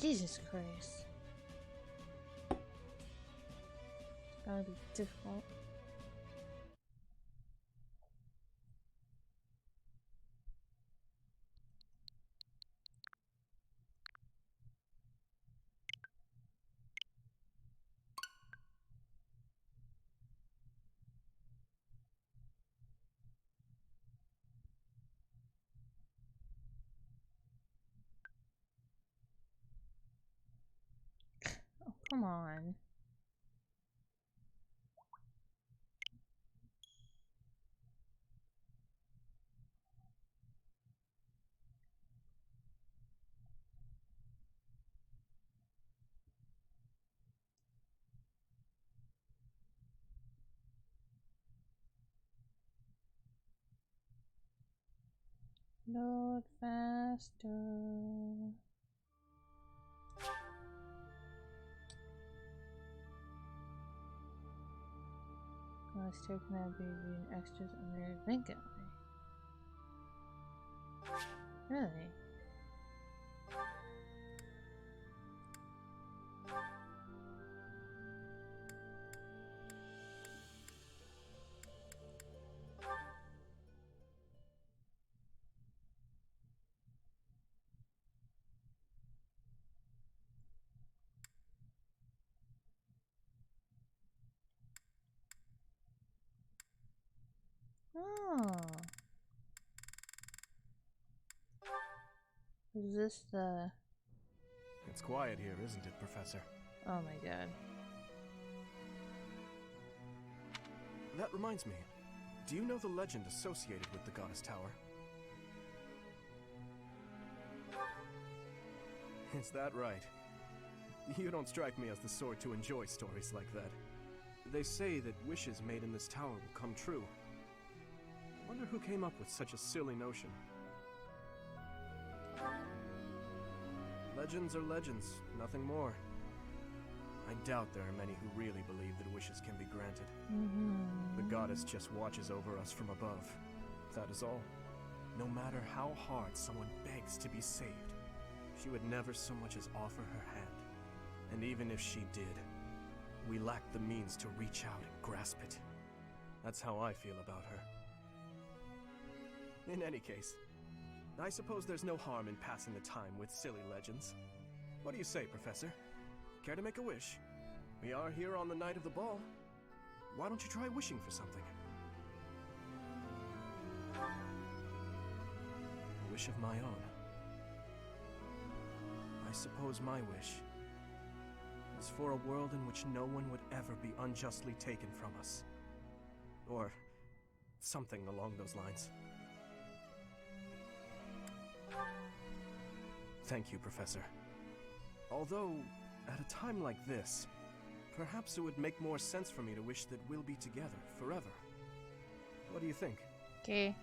Jesus Christ. It's gotta be difficult. Oh, come on. Load faster. Let's take that baby and extras under event gallery. Really? Oh. Is this the... It's quiet here, isn't it, Professor? Oh my god. That reminds me. Do you know the legend associated with the Goddess Tower? Is that right? You don't strike me as the sort to enjoy stories like that. They say that wishes made in this tower will come true. Wonder who came up with such a silly notion. Legends are legends, nothing more. I doubt there are many who really believe that wishes can be granted. The goddess just watches over us from above. That is all. No matter how hard someone begs to be saved, she would never so much as offer her hand. And even if she did, we lack the means to reach out and grasp it. That's how I feel about her. In any case, I suppose there's no harm in passing the time with silly legends. What do you say, Professor? Care to make a wish? We are here on the night of the ball. Why don't you try wishing for something? A wish of my own. I suppose my wish is for a world in which no one would ever be unjustly taken from us. Or something along those lines. Thank you, Professor. Although, at a time like this, perhaps it would make more sense for me to wish that we'll be together forever. What do you think? Okay.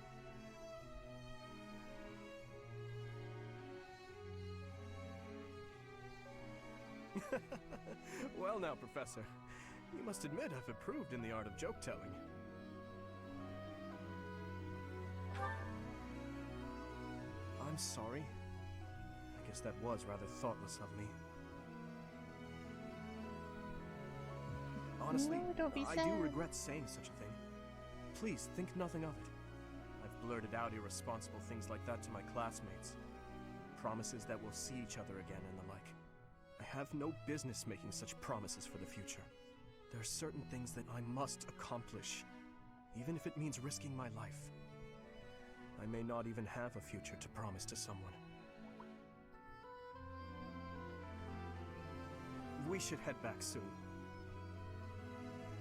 Well now, Professor, you must admit I've improved in the art of joke-telling. I'm sorry. I guess that was rather thoughtless of me. Honestly, No, don't be I sad. do regret saying such a thing. Please, think nothing of it. I've blurted out irresponsible things like that to my classmates. Promises that we'll see each other again and the like. I have no business making such promises for the future. There are certain things that I must accomplish, even if it means risking my life. I may not even have a future to promise to someone. We should head back soon.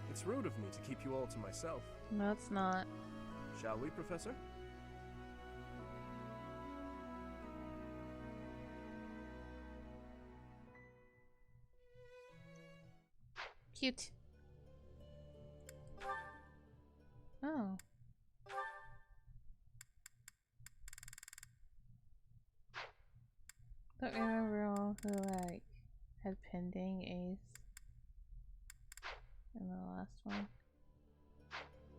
It's rude of me to keep you all to myself. No, it's not. Shall we, Professor? Cute. Oh. Don't remember all who like had pending ace in the last one.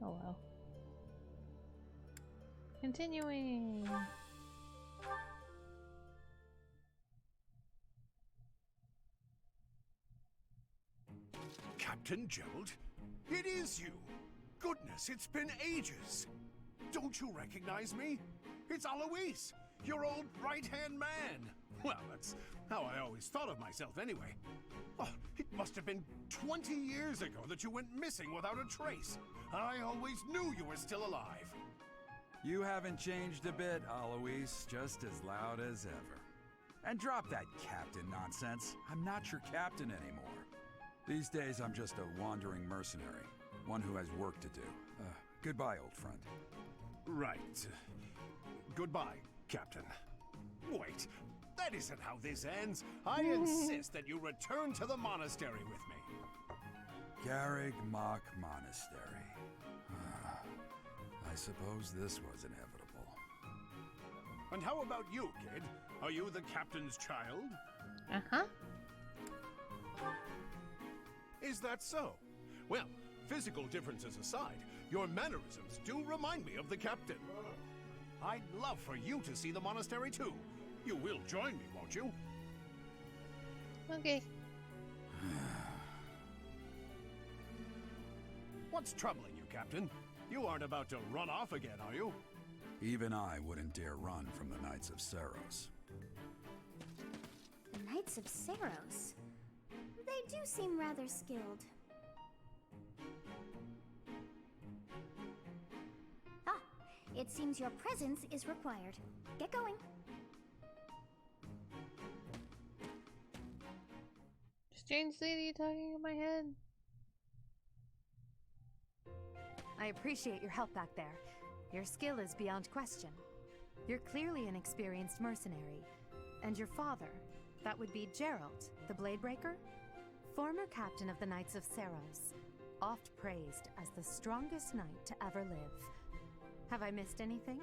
Oh well. Continuing. Captain Gerald? It is you! Goodness, it's been ages! Don't you recognize me? It's Alois, your old right-hand man! Well, that's how I always thought of myself anyway. Oh, it must have been 20 years ago that you went missing without a trace. I always knew you were still alive. You haven't changed a bit, Alois, just as loud as ever. And drop that captain nonsense. I'm not your captain anymore. These days, I'm just a wandering mercenary. One who has work to do. Goodbye, old friend. Right. Goodbye, Captain. Wait, that isn't how this ends. I insist that you return to the monastery with me. Garrig Mach Monastery. I suppose this was inevitable. And how about you, kid? Are you the captain's child? Uh-huh. Is that so? Well, physical differences aside, your mannerisms do remind me of the captain. I'd love for you to see the monastery too. You will join me, won't you? Okay. What's troubling you, Captain? You aren't about to run off again, are you? Even I wouldn't dare run from the Knights of Saros. The Knights of Saros? They do seem rather skilled. Ah, it seems your presence is required. Get going. Strange lady talking in my head. I appreciate your help back there. Your skill is beyond question. You're clearly an experienced mercenary. And your father, that would be Gerald, the Bladebreaker? Former captain of the Knights of Saros, oft praised as the strongest knight to ever live. Have I missed anything?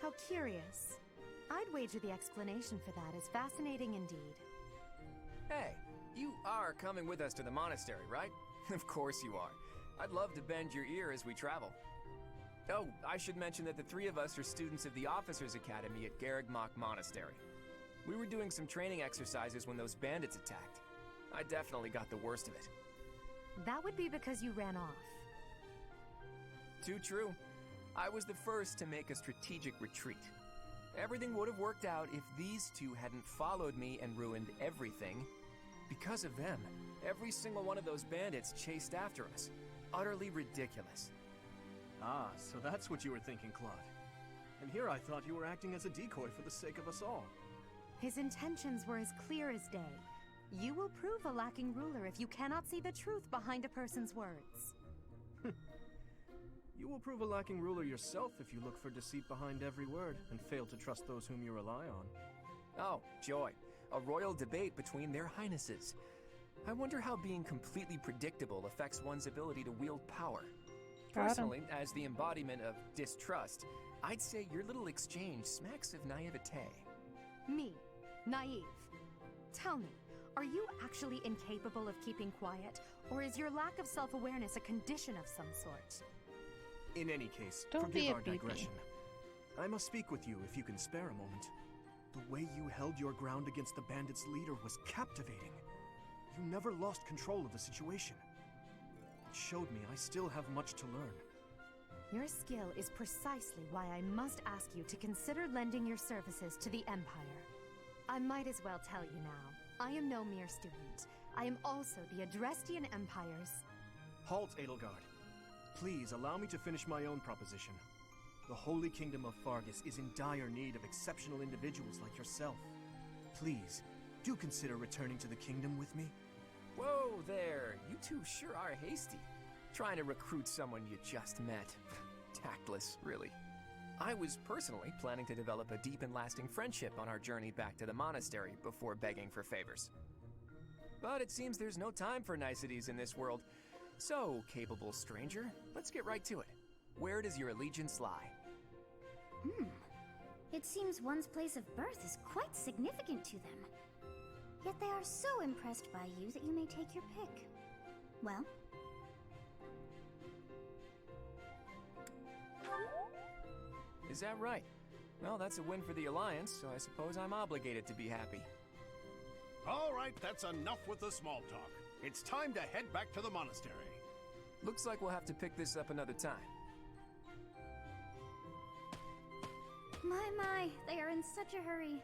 How curious. I'd wager the explanation for that is fascinating indeed. Hey, you are coming with us to the monastery, right? Of course you are. I'd love to bend your ear as we travel. Oh, I should mention that the three of us are students of the Officers' Academy at Garrig Mach Monastery. We were doing some training exercises when those bandits attacked. I definitely got the worst of it. That would be because you ran off. Too true. I was the first to make a strategic retreat. Everything would have worked out if these two hadn't followed me and ruined everything. Because of them, every single one of those bandits chased after us. Utterly ridiculous. Ah, so that's what you were thinking, Claude. And here I thought you were acting as a decoy for the sake of us all. His intentions were as clear as day. You will prove a lacking ruler if you cannot see the truth behind a person's words. You will prove a lacking ruler yourself if you look for deceit behind every word and fail to trust those whom you rely on. Oh, joy. A royal debate between their highnesses. I wonder how being completely predictable affects one's ability to wield power. Personally, as the embodiment of distrust, I'd say your little exchange smacks of naivete. Me? Naive? Tell me, are you actually incapable of keeping quiet, or is your lack of self-awareness a condition of some sort? In any case, Don't be forgive a our baby. digression. I must speak with you if you can spare a moment. The way you held your ground against the bandits' leader was captivating. You never lost control of the situation. It showed me I still have much to learn. Your skill is precisely why I must ask you to consider lending your services to the Empire. I might as well tell you now, I am no mere student. I am also the Adrestian Empire's... Halt, Edelgard. Please allow me to finish my own proposition. The Holy Kingdom of Fargus is in dire need of exceptional individuals like yourself. Please, do consider returning to the kingdom with me. Whoa there, you two sure are hasty. Trying to recruit someone you just met. Tactless, really. I was personally planning to develop a deep and lasting friendship on our journey back to the monastery before begging for favors. But it seems there's no time for niceties in this world. So, capable stranger, let's get right to it. Where does your allegiance lie? It seems one's place of birth is quite significant to them. Yet they are so impressed by you that you may take your pick. Well? Is that right? Well, that's a win for the Alliance, so I suppose I'm obligated to be happy. All right, that's enough with the small talk. It's time to head back to the monastery. Looks like we'll have to pick this up another time. My, they are in such a hurry.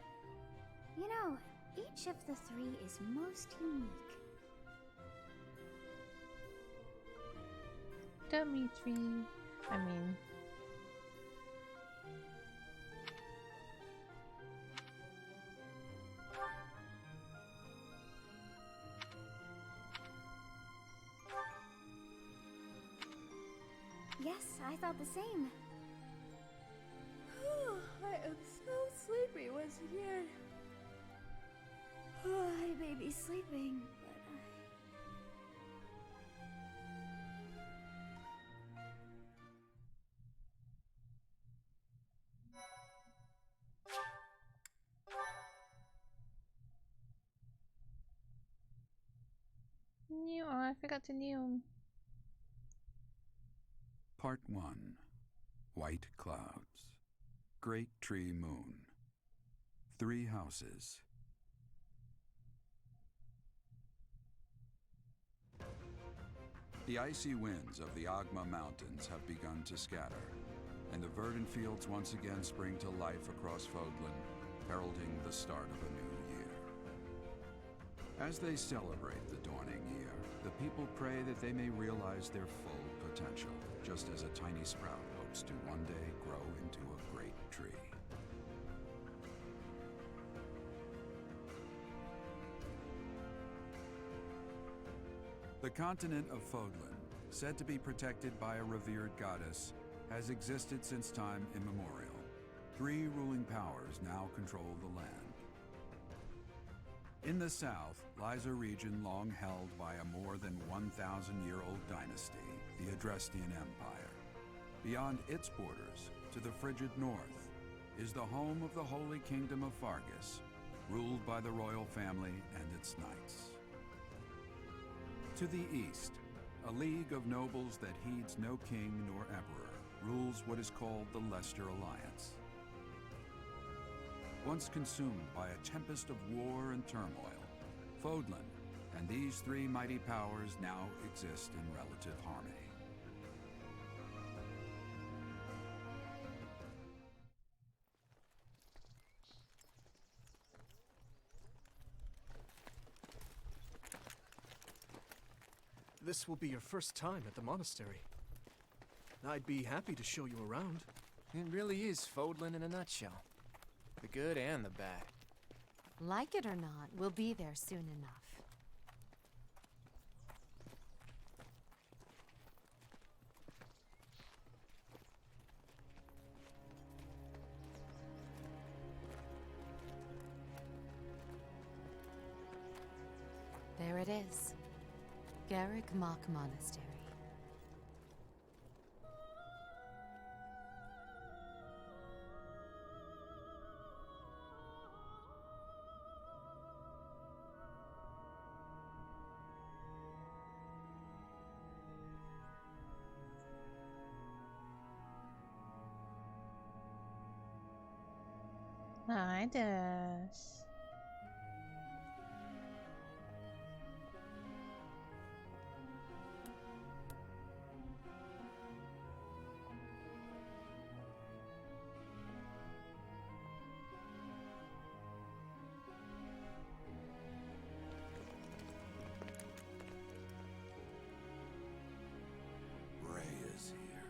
You know, each of the three is most unique. Dimitri. I mean... Yes, I thought the same. I am so sleepy once again. I may be sleeping, but New. Oh, I forgot to new. Part 1. White Clouds. Great Tree Moon. 3 houses. The icy winds of the Agma Mountains have begun to scatter, and the verdant fields once again spring to life across Fodlan, heralding the start of a new year. As they celebrate the dawning year, the people pray that they may realize their full potential, just as a tiny sprout hopes to one day grow into a great tree. The continent of Fodlan, said to be protected by a revered goddess, has existed since time immemorial. 3 ruling powers now control the land. In the south lies a region long held by a more than 1,000-year-old dynasty, the Adrestian Empire. Beyond its borders, to the frigid north, is the home of the Holy Kingdom of Fargus, ruled by the royal family and its knights. To the east, a league of nobles that heeds no king nor emperor rules what is called the Leicester Alliance. Once consumed by a tempest of war and turmoil, Fodlan and these 3 mighty powers now exist in relative harmony. This will be your first time at the monastery. I'd be happy to show you around. It really is Fodlan in a nutshell. The good and the bad. Like it or not, we'll be there soon enough. There it is. Garrick Mock Monastery. Hi, Des. Ray is here.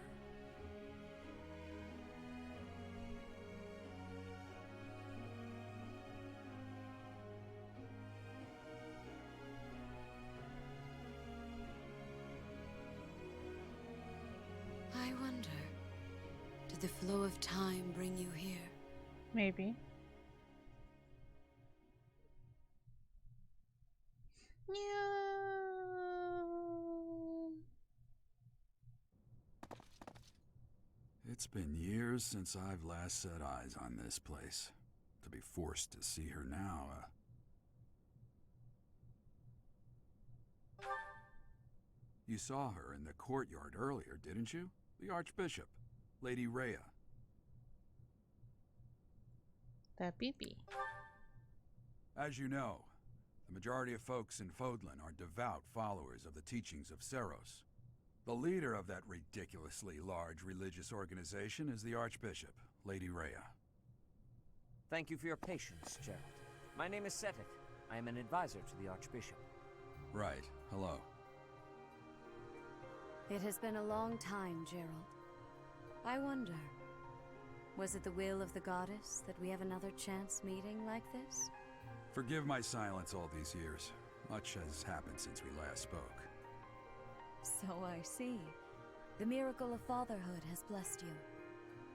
I wonder, did the flow of time bring you here? Maybe. It's been years since I've last set eyes on this place. To be forced to see her now, You saw her in the courtyard earlier, didn't you? The Archbishop, Lady Rhea. That BB. As you know, The majority of folks in Fodlan are devout followers of the teachings of Seros. The leader of that ridiculously large religious organization is the Archbishop, Lady Rhea. Thank you for your patience, Gerald. My name is Seteth. I am an advisor to the Archbishop. Right. Hello. It has been a long time, Gerald. I wonder, was it the will of the goddess that we have another chance meeting like this? Forgive my silence all these years. Much has happened since we last spoke. So I see. The miracle of fatherhood has blessed you.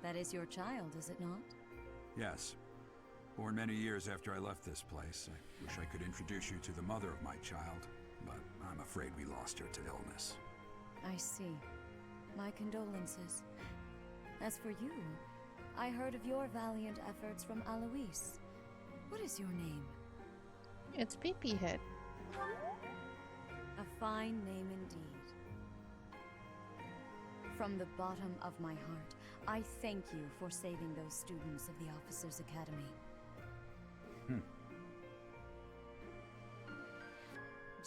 That is your child, is it not? Yes. Born many years after I left this place. I wish I could introduce you to the mother of my child, but I'm afraid we lost her to illness. I see. My condolences. As for you, I heard of your valiant efforts from Alois. What is your name? It's Pee-Pee Head. A fine name indeed. From the bottom of my heart, I thank you for saving those students of the Officers' Academy.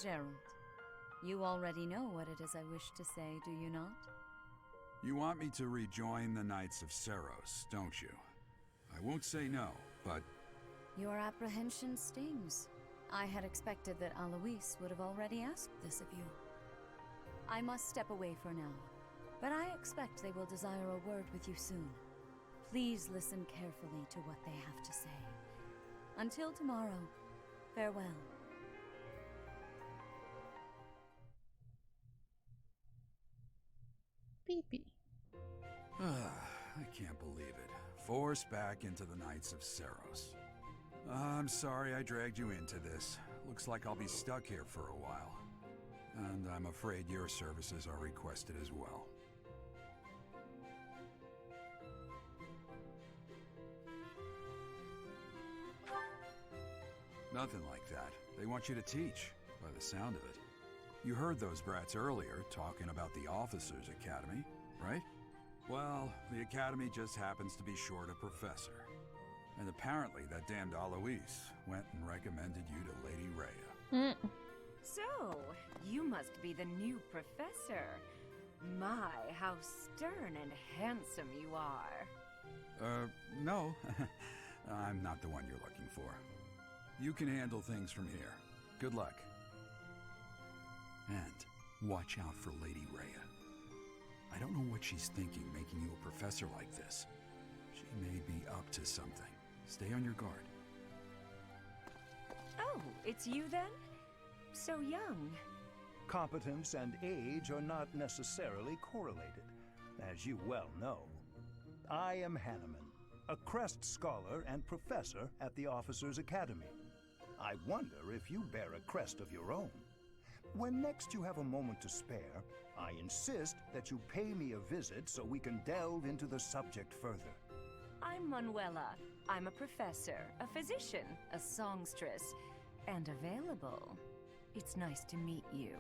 Gerald, you already know what it is I wish to say, do you not? You want me to rejoin the Knights of Seros, don't you? I won't say no, but... Your apprehension stings. I had expected that Alois would have already asked this of you. I must step away for now, but I expect they will desire a word with you soon. Please listen carefully to what they have to say. Until tomorrow, farewell. Pee-Pee. I can't believe it. Forced back into the Knights of Seros. I'm sorry I dragged you into this. Looks like I'll be stuck here for a while. And I'm afraid your services are requested as well. Nothing like that. They want you to teach, by the sound of it. You heard those brats earlier talking about the Officers' Academy, right? Well, the Academy just happens to be short a professor. And apparently that damned Alois went and recommended you to Lady Rhea. So, you must be the new professor. My, how stern and handsome you are. No. I'm not the one you're looking for. You can handle things from here. Good luck. And watch out for Lady Rhea. I don't know what she's thinking making you a professor like this. She may be up to something. Stay on your guard. Oh, it's you then? So young. Competence and age are not necessarily correlated, as you well know. I am Hanneman, a Crest Scholar and Professor at the Officers' Academy. I wonder if you bear a crest of your own. When next you have a moment to spare, I insist that you pay me a visit so we can delve into the subject further. I'm Manuela. I'm a professor, a physician, a songstress, and available. It's nice to meet you.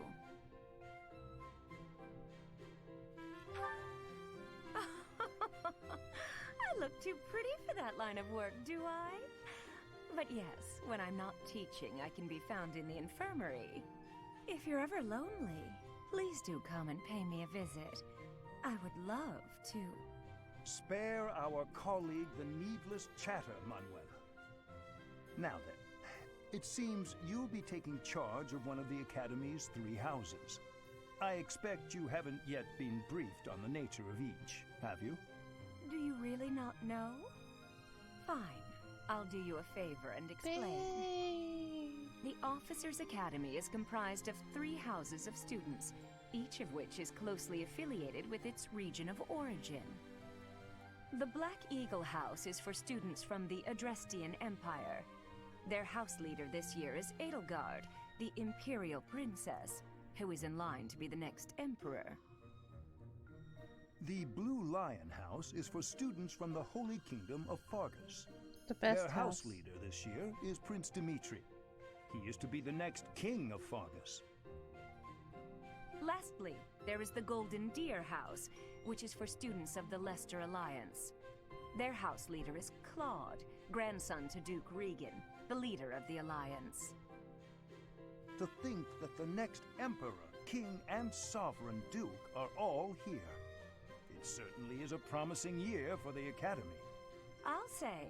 I look too pretty for that line of work, do I? But yes, when I'm not teaching, I can be found in the infirmary. If you're ever lonely, please do come and pay me a visit. I would love to. Spare our colleague the needless chatter, Manuela. Now then, it seems you'll be taking charge of one of the Academy's 3 houses. I expect you haven't yet been briefed on the nature of each, have you? Do you really not know? Fine. I'll do you a favor and explain. The Officers' Academy is comprised of 3 houses of students, each of which is closely affiliated with its region of origin. The Black Eagle House is for students from the Adrestian Empire. Their house leader this year is Edelgard, the Imperial Princess, who is in line to be the next Emperor. The Blue Lion House is for students from the Holy Kingdom of Fargus. The best Their house leader this year is Prince Dimitri. He is to be the next king of Fargus. Lastly, there is the Golden Deer House, which is for students of the Leicester Alliance. Their house leader is Claude, grandson to Duke Regan, the leader of the Alliance. To think that the next Emperor, King, and Sovereign Duke are all here. It certainly is a promising year for the Academy. I'll say.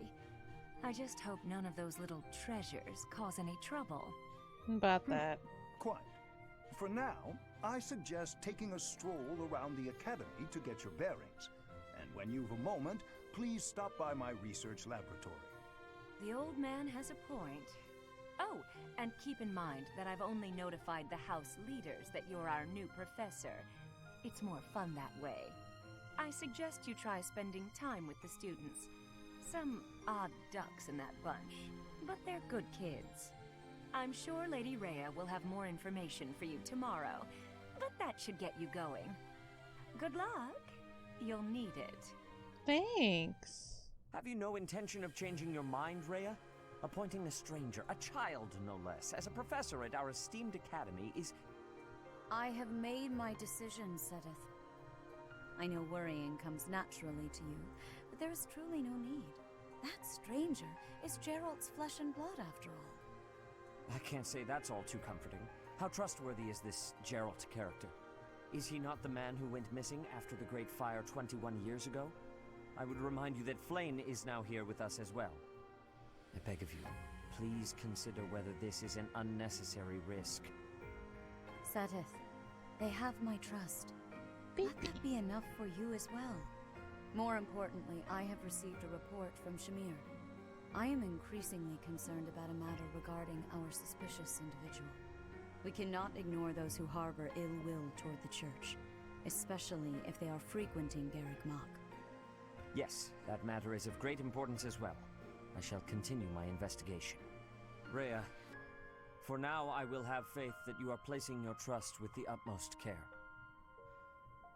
I just hope none of those little treasures cause any trouble. About that. Quite. For now, I suggest taking a stroll around the Academy to get your bearings. And when you've a moment, please stop by my research laboratory. The old man has a point. Oh, and keep in mind that I've only notified the house leaders that you're our new professor. It's more fun that way. I suggest you try spending time with the students. Some odd ducks in that bunch, but they're good kids. I'm sure Lady Rhea will have more information for you tomorrow, but that should get you going. Good luck. You'll need it. Thanks. Have you no intention of changing your mind, Rhea? Appointing a stranger, a child no less, as a professor at our esteemed academy is... I have made my decision, Sedith. I know worrying comes naturally to you, but there is truly no need. That stranger is Gerald's flesh and blood, after all. I can't say that's all too comforting. How trustworthy is this Gerald character? Is he not the man who went missing after the Great Fire 21 years ago? I would remind you that Flayn is now here with us as well. I beg of you, please consider whether this is an unnecessary risk. Sedith, they have my trust. Let that be enough for you as well. More importantly, I have received a report from Shamir. I am increasingly concerned about a matter regarding our suspicious individual. We cannot ignore those who harbor ill will toward the Church, especially if they are frequenting Garrick Mach. Yes, that matter is of great importance as well. I shall continue my investigation. Rhea, for now I will have faith that you are placing your trust with the utmost care.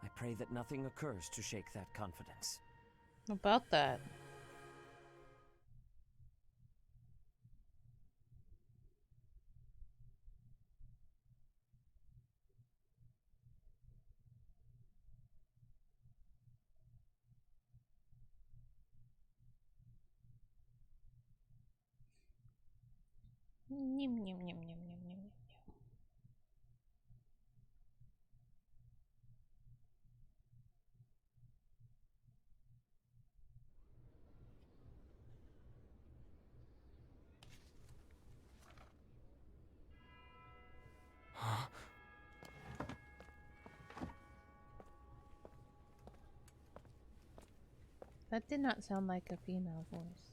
I pray that nothing occurs to shake that confidence. About that. Nym, nym, nym, nym, nym, nym. That did not sound like a female voice.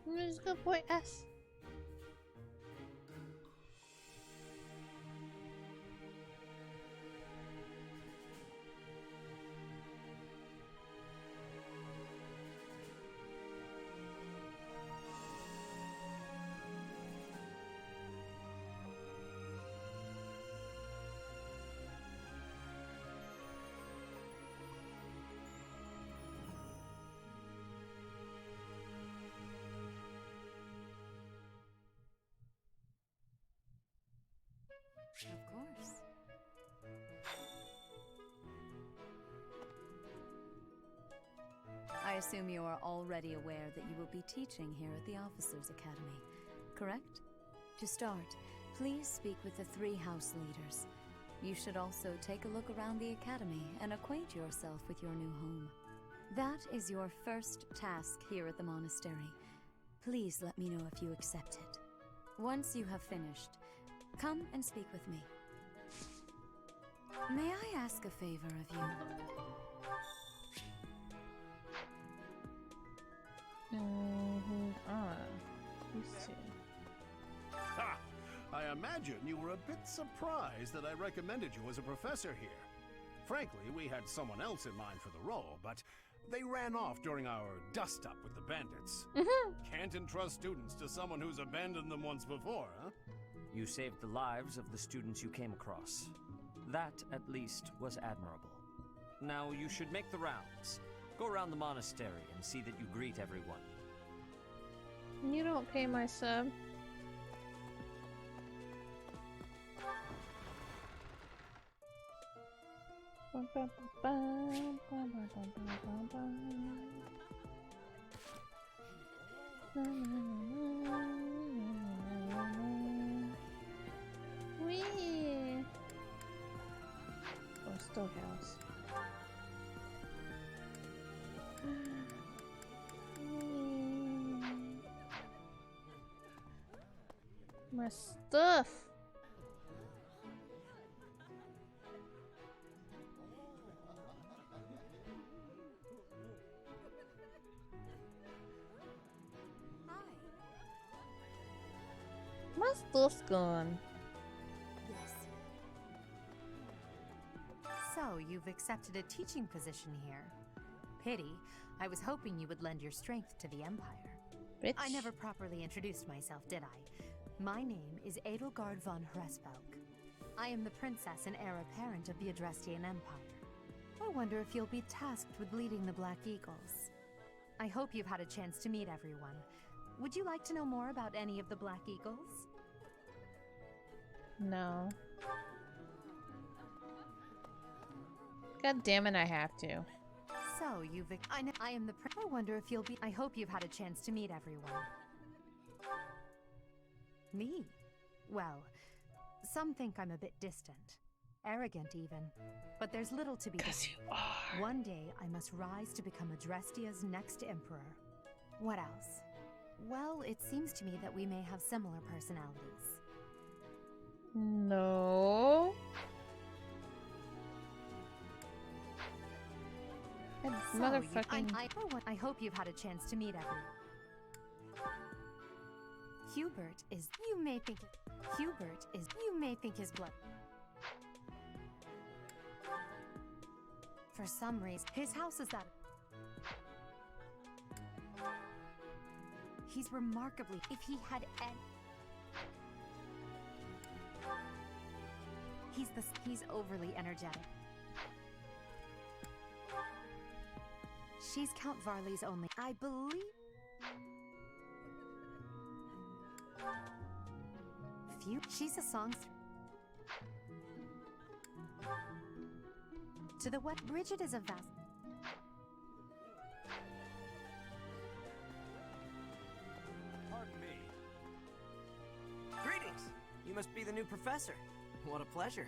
Who's good boy S? Of course. I assume you are already aware that you will be teaching here at the Officers' Academy, correct? To start, please speak with the 3 house leaders. You should also take a look around the Academy and acquaint yourself with your new home. That is your first task here at the monastery. Please let me know if you accept it. Once you have finished, come and speak with me. May I ask a favor of you? These two. Ha! I imagine you were a bit surprised that I recommended you as a professor here. Frankly, we had someone else in mind for the role, but they ran off during our dust-up with the bandits. Can't entrust students to someone who's abandoned them once before, huh? You saved the lives of the students you came across. That, at least, was admirable. Now you should make the rounds. Go around the monastery and see that you greet everyone. You don't pay my sub. Wee! Oh, Stokehouse. My stuff! My stuff's gone. Yes. So, you've accepted a teaching position here. Pity. I was hoping you would lend your strength to the Empire. Bitch. I never properly introduced myself, did I? My name is Edelgard von Hresvelk. I am the princess and heir apparent of the Adrestian Empire. I wonder if you'll be tasked with leading the Black Eagles. I hope you've had a chance to meet everyone. Would you like to know more about any of the Black Eagles? No. God damn it, I have to. So, I am the I wonder if you'll be- I hope you've had a chance to meet everyone. Me? Well, some think I'm a bit distant. Arrogant, even. But there's little to be done. 'Cause you are. One day, I must rise to become Adrestia's next emperor. What else? Well, it seems to me that we may have similar personalities. No. That So, motherfucking. I hope you've had a chance to meet everyone. Hubert is. You may think his blood. For some reason, his house is that. He's remarkably. If he had he's overly energetic. She's Count Varley's only. I believe. She's a song. To the what? Bridget is a vast. Pardon me. Greetings! You must be the new professor. What a pleasure.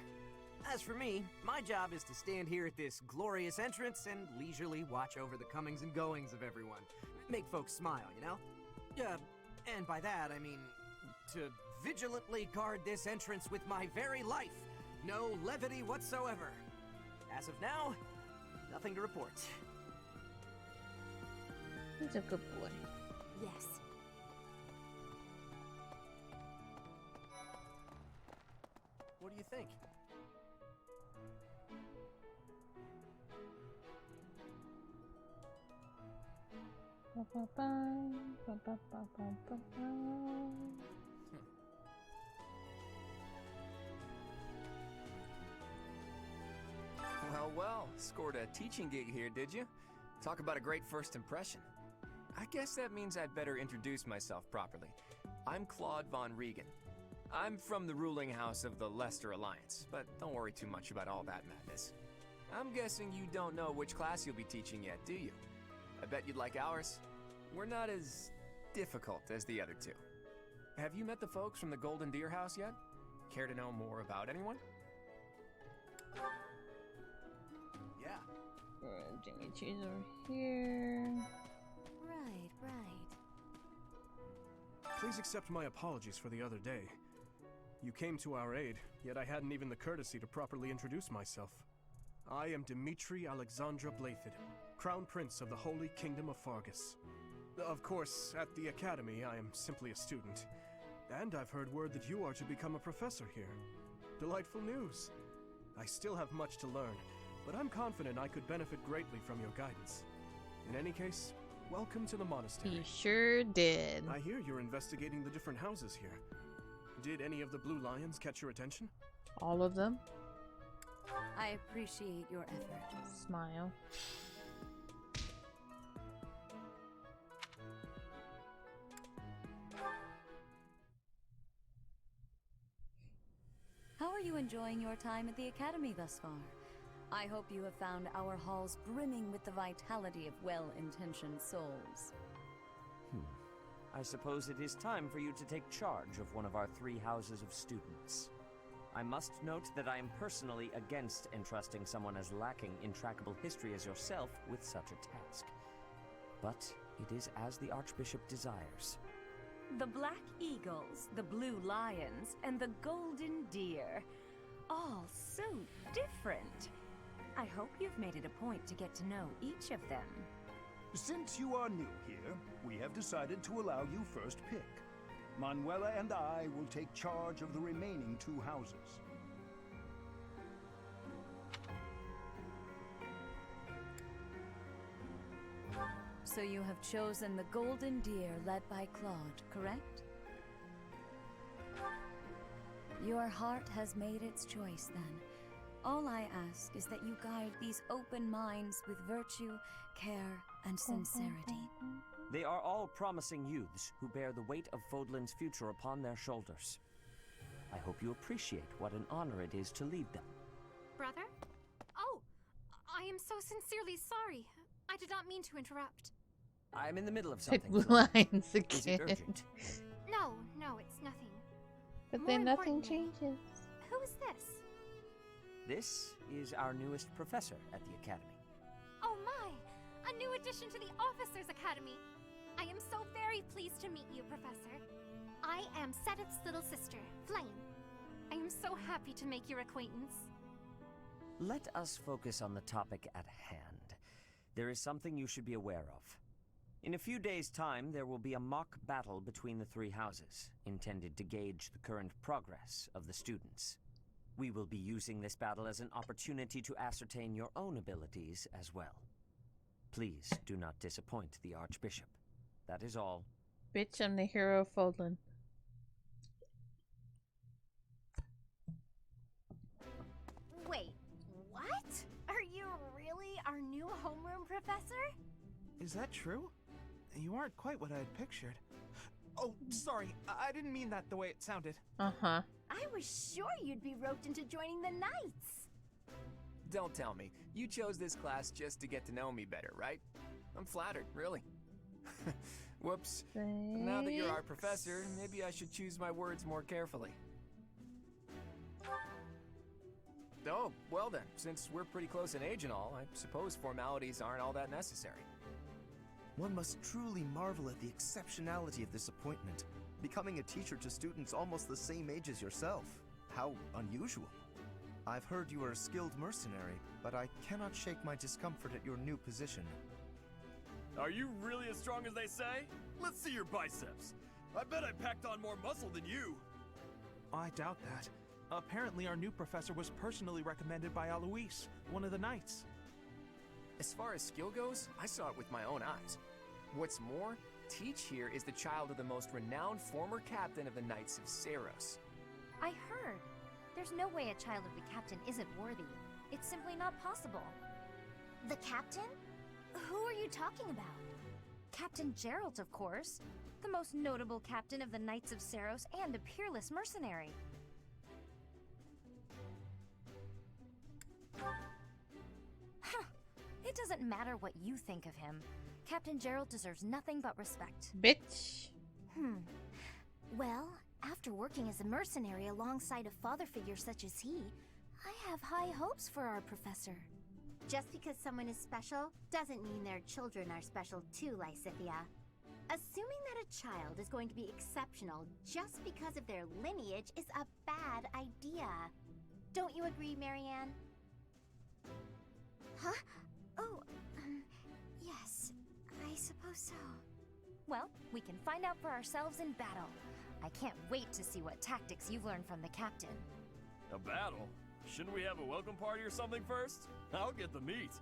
As for me, my job is to stand here at this glorious entrance and leisurely watch over the comings and goings of everyone. Make folks smile, you know? And by that, I mean to vigilantly guard this entrance with my very life. No levity whatsoever. As of now, nothing to report. He's a good boy. Yes. What do you think? Well, scored a teaching gig here, did you? Talk about a great first impression. I guess that means I'd better introduce myself properly. I'm Claude von Regan. I'm from the ruling house of the Leicester Alliance, but don't worry too much about all that madness. I'm guessing you don't know which class you'll be teaching yet, do you? I bet you'd like ours. We're not as difficult as the other two. Have you met the folks from the Golden Deer House yet? Care to know more about anyone? Yeah. Jimmy Cheese over here. Right. Please accept my apologies for the other day. You came to our aid, yet I hadn't even the courtesy to properly introduce myself. I am Dimitri Alexandra Blathid, Crown Prince of the Holy Kingdom of Fargus. Of course, at the Academy, I am simply a student. And I've heard word that you are to become a professor here. Delightful news. I still have much to learn, but I'm confident I could benefit greatly from your guidance. In any case, welcome to the monastery. He sure did. I hear you're investigating the different houses here. Did any of the blue lions catch your attention? All of them? I appreciate your effort. Smile. How are you enjoying your time at the Academy thus far? I hope you have found our halls brimming with the vitality of well-intentioned souls. I suppose it is time for you to take charge of one of our 3 houses of students. I must note that I am personally against entrusting someone as lacking in trackable history as yourself with such a task. But it is as the Archbishop desires. The Black Eagles, the Blue Lions, and the Golden Deer. All so different. I hope you've made it a point to get to know each of them. Since you are new here, we have decided to allow you first pick. Manuela and I will take charge of the remaining 2 houses. So you have chosen the Golden Deer led by Claude, correct? Your heart has made its choice then. All I ask is that you guide these open minds with virtue, care, and sincerity. They are all promising youths who bear the weight of Fodlan's future upon their shoulders. I hope you appreciate what an honor it is to lead them. Brother? Oh, I am so sincerely sorry. I did not mean to interrupt. I'm in the middle of Pick something. blue lines Is it again. urgent? No, it's nothing. But More then nothing importantly, changes. Who is this? This is our newest professor at the Academy. Oh my! A new addition to the Officers' Academy! I am so very pleased to meet you, Professor. I am Sedith's little sister, Flame. I am so happy to make your acquaintance. Let us focus on the topic at hand. There is something you should be aware of. In a few days' time, there will be a mock battle between the 3 houses, intended to gauge the current progress of the students. We will be using this battle as an opportunity to ascertain your own abilities as well. Please do not disappoint the Archbishop. That is all. Bitch, I'm the hero of Fodlan. Wait, what? Are you really our new homeroom professor? Is that true? You aren't quite what I had pictured. Oh, sorry. I didn't mean that the way it sounded. Uh-huh. I was sure you'd be roped into joining the Knights. Don't tell me. You chose this class just to get to know me better, right? I'm flattered, really. Whoops. Now that you're our professor, maybe I should choose my words more carefully. Oh, well then, since we're pretty close in age and all, I suppose formalities aren't all that necessary. One must truly marvel at the exceptionality of this appointment. Becoming a teacher to students almost the same age as yourself. How unusual. I've heard you are a skilled mercenary, but I cannot shake my discomfort at your new position. Are you really as strong as they say? Let's see your biceps. I bet I packed on more muscle than you. I doubt that. Apparently our new professor was personally recommended by Alois, one of the Knights. As far as skill goes, I saw it with my own eyes. What's more, Teach here is the child of the most renowned former captain of the Knights of Saros. I heard. There's no way a child of the captain isn't worthy. It's simply not possible. The captain? Who are you talking about? Captain Geralt, of course. The most notable captain of the Knights of Saros and a peerless mercenary. Huh. It doesn't matter what you think of him. Captain Geralt deserves nothing but respect. Bitch. Well, after working as a mercenary alongside a father figure such as he, I have high hopes for our professor. Just because someone is special doesn't mean their children are special too, Lysithia. Assuming that a child is going to be exceptional just because of their lineage is a bad idea. Don't you agree, Marianne? Huh? Oh, yes, I suppose so. Well, we can find out for ourselves in battle. I can't wait to see what tactics you've learned from the captain. A battle? Shouldn't we have a welcome party or something first? I'll get the meat.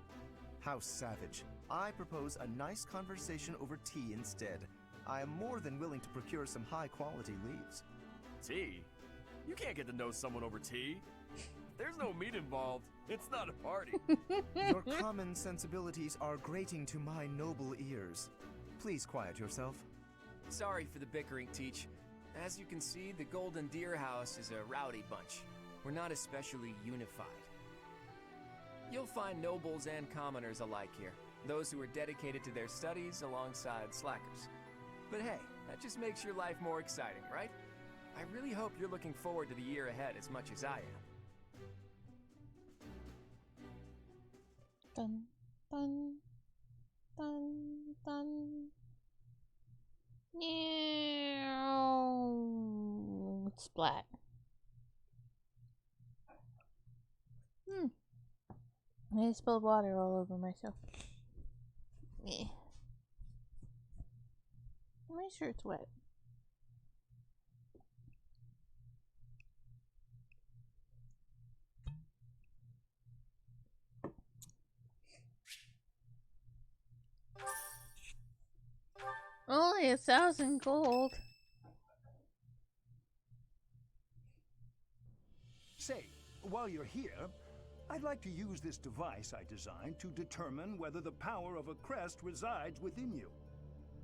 How savage. I propose a nice conversation over tea instead. I am more than willing to procure some high-quality leaves. Tea? You can't get to know someone over tea. If there's no meat involved, it's not a party. Your common sensibilities are grating to my noble ears. Please quiet yourself. Sorry for the bickering, Teach. As you can see, the Golden Deer House is a rowdy bunch. We're not especially unified. You'll find nobles and commoners alike here. Those who are dedicated to their studies alongside slackers. But hey, that just makes your life more exciting, right? I really hope you're looking forward to the year ahead as much as I am. Dun, dun, dun, dun. Meow. Splat. I spilled water all over myself. Yeah. My shirt's wet. Only 1,000 gold. Say, while you're here, I'd like to use this device I designed to determine whether the power of a crest resides within you.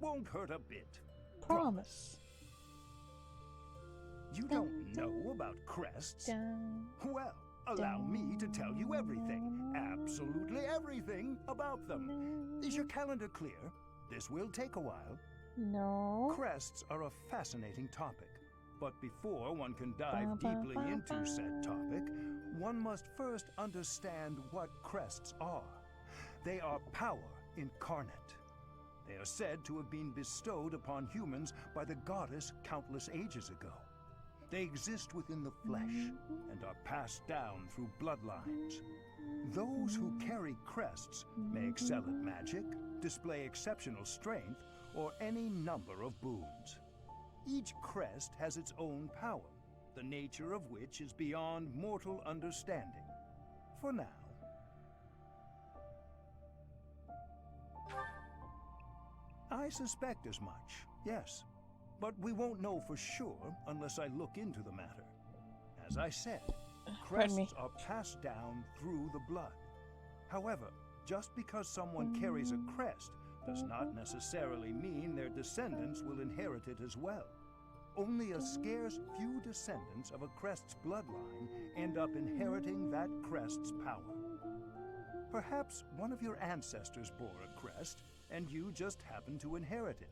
Won't hurt a bit. Promise. You don't know about crests? Well, allow me to tell you everything, absolutely everything about them. Is your calendar clear? This will take a while. No. Crests are a fascinating topic, but before one can dive deeply into said topic, one must first understand what crests are. They are power incarnate. They are said to have been bestowed upon humans by the goddess countless ages ago. They exist within the flesh and are passed down through bloodlines. Those who carry crests may excel at magic, display exceptional strength, or any number of boons. Each crest has its own power, the nature of which is beyond mortal understanding. For now. I suspect as much, yes. But we won't know for sure unless I look into the matter. As I said, crests are passed down through the blood. However, just because someone carries a crest does not necessarily mean their descendants will inherit it as well. Only a scarce few descendants of a crest's bloodline end up inheriting that crest's power. Perhaps one of your ancestors bore a crest, and you just happen to inherit it.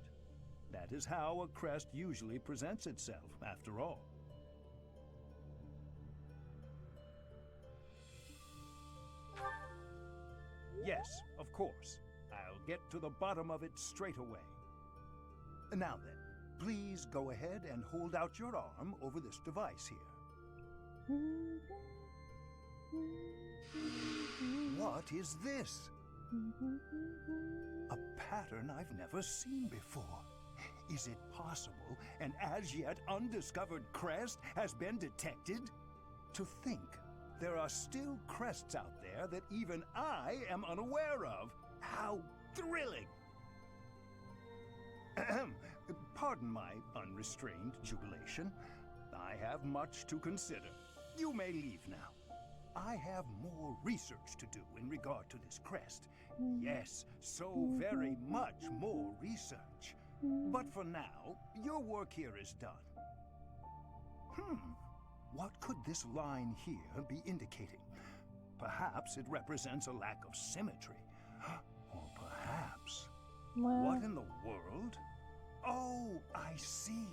That is how a crest usually presents itself, after all. Yes, of course. I'll get to the bottom of it straight away. Now then, please go ahead and hold out your arm over this device here. What is this? A pattern I've never seen before. Is it possible an as yet undiscovered crest has been detected? To think there are still crests out there that even I am unaware of. How thrilling! Pardon my unrestrained jubilation. I have much to consider. You may leave now. I have more research to do in regard to this crest. Yes, so very much more research. But for now, your work here is done. What could this line here be indicating? Perhaps it represents a lack of symmetry. Or perhaps... What in the world? Oh, I see.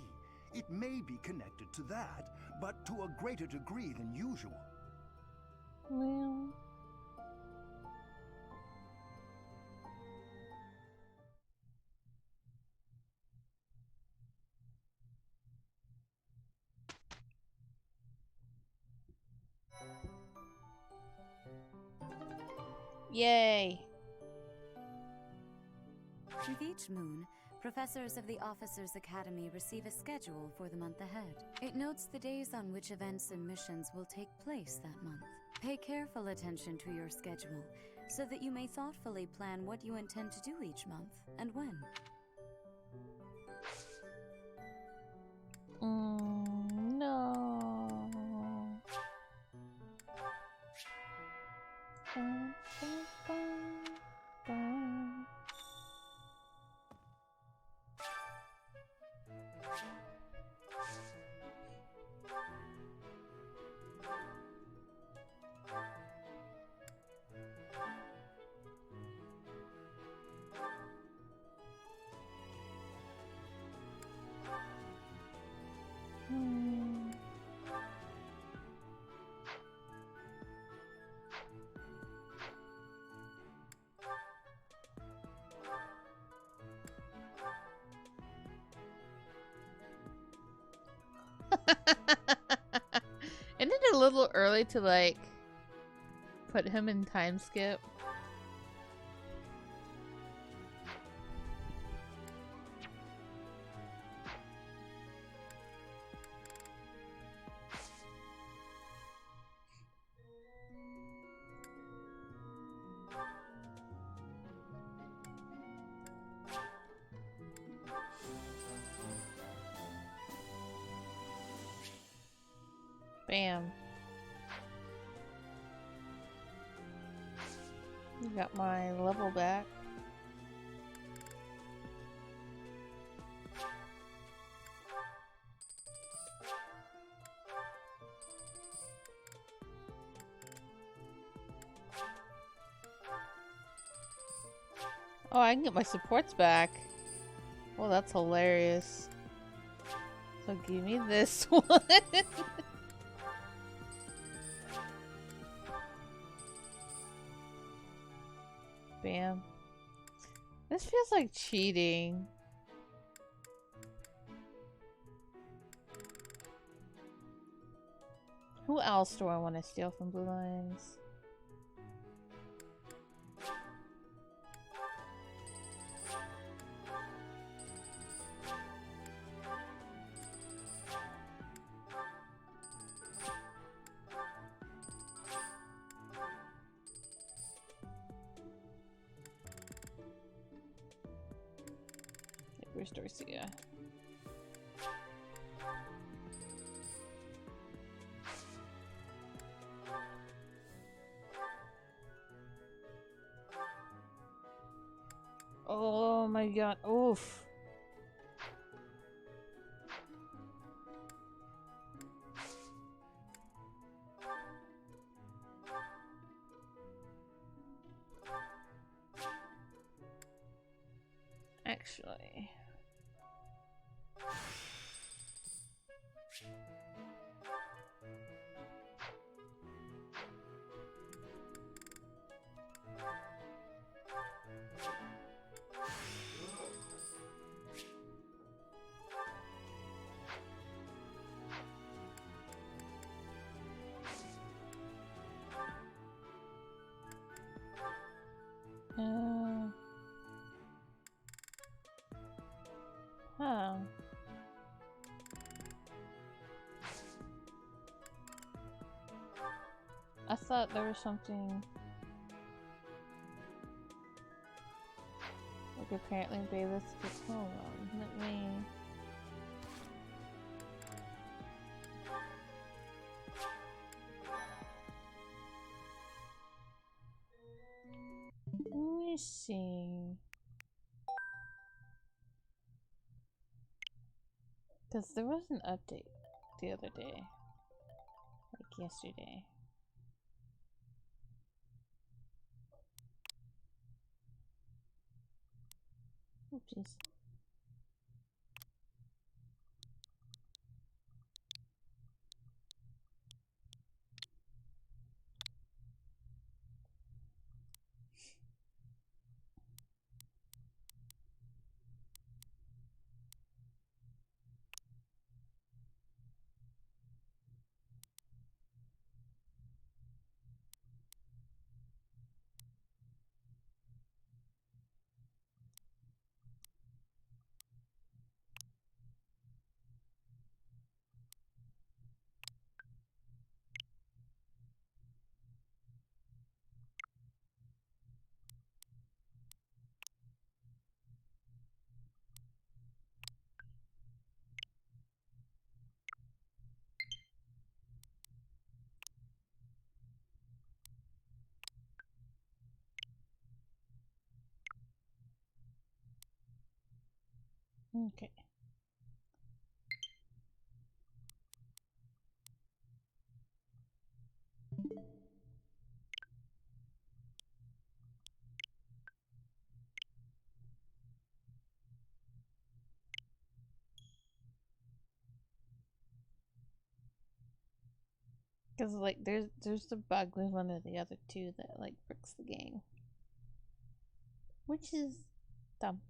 It may be connected to that, but to a greater degree than usual. Well... Yay! With each moon, Professors of the Officers Academy receive a schedule for the month ahead. It notes the days on which events and missions will take place that month. Pay careful attention to your schedule so that you may thoughtfully plan what you intend to do each month and when. No. Bum, bum, bum, bum. Isn't it a little early to like put him in time skip? Bam. You got my level back. Oh, I can get my supports back. Oh, that's hilarious. So give me this one. Bam. This feels like cheating. Who else do I want to steal from Blue Lines? Where's Dorcia? Oh my god, oof. Actually. Huh. I thought there was something like apparently Bayless gets home. Let me. Let me see. Because there was an update the other day. Like yesterday. Oopsies. Okay. Because like there's the bug with one of the other two that like breaks the game, which is dumb.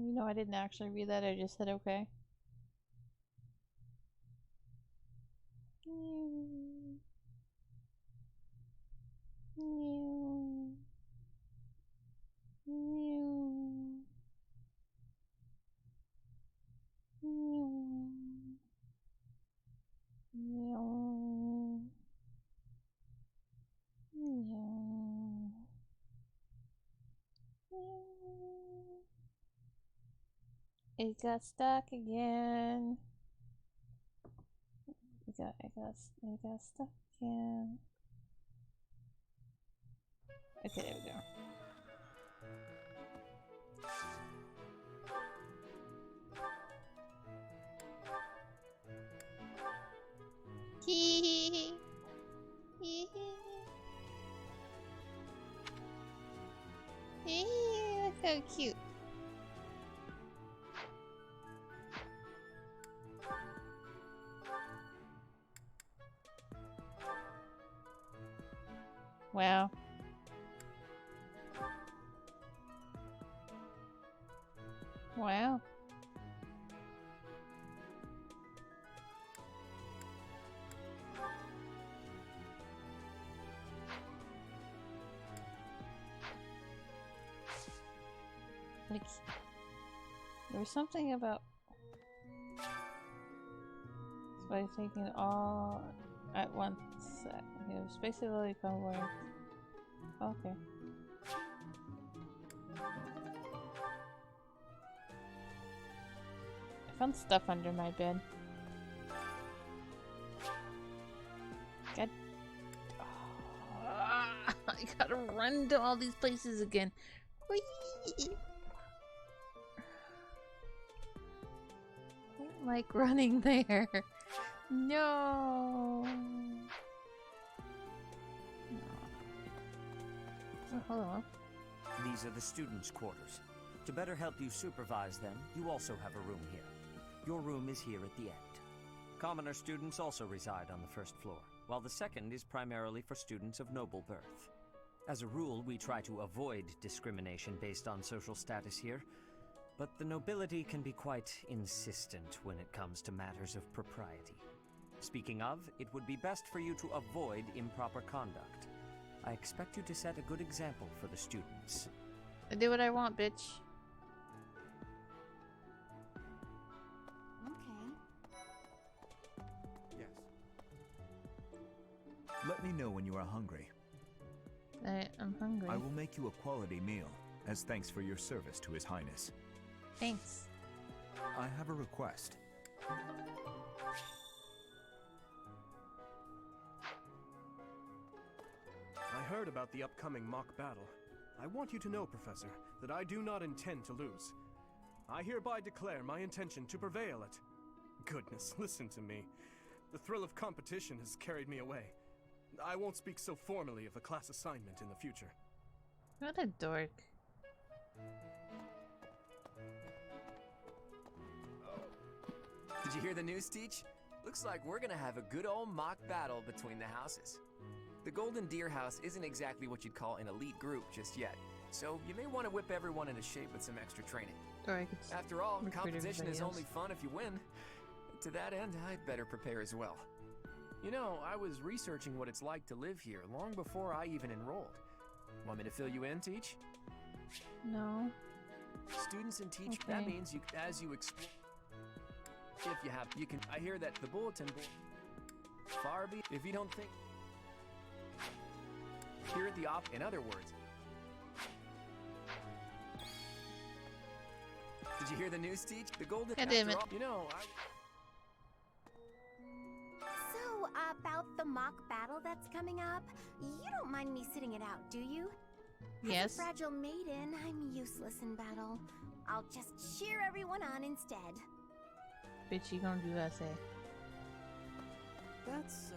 You know, I didn't actually read that. I just said okay. It got stuck again. It got stuck again. Okay, there we go. Hee hee hee. So cute. Wow. Wow. Like, there was something about by taking it all at once. You know, space ability convoy. Okay. I found stuff under my bed. God. Oh, I gotta run to all these places again. Whee! I don't like running there. No. Oh, hello. These are the students' quarters. To better help you supervise them, you also have a room here. Your room is here at the end. Commoner students also reside on the first floor, while the second is primarily for students of noble birth. As a rule, we try to avoid discrimination based on social status here, but the nobility can be quite insistent when it comes to matters of propriety. Speaking of, it would be best for you to avoid improper conduct. I expect you to set a good example for the students. I do what I want, bitch. Okay. Yes. Let me know when you are hungry. I'm hungry. I will make you a quality meal, as thanks for your service to His Highness. Thanks. I have a request. I heard about the upcoming mock battle. I want you to know, Professor, that I do not intend to lose. I hereby declare my intention to prevail at... Goodness, listen to me. The thrill of competition has carried me away. I won't speak so formally of a class assignment in the future. What a dork. Did you hear the news, Teach? Looks like we're gonna have a good old mock battle between the houses. The Golden Deer House isn't exactly what you'd call an elite group just yet, so you may want to whip everyone into shape with some extra training. Or I could After all, recruit competition is everybody else. only fun if you win. To that end, I'd better prepare as well. You know, I was researching what it's like to live here long before I even enrolled. Want me to fill you in, Teach? No. Students in Teach, that Okay. means you, as you explore... If you have, you can... I hear that the bulletin board... Far be... If you don't think... Here at the in other words. Did you hear the news, Teach? The golden. God damn it. You know, So, about the mock battle that's coming up, you don't mind me sitting it out, do you? Yes. As a fragile maiden, I'm useless in battle. I'll just cheer everyone on instead. Bitch, you gonna do what I say. That's so.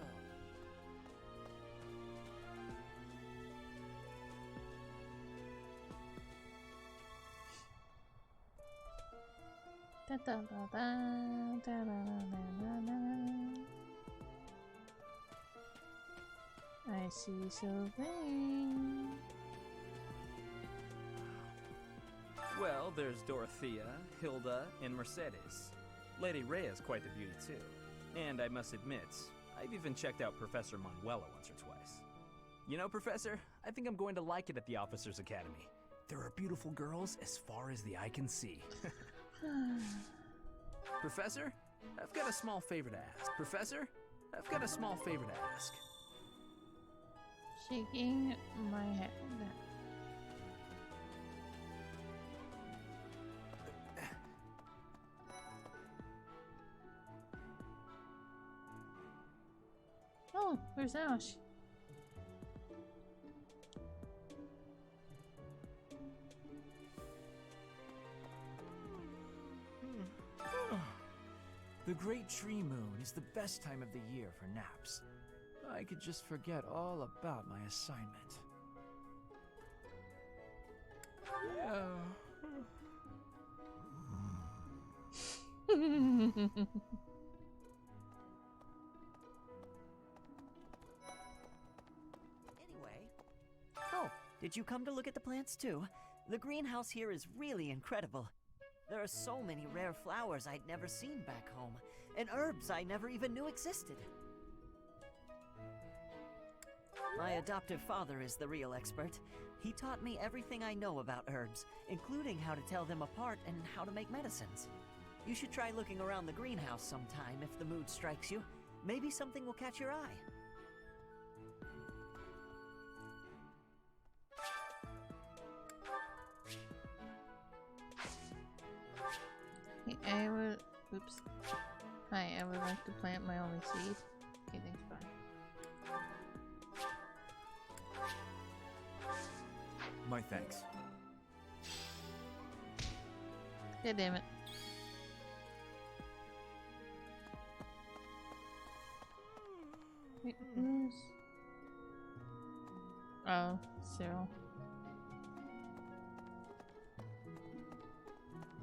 Da, da, da, da, da, da, da, da, da. I see something. Well, there's Dorothea, Hilda, and Mercedes. Lady Rhea's quite the beauty, too. And I must admit, I've even checked out Professor Manuela once or twice. You know, Professor, I think I'm going to like it at the Officers Academy. There are beautiful girls as far as the eye can see. Professor, I've got a small favor to ask. Professor, I've got a small favor to ask. Shaking my head. Oh, where's Ash? The Great Tree Moon is the best time of the year for naps. I could just forget all about my assignment. Oh, did you come to look at the plants too? The greenhouse here is really incredible. There are so many rare flowers I'd never seen back home, and herbs I never even knew existed. My adoptive father is the real expert. He taught me everything I know about herbs, including how to tell them apart and how to make medicines. You should try looking around the greenhouse sometime if the mood strikes you. Maybe something will catch your eye. I would. Oops. Hi, I would like to plant my only seed. Okay, thanks, bye. My thanks. God damn it. Wait, who's... Oh, Cyril.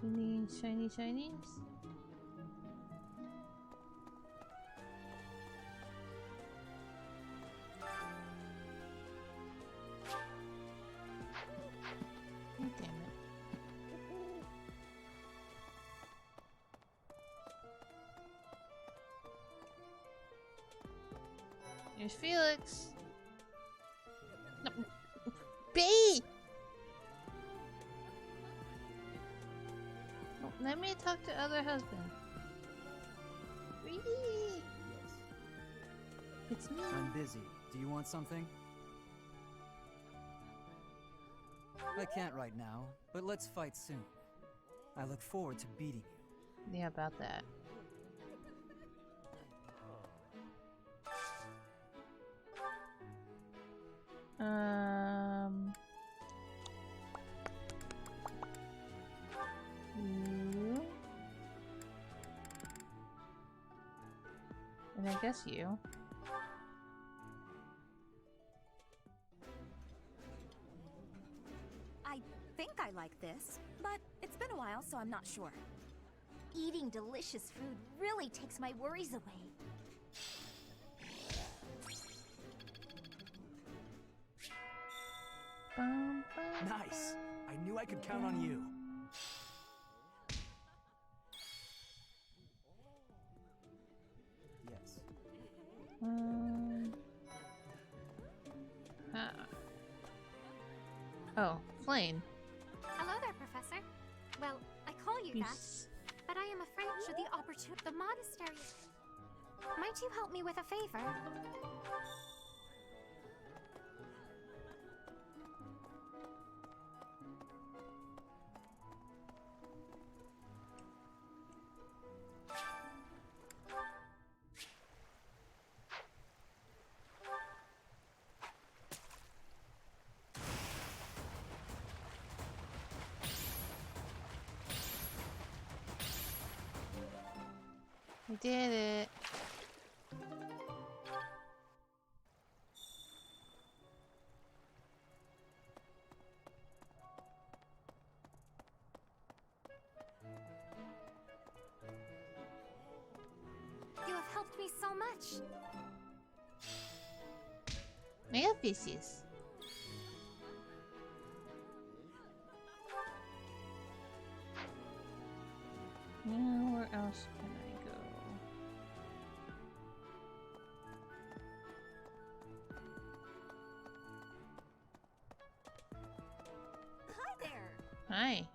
Any shiny shinies? Oh, damn it. Here's Felix. No. B! Oh, let me talk to other husband. Whee! It's me. I'm busy. Do you want something? I can't right now, but let's fight soon. I look forward to beating you. Yeah, about that. You. And I guess you. I think I like this, but it's been a while, so I'm not sure. Eating delicious food really takes my worries away. Nice. I knew I could count on you. Yes. Oh, Flame. Hello there, Professor. Well, I call you that, but I am afraid should the opportunity... The monastery... Might you help me with a favor? We did it. You have helped me so much. Mega Thesis. Now, where else can I go? Hi there. Hi.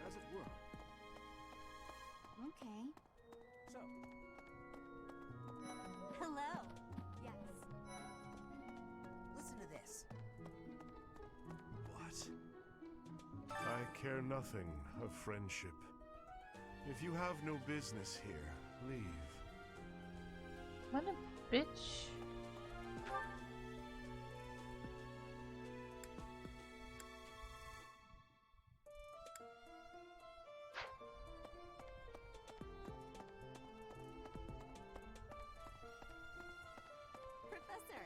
As it were. Okay. So, Hello. Yes. Listen to this. What? I care nothing of friendship. If you have no business here, leave. What a bitch. Professor.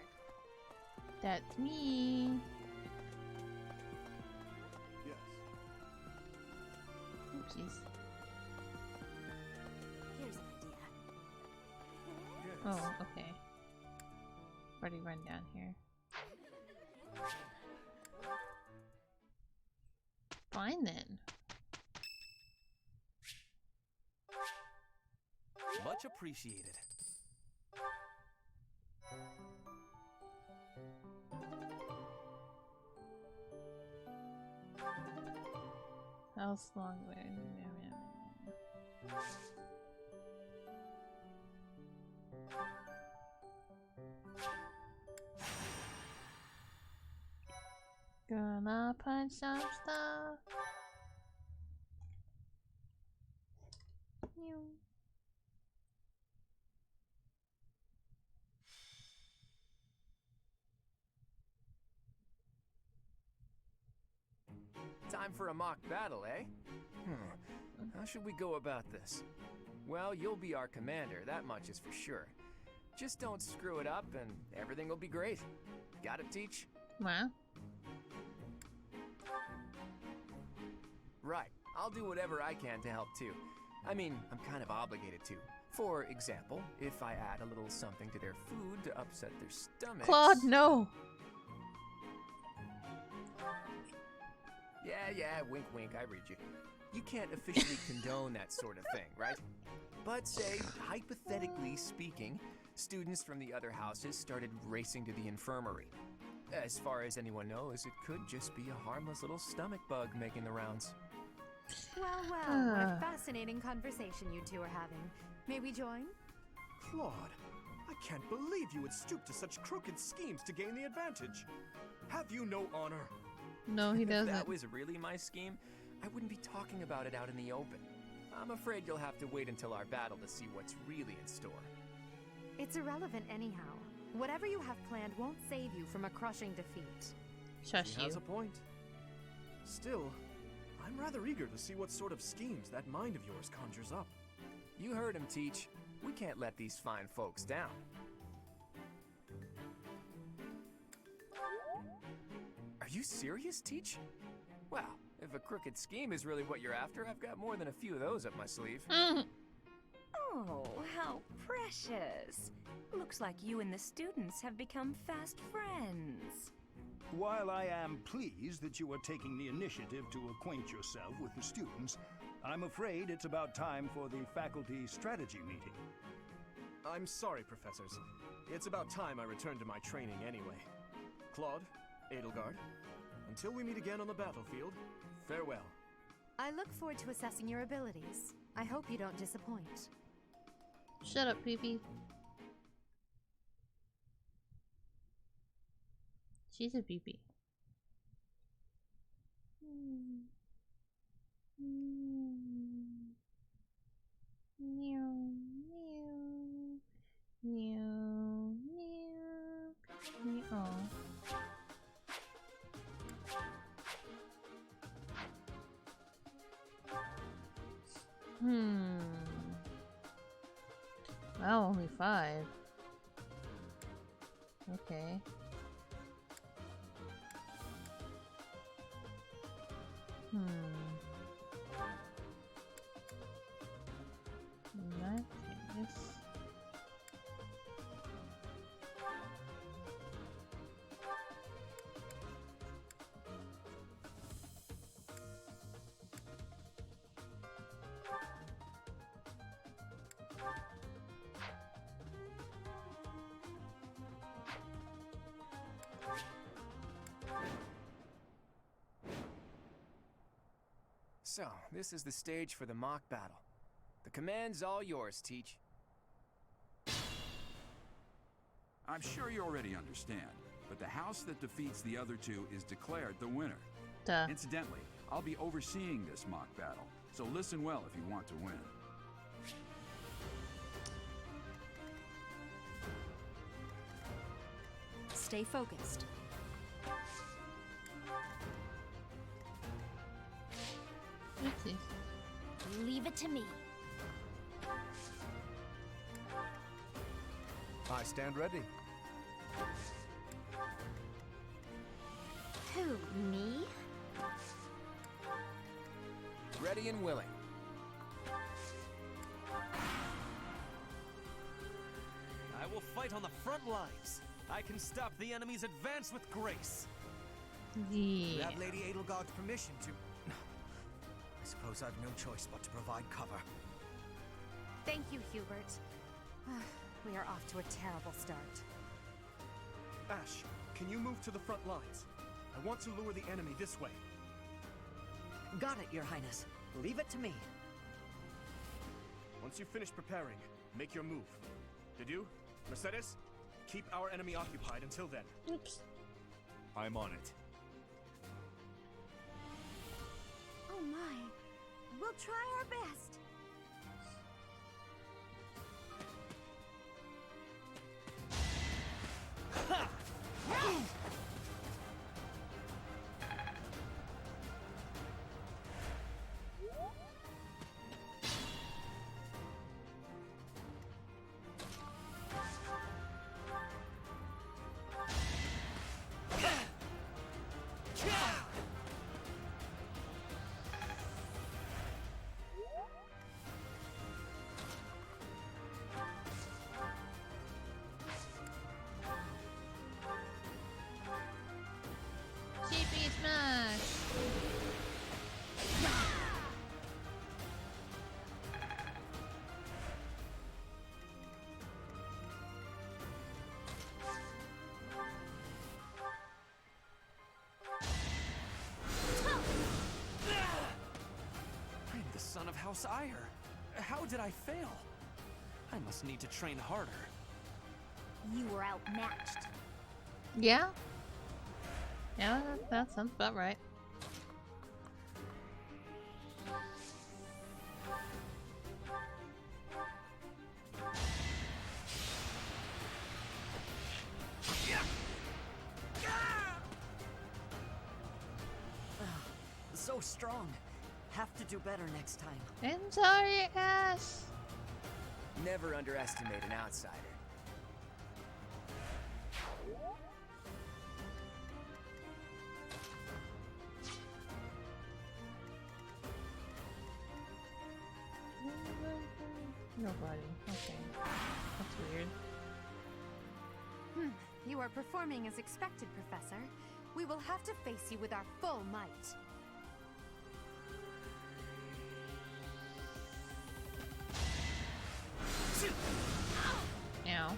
That's me. Yes. Oopsies. Here's an idea. Yes. Oh, okay. Already run down here. Fine then. Much appreciated. House long way. Gonna punch some stuff. Meow. Time for a mock battle, eh? How should we go about this? Well, you'll be our commander, that much is for sure. Just don't screw it up and everything will be great. Got it, Teach? Wow. Right. I'll do whatever I can to help too. I mean, I'm kind of obligated to. For example, if I add a little something to their food to upset their stomachs... Claude, no! Yeah, wink wink, I read you. You can't officially condone that sort of thing, right? But say, hypothetically speaking, students from the other houses started racing to the infirmary. As far as anyone knows, it could just be a harmless little stomach bug making the rounds. Well, what a fascinating conversation you two are having. May we join? Claude, I can't believe you would stoop to such crooked schemes to gain the advantage. Have you no honor? No, he doesn't. If that was really my scheme, I wouldn't be talking about it out in the open. I'm afraid you'll have to wait until our battle to see what's really in store. It's irrelevant anyhow. Whatever you have planned won't save you from a crushing defeat. Shush She has a point. Still, I'm rather eager to see what sort of schemes that mind of yours conjures up. You heard him, Teach. We can't let these fine folks down. Are you serious, Teach? Well, if a crooked scheme is really what you're after, I've got more than a few of those up my sleeve. Oh, how precious. Looks like you and the students have become fast friends. While I am pleased that you are taking the initiative to acquaint yourself with the students, I'm afraid it's about time for the faculty strategy meeting. I'm sorry, professors. It's about time I returned to my training anyway. Claude, Edelgard, until we meet again on the battlefield, farewell. I look forward to assessing your abilities. I hope you don't disappoint. Shut up, Pee-Pee. She's a Pee-Pee. Wow, only 5. Okay. In that case... So, this is the stage for the mock battle. The command's all yours, Teach. I'm sure you already understand, but the house that defeats the other two is declared the winner. Duh. Incidentally, I'll be overseeing this mock battle, so listen well if you want to win. Stay focused. Leave it to me. I stand ready. Who, me? Ready and willing. I will fight on the front lines. I can stop the enemy's advance with grace. Yeah. You have Lady Edelgard's permission to... I suppose I've no choice but to provide cover. Thank you, Hubert. We are off to a terrible start. Ash, can you move to the front lines? I want to lure the enemy this way. Got it, Your Highness. Leave it to me. Once you finish preparing, make your move. Did you? Mercedes? Keep our enemy occupied until then. Oops. I'm on it. Oh my. We'll try our best. GP smash! I'm the son of House Ire. How did I fail? I must need to train harder. You were outmatched. Yeah? Yeah, that sounds about right. So strong. Have to do better next time. I'm sorry, Ash. Never underestimate an outsider. Nobody. Okay. That's weird. You are performing as expected, Professor. We will have to face you with our full might. Ow.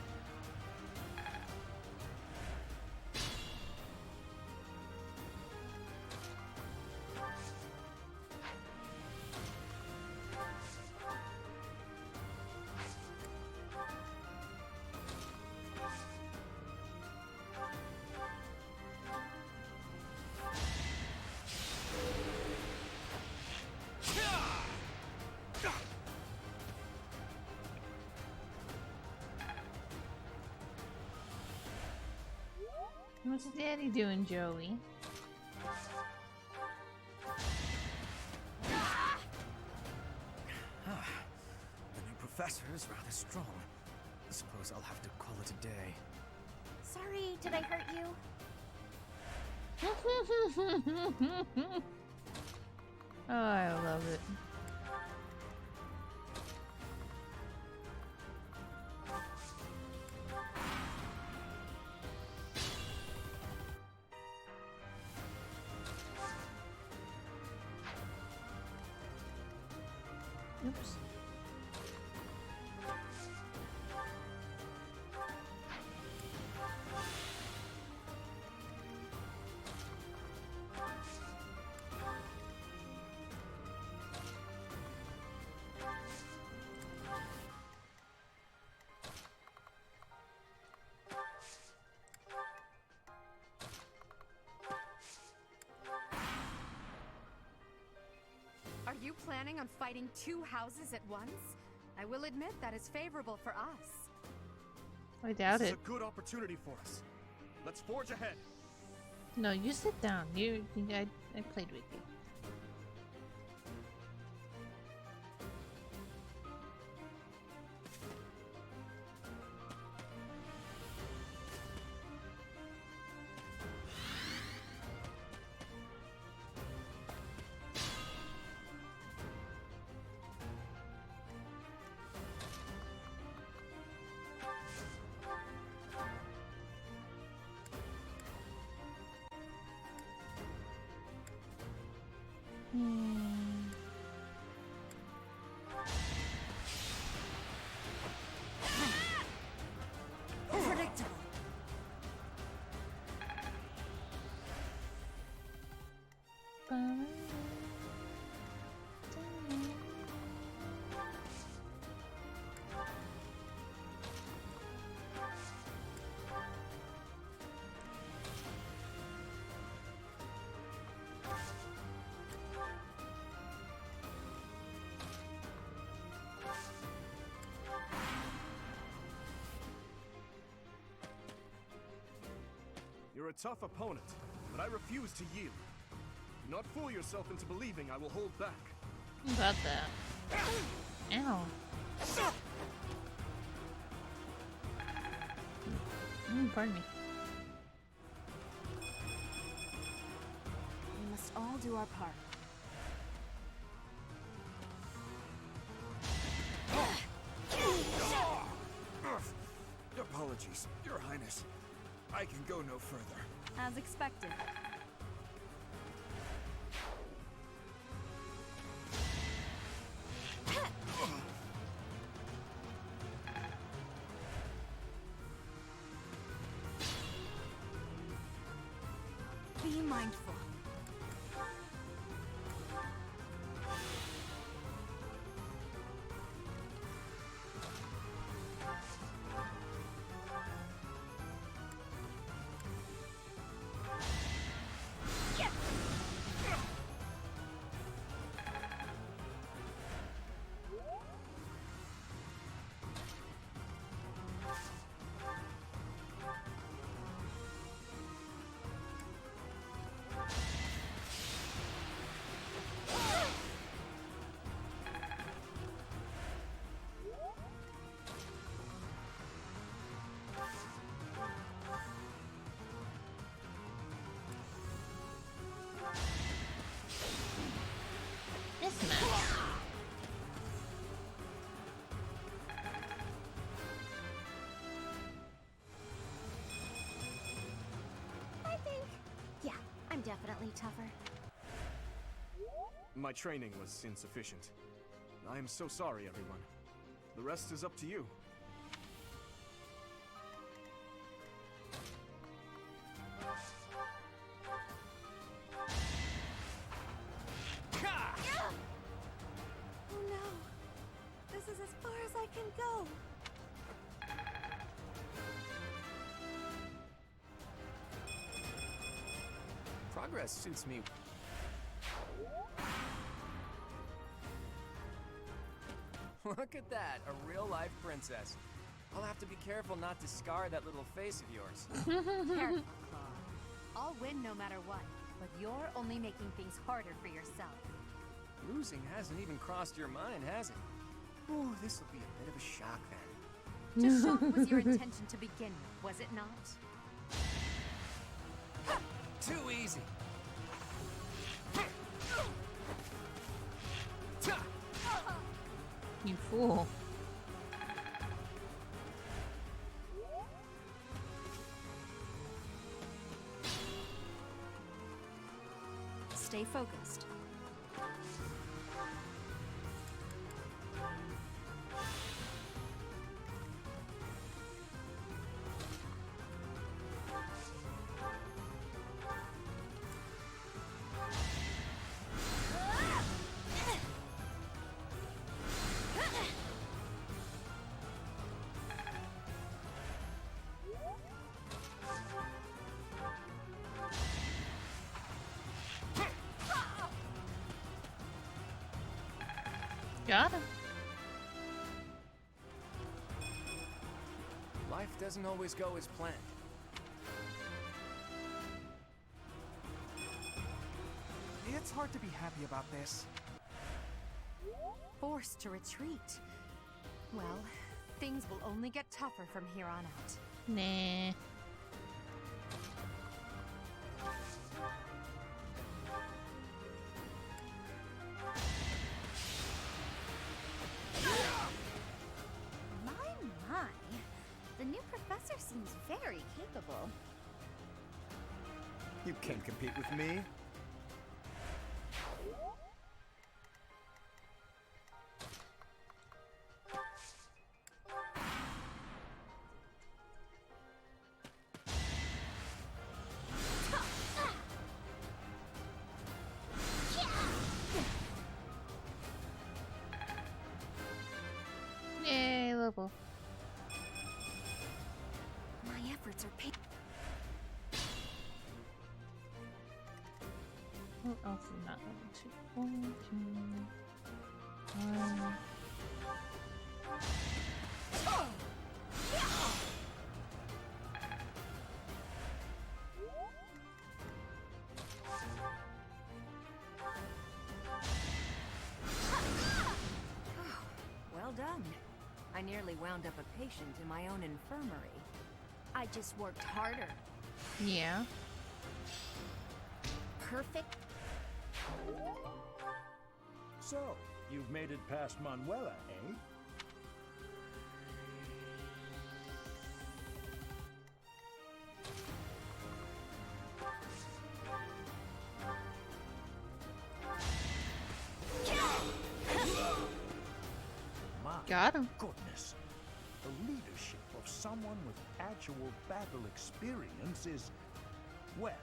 What's Daddy doing, Joey? Oh, professor is rather strong. Suppose I'll have to call it a day. Sorry, did I hurt you? Oh, I love it. Oops. Are you planning on fighting two houses at once? I will admit that is favorable for us. I doubt This it. is a good opportunity for us. Let's forge ahead. No, you sit down. I played with you. Predictable. You're a tough opponent, but I refuse to yield. Do not fool yourself into believing I will hold back. How about that? Ow. Pardon me. We must all do our part. Apologies, Your Highness. I can go no further. As expected. Be mindful. I think, yeah, I'm definitely tougher. My training was insufficient. I am so sorry, everyone. The rest is up to you. Oh no! This is as far as I can go! Progress suits me. Look at that, a real-life princess. I'll have to be careful not to scar that little face of yours. Careful, Claude. I'll win no matter what, but you're only making things harder for yourself. Losing hasn't even crossed your mind, has it? Ooh, this will be a bit of a shock then. To shock was your intention to begin with, was it not? Too easy. You fool. Stay focused. Got him. Life doesn't always go as planned. It's hard to be happy about this. Forced to retreat. Well, things will only get tougher from here on out. Nah. My. The new professor seems very capable. You can't compete with me. Yay, level. My efforts are paying. What else is not level 2? 1, 2, 1. Well done. I nearly wound up a patient in my own infirmary. I just worked harder. Yeah. Perfect. So, you've made it past Manuela, eh? My Got him. goodness. The leadership of someone with actual battle experience is, well,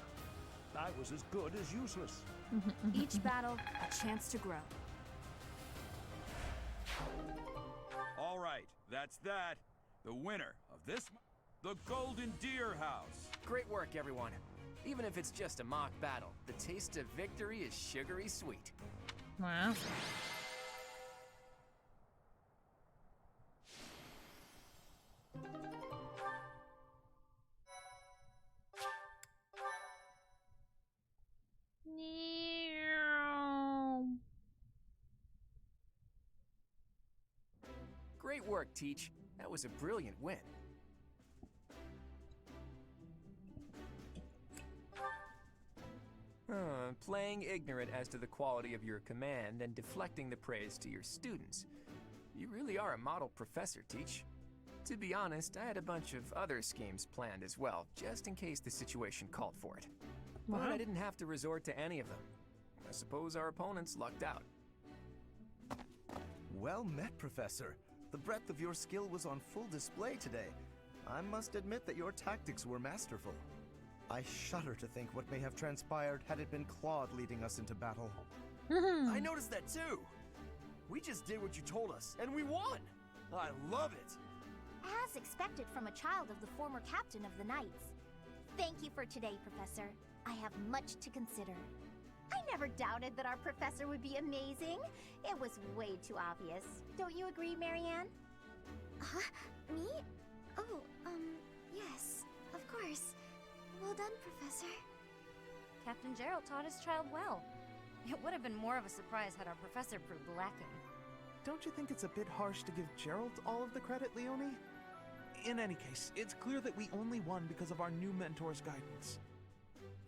I was as good as useless. Each battle, a chance to grow. All right, that's that. The winner of this, the Golden Deer House. Great work, everyone. Even if it's just a mock battle, the taste of victory is sugary sweet. Wow. Great work, Teach. That was a brilliant win. Playing ignorant as to the quality of your command and deflecting the praise to your students. You really are a model professor, Teach. To be honest, I had a bunch of other schemes planned as well, just in case the situation called for it. But I didn't have to resort to any of them. I suppose our opponents lucked out. Well met, Professor. The breadth of your skill was on full display today. I must admit that your tactics were masterful. I shudder to think what may have transpired had it been Claude leading us into battle. I noticed that too. We just did what you told us, and we won. I love it. As expected from a child of the former captain of the Knights. Thank you for today, Professor. I have much to consider. I never doubted that our professor would be amazing. It was way too obvious. Don't you agree, Marianne? Huh? Me? Oh, yes, of course. Well done, Professor. Captain Gerald taught his child well. It would have been more of a surprise had our professor proved lacking. don't you think it's a bit harsh to give Gerald all of the credit, Leonie? In any case, it's clear that we only won because of our new mentor's guidance.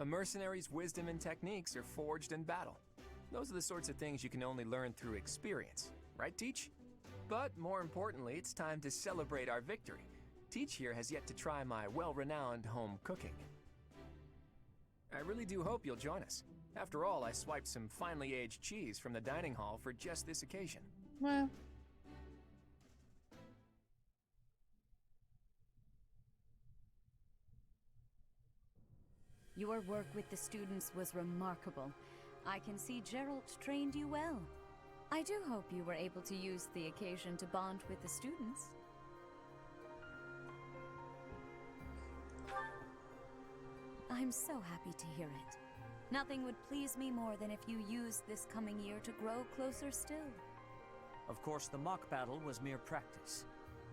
A mercenary's wisdom and techniques are forged in battle. Those are the sorts of things you can only learn through experience, right, Teach? But more importantly, it's time to celebrate our victory. Teach here has yet to try my well-renowned home cooking. I really do hope you'll join us. After all, I swiped some finely aged cheese from the dining hall for just this occasion. Well. Your work with the students was remarkable. I can see Gerald trained you well. I do hope you were able to use the occasion to bond with the students. I'm so happy to hear it. Nothing would please me more than if you used this coming year to grow closer still. Of course, the mock battle was mere practice.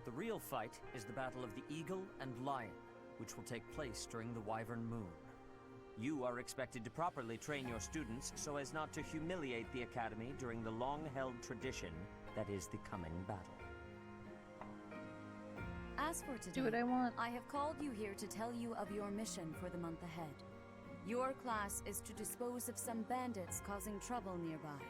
The real fight is the Battle of the Eagle and Lion, which will take place during the Wyvern Moon. You are expected to properly train your students so as not to humiliate the Academy during the long-held tradition that is the coming battle. As for today, Do what I want. I have called you here to tell you of your mission for the month ahead. Your class is to dispose of some bandits causing trouble nearby.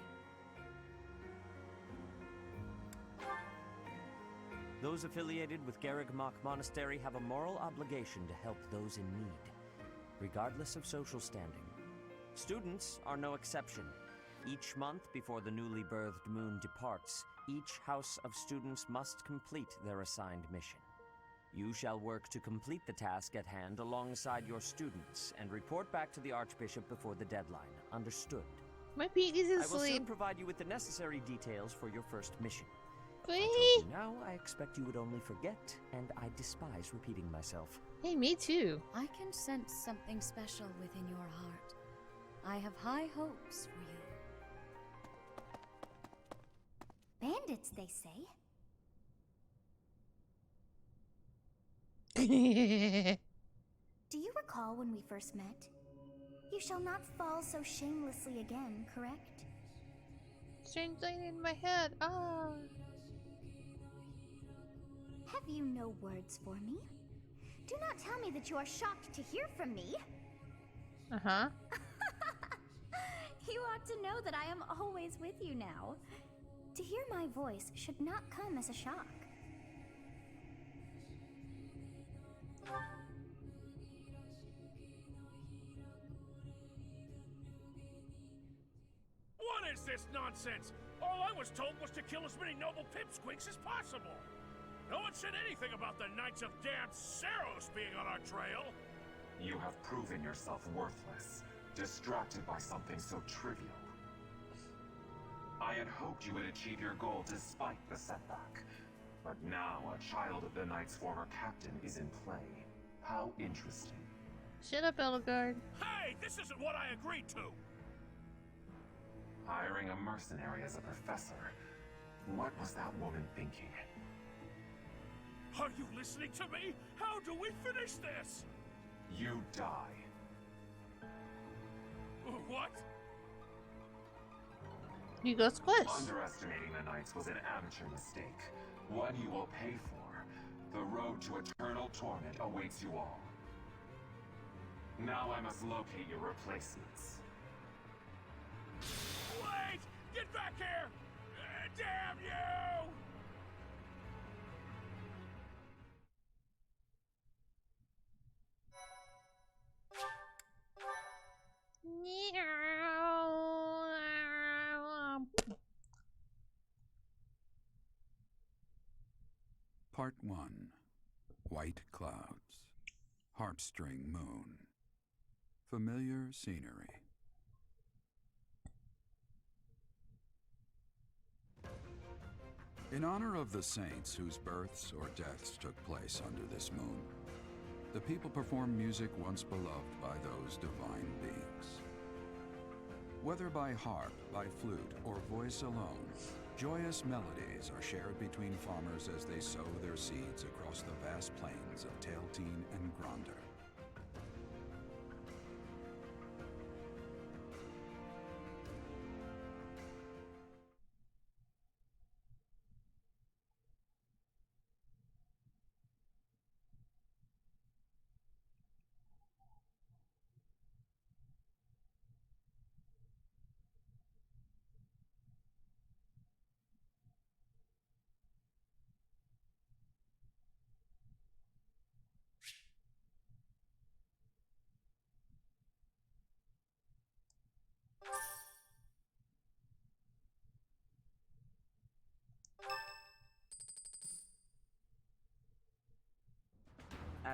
Those affiliated with Garreg-Mach Monastery have a moral obligation to help those in need, regardless of social standing. Students are no exception. Each month before the newly birthed moon departs, each house of students must complete their assigned mission. You shall work to complete the task at hand alongside your students and report back to the Archbishop before the deadline. Understood? My piggy's I will soon asleep. provide you with the necessary details for your first mission. Wait. Now I expect you would only forget, and I despise repeating myself. Hey, me too. I can sense something special within your heart. I have high hopes for you. Bandits, they say. Do you recall when we first met? You shall not fall so shamelessly again, correct? Strange thing in my head. Ah. Have you no words for me? Do not tell me that you are shocked to hear from me. Uh-huh. You ought to know that I am always with you now. To hear my voice should not come as a shock. What is this nonsense? All I was told was to kill as many noble pipsqueaks as possible. No one said anything about the Knights of Damned Saros being on our trail. You have proven yourself worthless, distracted by something so trivial. I had hoped you would achieve your goal despite the setback. But now a child of the Knight's former captain is in play. How interesting. Shut up, Edelgard. Hey, this isn't what I agreed to! Hiring a mercenary as a professor. What was that woman thinking? Are you listening to me? How do we finish this? You die. What? You go squish. Underestimating the Knights was an amateur mistake. One you will pay for. The road to eternal torment awaits you all. Now I must locate your replacements. Wait! Get back here! Damn you! Part 1. White Clouds. Heartstring Moon. Familiar scenery. In honor of the saints whose births or deaths took place under this moon, the people perform music once beloved by those divine beings. Whether by harp, by flute, or voice alone, joyous melodies are shared between farmers as they sow their seeds across the vast plains of Tailteen and Gronder.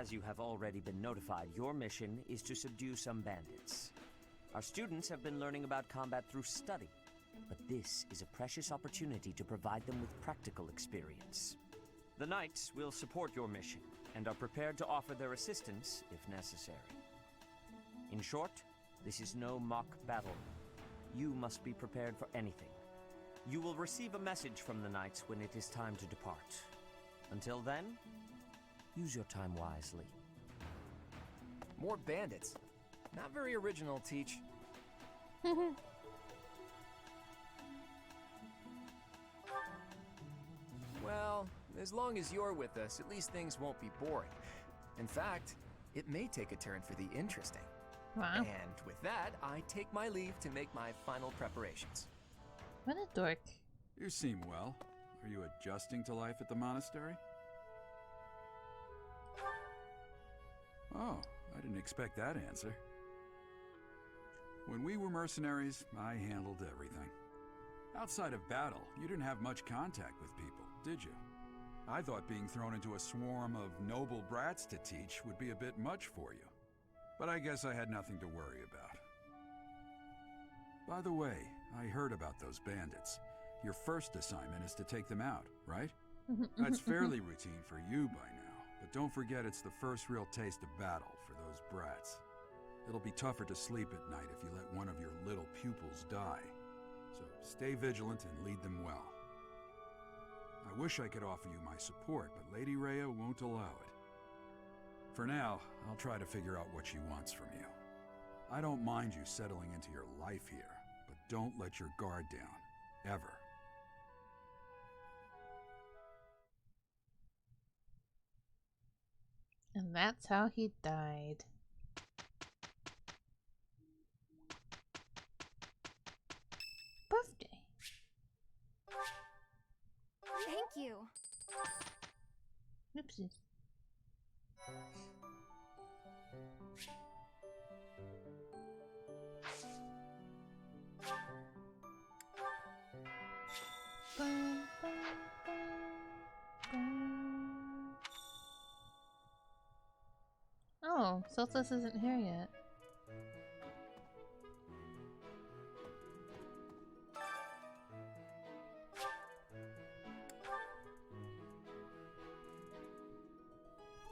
As you have already been notified, your mission is to subdue some bandits. Our students have been learning about combat through study, but this is a precious opportunity to provide them with practical experience. The Knights will support your mission, and are prepared to offer their assistance if necessary. In short, this is no mock battle. You must be prepared for anything. You will receive a message from the Knights when it is time to depart. Until then, use your time wisely. More bandits. Not very original, Teach. Well, as long as you're with us, at least things won't be boring. In fact, it may take a turn for the interesting. Wow. And with that, I take my leave to make my final preparations. What a dork. You seem well. Are you adjusting to life at the monastery? Oh, I didn't expect that answer. When we were mercenaries, I handled everything. Outside of battle, you didn't have much contact with people, did you? I thought being thrown into a swarm of noble brats to teach would be a bit much for you. But I guess I had nothing to worry about. By the way, I heard about those bandits. Your first assignment is to take them out, right? That's fairly routine for you by now, but don't forget it's the first real taste of battle for those brats. It'll be tougher to sleep at night if you let one of your little pupils die. So stay vigilant and lead them well. I wish I could offer you my support, but Lady Rhea won't allow it. For now, I'll try to figure out what she wants from you. I don't mind you settling into your life here, but don't let your guard down, ever. And that's how he died. Birthday. Thank you. Oopsie. Bum, bum, bum. Oh, Celsus isn't here yet.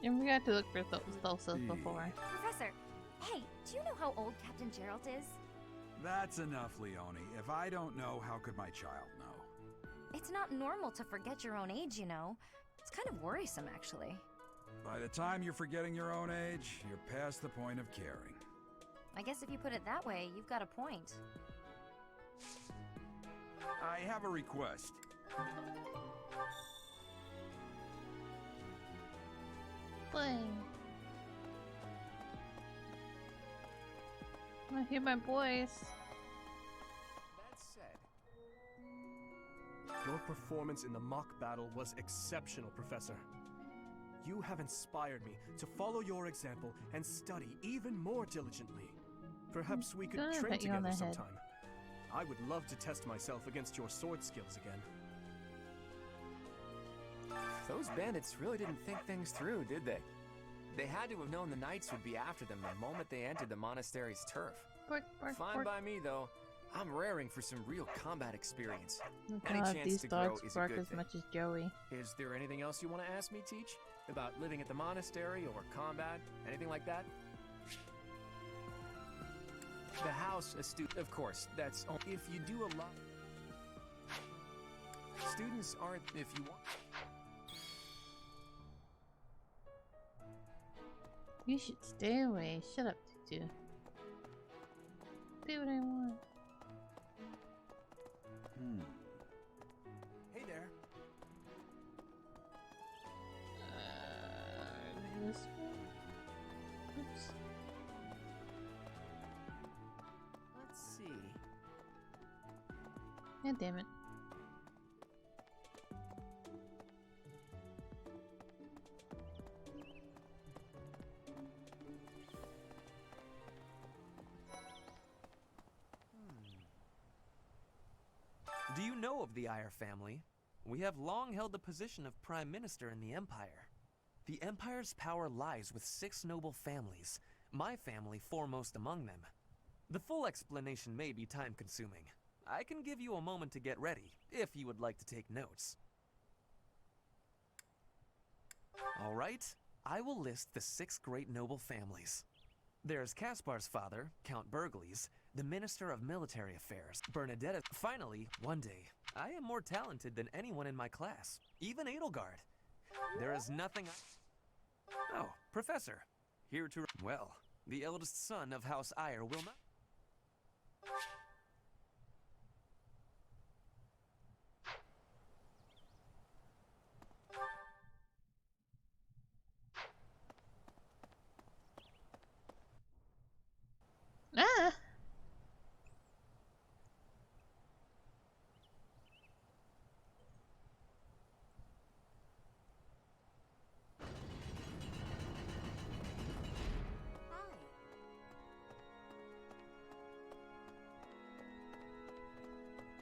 And we got to look for Celsus before. Professor, hey, do you know how old Captain Gerald is? That's enough, Leone. If I don't know, how could my child know? It's not normal to forget your own age, you know. It's kind of worrisome, actually. By the time you're forgetting your own age, you're past the point of caring. I guess if you put it that way, you've got a point. I have a request. Play. I hear my voice. That said, your performance in the mock battle was exceptional, Professor. You have inspired me to follow your example and study even more diligently. Perhaps we could train together sometime. I would love to test myself against your sword skills again. those bandits really didn't think things through, did they? They had to have known the Knights would be after them the moment they entered the monastery's turf. Fine by me, though. I'm raring for some real combat experience. Any chance these to grow dogs is a bark good as thing. much as Joey. Is there anything else you want to ask me, Teach? About living at the monastery or combat? Anything like that? The house, of course, that's if you do a lot. Students aren't if you want. You should stay away. Shut up, Tutu. Do what I want. Hey there. This one? Oops. Let's see. God damn it. Do you know of the Iyer family? We have long held the position of Prime Minister in the Empire. The Empire's power lies with 6 noble families, my family foremost among them. The full explanation may be time-consuming. I can give you a moment to get ready, if you would like to take notes. All right, I will list the 6 great noble families. There's Caspar's father, Count Burgles, the Minister of Military Affairs, Bernadetta. Finally, one day, I am more talented than anyone in my class, even Edelgard. There is nothing Oh, Professor, here to... Well, the eldest son of House Eyre will not... Ah!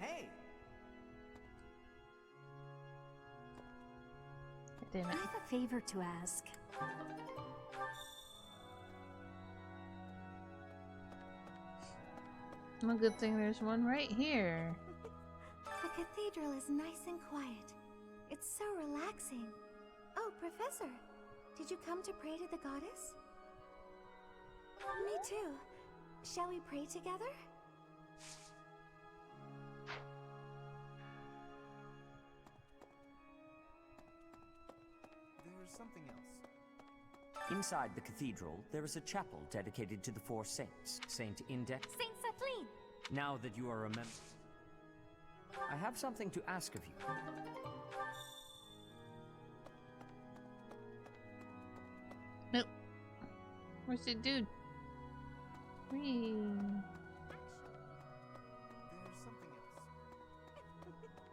Hey! Damn it. I have a favor to ask. Well, good thing there's one right here. The cathedral is nice and quiet. It's so relaxing. Oh, Professor, did you come to pray to the goddess? Me too. Shall we pray together? There's something else. Inside the cathedral, there is a chapel dedicated to the 4 saints. Saint Index. Saint Kathleen! Now that you are a member, I have something to ask of you. Nope. Where's the dude? Whee. There's something else.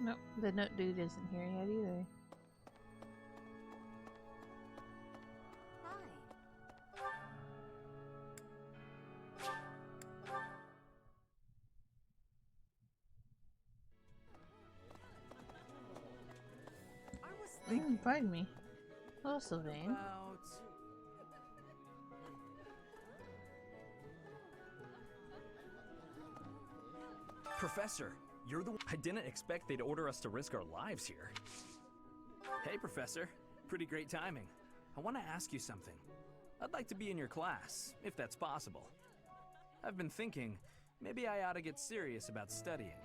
Nope, the note dude isn't here yet either. Pardon me. Hello, Sylvain. Professor, you're the one. I didn't expect they'd order us to risk our lives here. Hey, Professor. Pretty great timing. I want to ask you something. I'd like to be in your class, if that's possible. I've been thinking, maybe I ought to get serious about studying.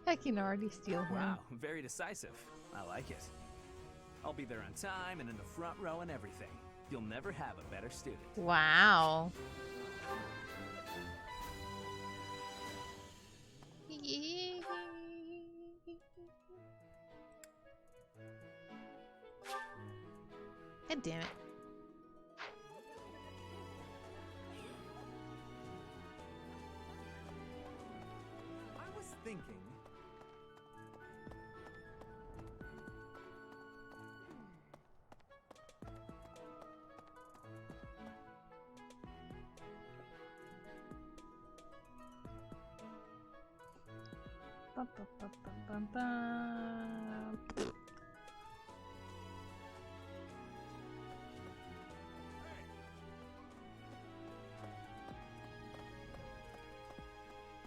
I can already steal him. Wow, very decisive. I like it. I'll be there on time and in the front row and everything. You'll never have a better student. Wow. God damn it. I was thinking... Bum, bum, bum, bum, bum, bum.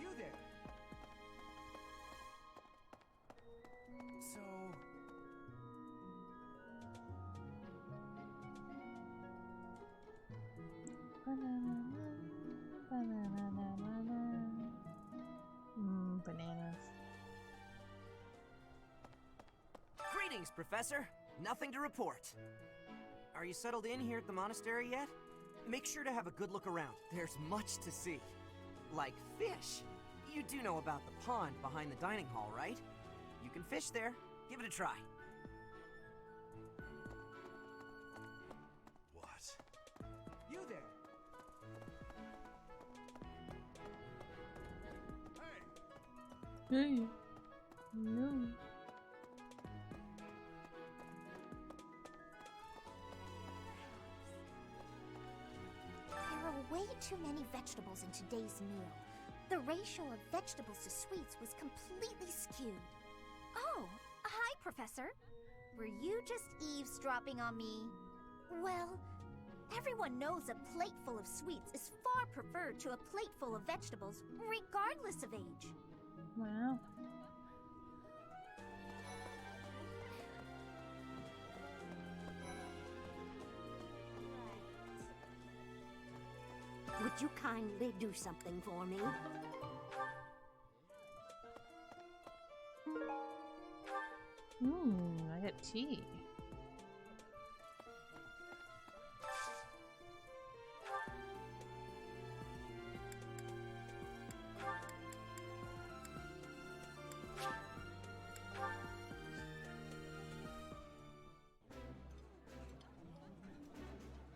You there! So... Bananas. Greetings, Professor. Nothing to report. Are you settled in here at the monastery yet? Make sure to have a good look around. There's much to see. Like fish. You do know about the pond behind the dining hall, right? You can fish there. Give it a try. What? You there! Hey. No. There are way too many vegetables in today's meal. The ratio of vegetables to sweets was completely skewed. Oh, hi, Professor. Were you just eavesdropping on me? Well, everyone knows a plate full of sweets is far preferred to a plate full of vegetables, regardless of age. Wow. Would you kindly do something for me? I get tea.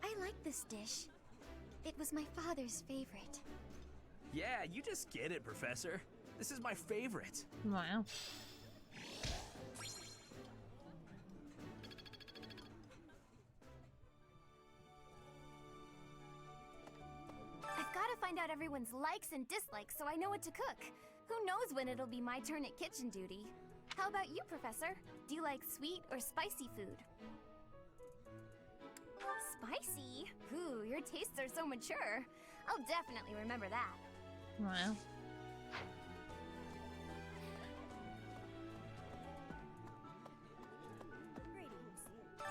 I like this dish. It was my father's favorite. Yeah, you just get it, Professor. This is my favorite. Wow. I've got to find out everyone's likes and dislikes so I know what to cook. Who knows when it'll be my turn at kitchen duty? How about you, Professor? Do you like sweet or spicy food? Spicy? Ooh, your tastes are so mature. I'll definitely remember that. Wow.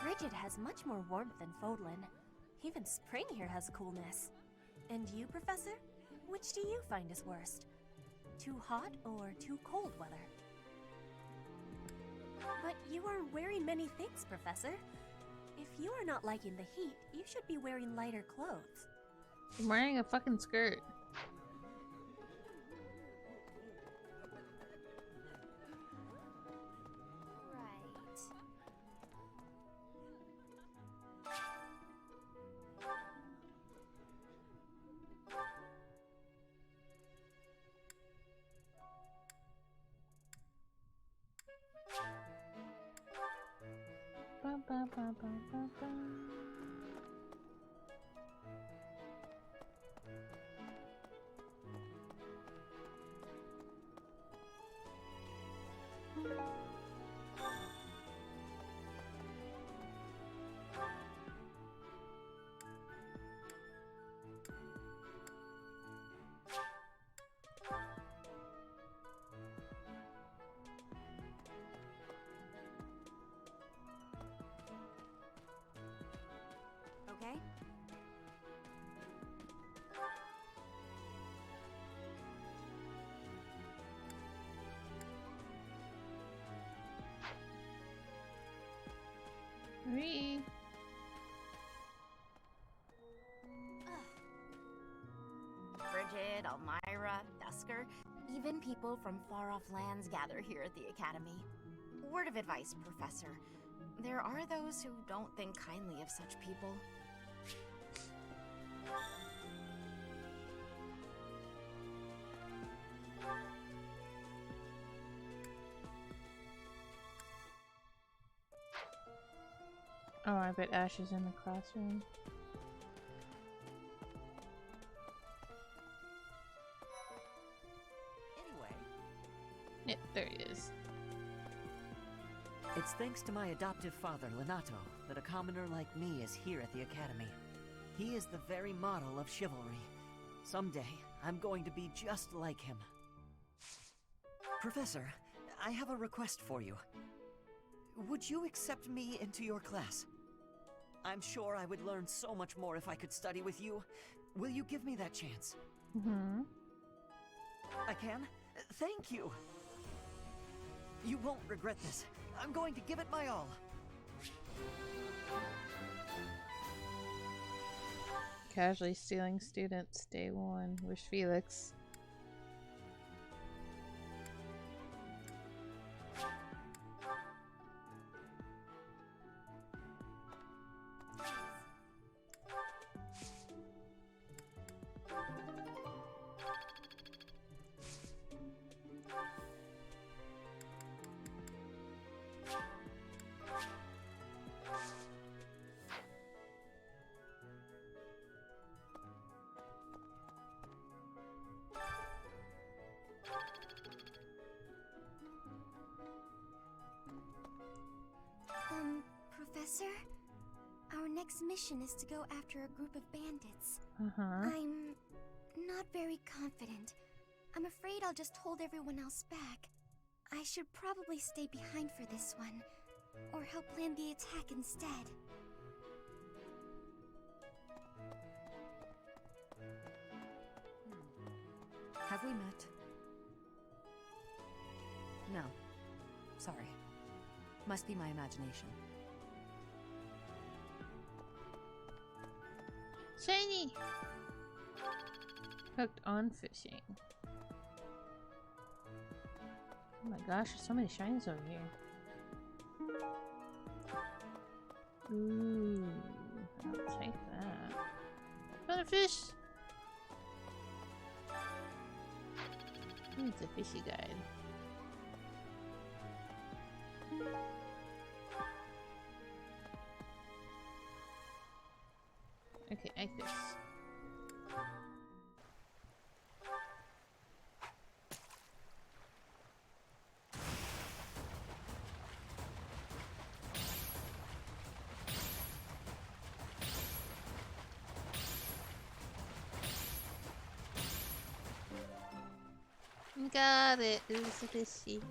Bridget has much more warmth than Fodlan. Even spring here has coolness. And you, Professor? Which do you find is worst? Too hot or too cold weather? But you are wearing many things, Professor. If you are not liking the heat, you should be wearing lighter clothes. I'm wearing a fucking skirt. Ba, ba, ba, ba, ba, ba. Okay? Hurry. Bridget, Elmira, Dusker, even people from far-off lands gather here at the Academy. Word of advice, Professor. There are those who don't think kindly of such people. Oh, I bet Ash is in the classroom. Anyway. Yep, there he is. It's thanks to my adoptive father, Lenato, that a commoner like me is here at the Academy. He is the very model of chivalry. Someday, I'm going to be just like him. Professor, I have a request for you. Would you accept me into your class? I'm sure I would learn so much more if I could study with you. Will you give me that chance? Mm-hmm. I can? Thank you! You won't regret this. I'm going to give it my all. Casually stealing students, day one. Where's Felix? Professor, our next mission is to go after a group of bandits. Uh-huh. I'm not very confident. I'm afraid I'll just hold everyone else back. I should probably stay behind for this one, or help plan the attack instead. Have we met? No. Sorry. Must be my imagination. Shiny! Hooked on fishing. Oh my gosh, there's so many shinies over here. Ooh, I'll take that. Found a fish! It's a fishy guide. Okay, I fish. Got it. It was a fishy.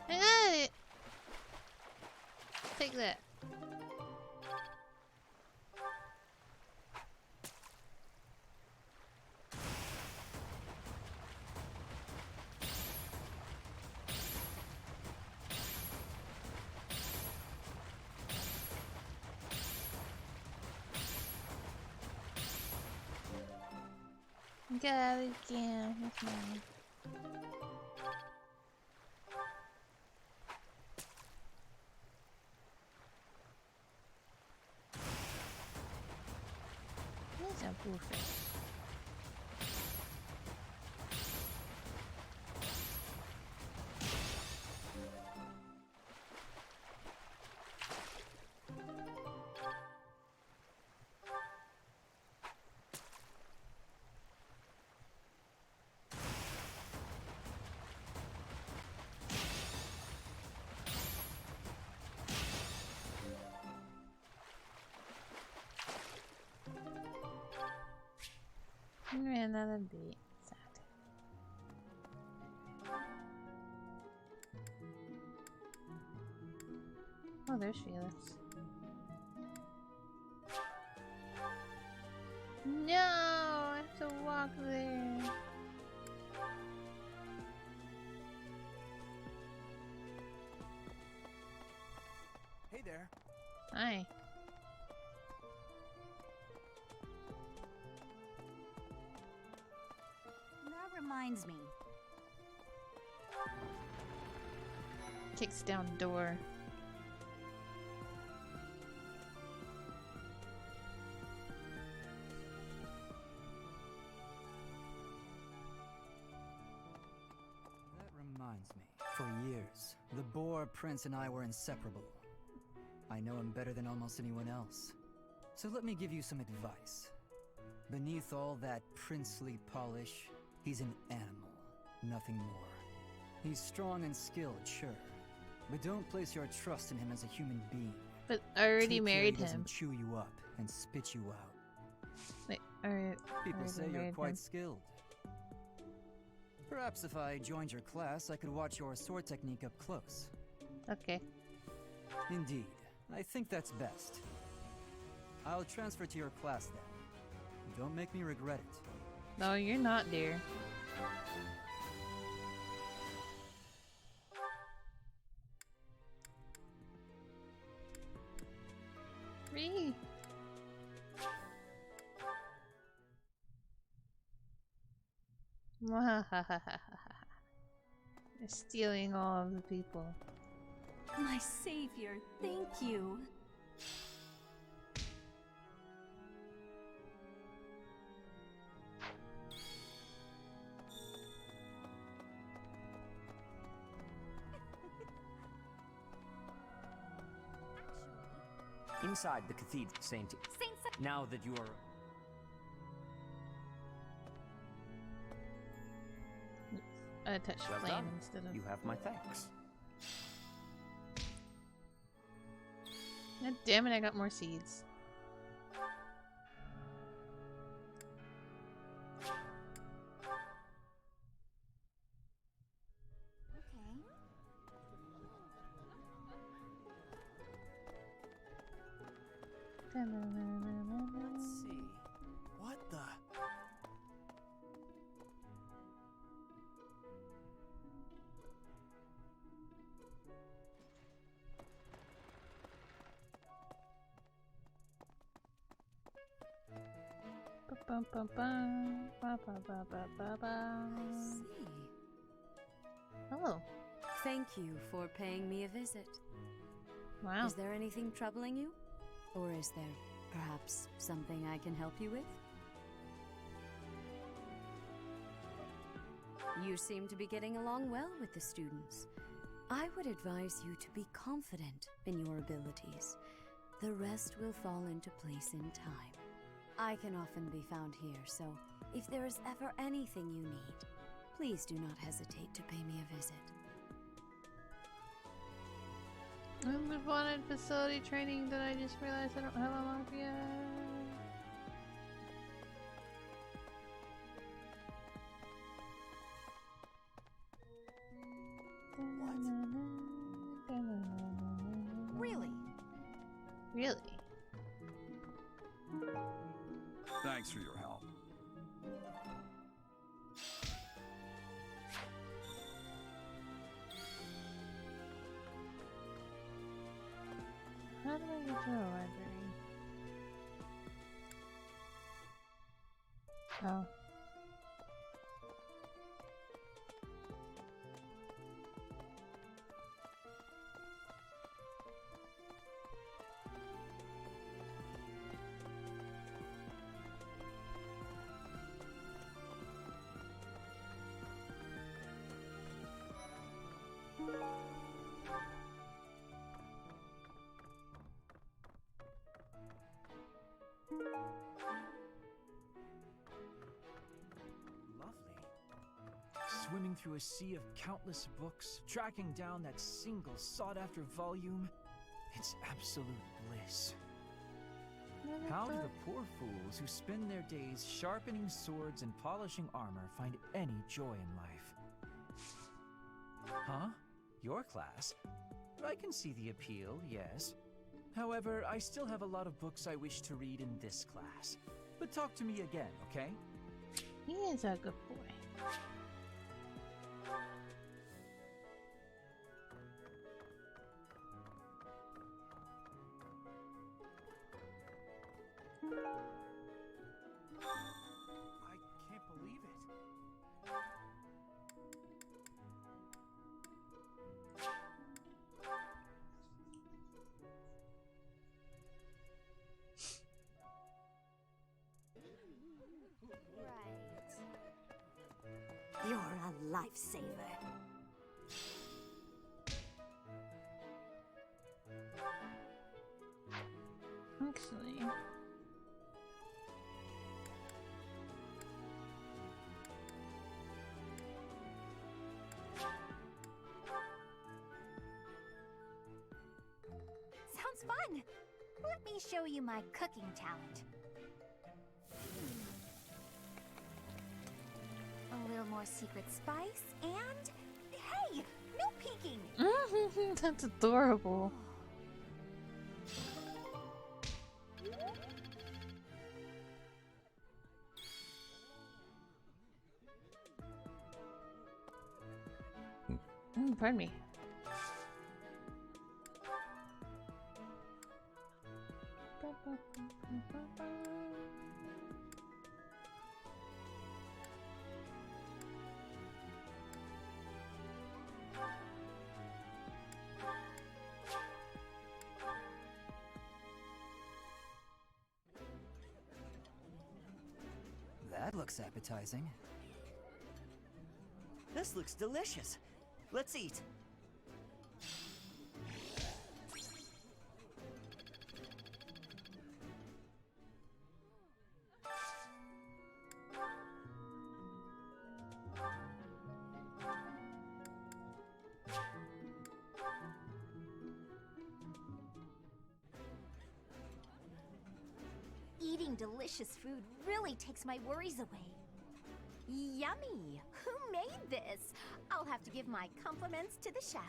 I got it. Take that. Got it again. That's mine. Where's our bullfish? Another beat. Sad. Oh, there's Felix. No, I have to walk there. Hey there. Hi. That reminds me. Kicks down door. That reminds me. For years, the Boar Prince and I were inseparable. I know him better than almost anyone else. So let me give you some advice. Beneath all that princely polish, he's an animal, nothing more. He's strong and skilled, sure. But don't place your trust in him as a human being. But I already Take care married he doesn't him. chew you up and spit you out. Wait, alright. People say you're quite skilled. Perhaps if I joined your class, I could watch your sword technique up close. Okay. Indeed. I think that's best. I'll transfer to your class then. Don't make me regret it. No, you're not, dear. Free. You're stealing all of the people. My savior, thank you. inside the cathedral, Saint. Now that you are... I touched Well flame done. instead of... You have my thanks. God damn it, I got more seeds. Let's see. What the? Bum, bum, bum. Ba, ba, ba, ba, ba, ba. I see. Hello. Thank you for paying me a visit. Wow. Is there anything troubling you? Or is there perhaps something I can help you with? You seem to be getting along well with the students. I would advise you to be confident in your abilities. The rest will fall into place in time. I can often be found here, so if there is ever anything you need, please do not hesitate to pay me a visit. I've wanted facility training that I just realized I don't have unlocked yet. Really? Really? Thanks for your help. How do I get to a library? Oh. Swimming through a sea of countless books, tracking down that single sought-after volume, it's absolute bliss. How do the poor fools who spend their days sharpening swords and polishing armor find any joy in life? Huh? Your class? I can see the appeal, yes. However, I still have a lot of books I wish to read in this class. But talk to me again, okay? He is a good boy. I can't believe it. You're a lifesaver. Actually. Sounds fun! Let me show you my cooking talent. A little more secret spice, and... Hey! No peeking! That's adorable. Pardon me. That looks appetizing. This looks delicious. Let's eat. Eating delicious food really takes my worries away. Yummy! Who made this? I'll have to give my compliments to the chef.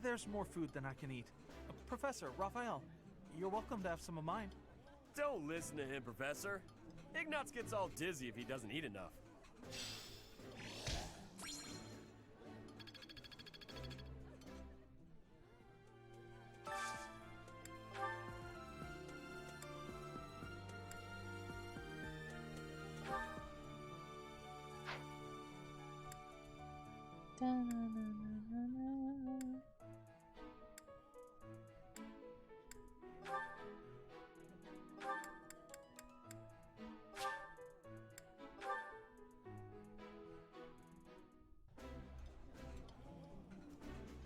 There's more food than I can eat. Professor, Raphael, you're welcome to have some of mine. Don't listen to him, Professor. Ignatz gets all dizzy if he doesn't eat enough.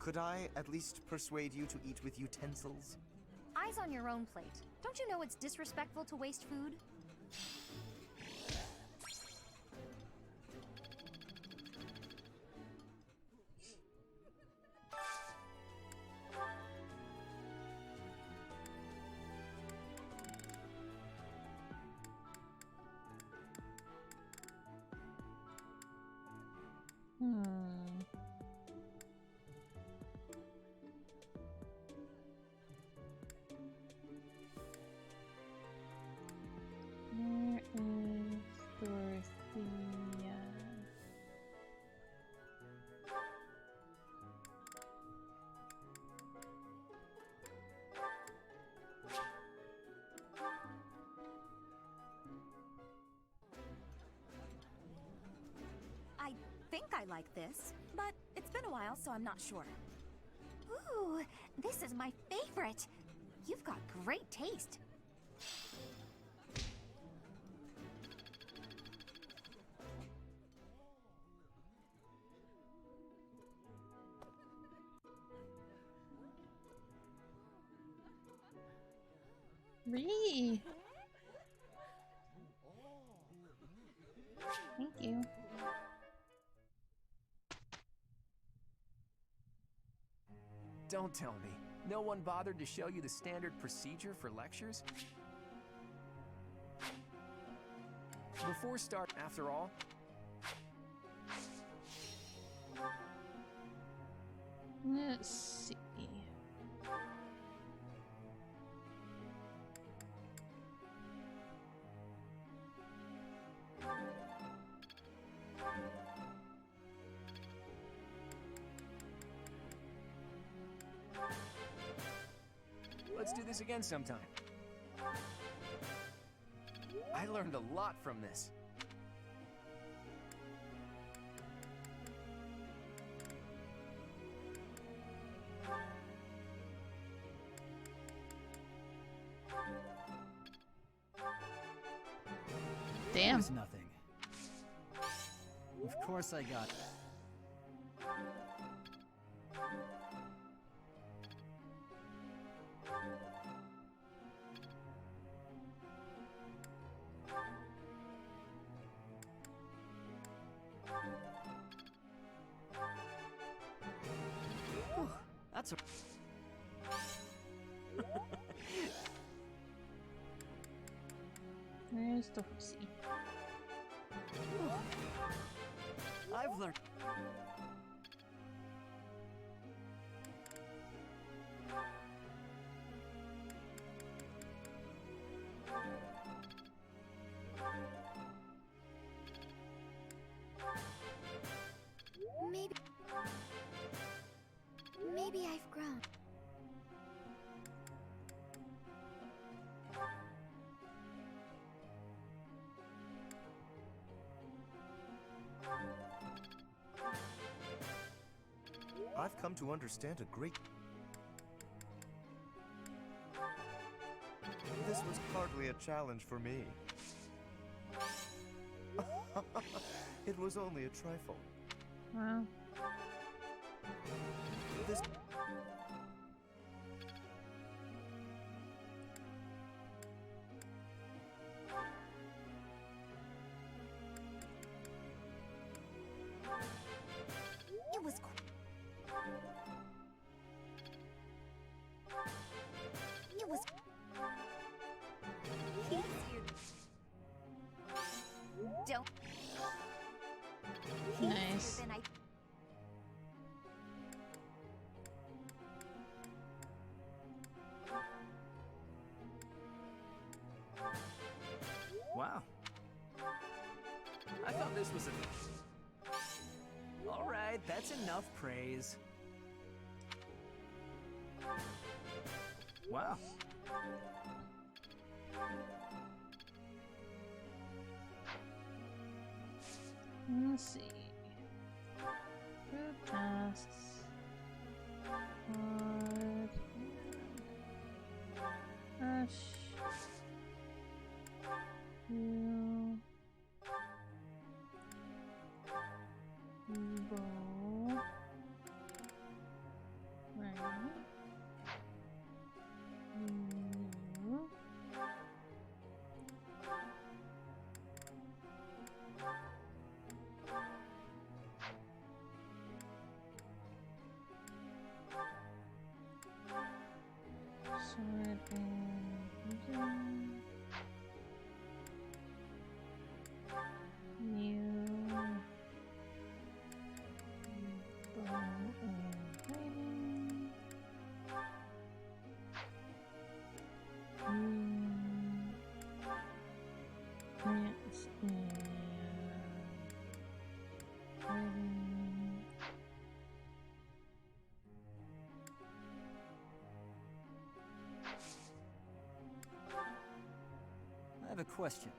Could I at least persuade you to eat with utensils? Eyes on your own plate. Don't you know it's disrespectful to waste food? Where is Dorothea? I think I like this, but it's been a while, so I'm not sure. Ooh, this is my favorite. You've got great taste. Ree! Thank you. Don't tell me. No one bothered to show you the standard procedure for lectures? Before start, after all, Let's see. let's do this again sometime. I learned a lot from this. Damn. It was nothing. Of course I got it. Whew, that's a... Where's the horsey? I've learned... Maybe I've grown. I've come to understand a great... hardly a challenge for me. It was only a trifle. Wow. This It was It was easier. Don't. Nice. Than I Wow. I thought this was a... Alright, that's enough praise. Wow. Let's see. Group tasks. Hard. Rush. Heal. Bow. Right. Heal. Sword and new bow and hiding. Plants and hiding. I have a question.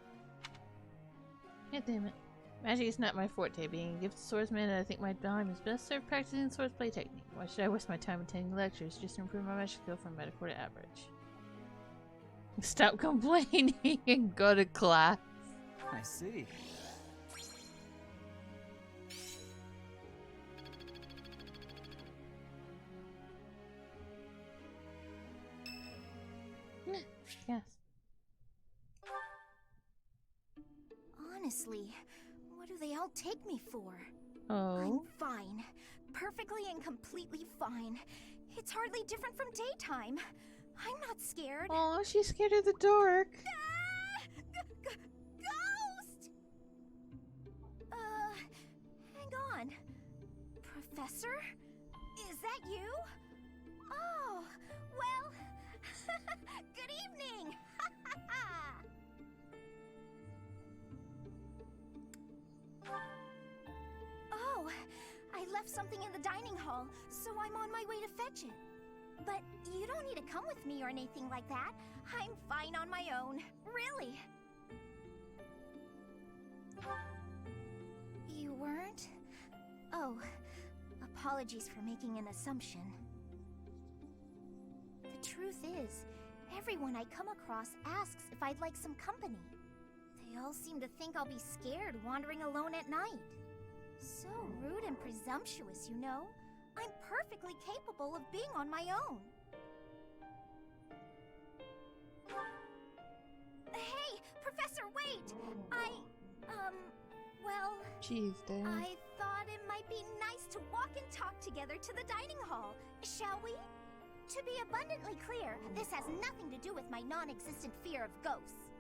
God damn it. Magic is not my forte. Being a gifted swordsman, I think my time is best served practicing swordplay technique. Why should I waste my time attending lectures just to improve my magic skill from metaphor to average? Stop complaining and go to class. I see. Yes. honestly, what do they all take me for? Oh. I'm fine. Perfectly and completely fine. It's hardly different from daytime. I'm not scared. Oh, she's scared of the dark. Ghost! Hang on. Professor? Is that you? Oh, well, good evening! Oh, I left something in the dining hall, so I'm on my way to fetch it. But you don't need to come with me or anything like that. I'm fine on my own, really. You weren't? Oh, apologies for making an assumption. The truth is, everyone I come across asks if I'd like some company. They all seem to think I'll be scared wandering alone at night. So rude and presumptuous, you know? I'm perfectly capable of being on my own. Hey, Professor, wait! Well... Jeez, damn. I thought it might be nice to walk and talk together to the dining hall. Shall we? To be abundantly clear, this has nothing to do with my non-existent fear of ghosts.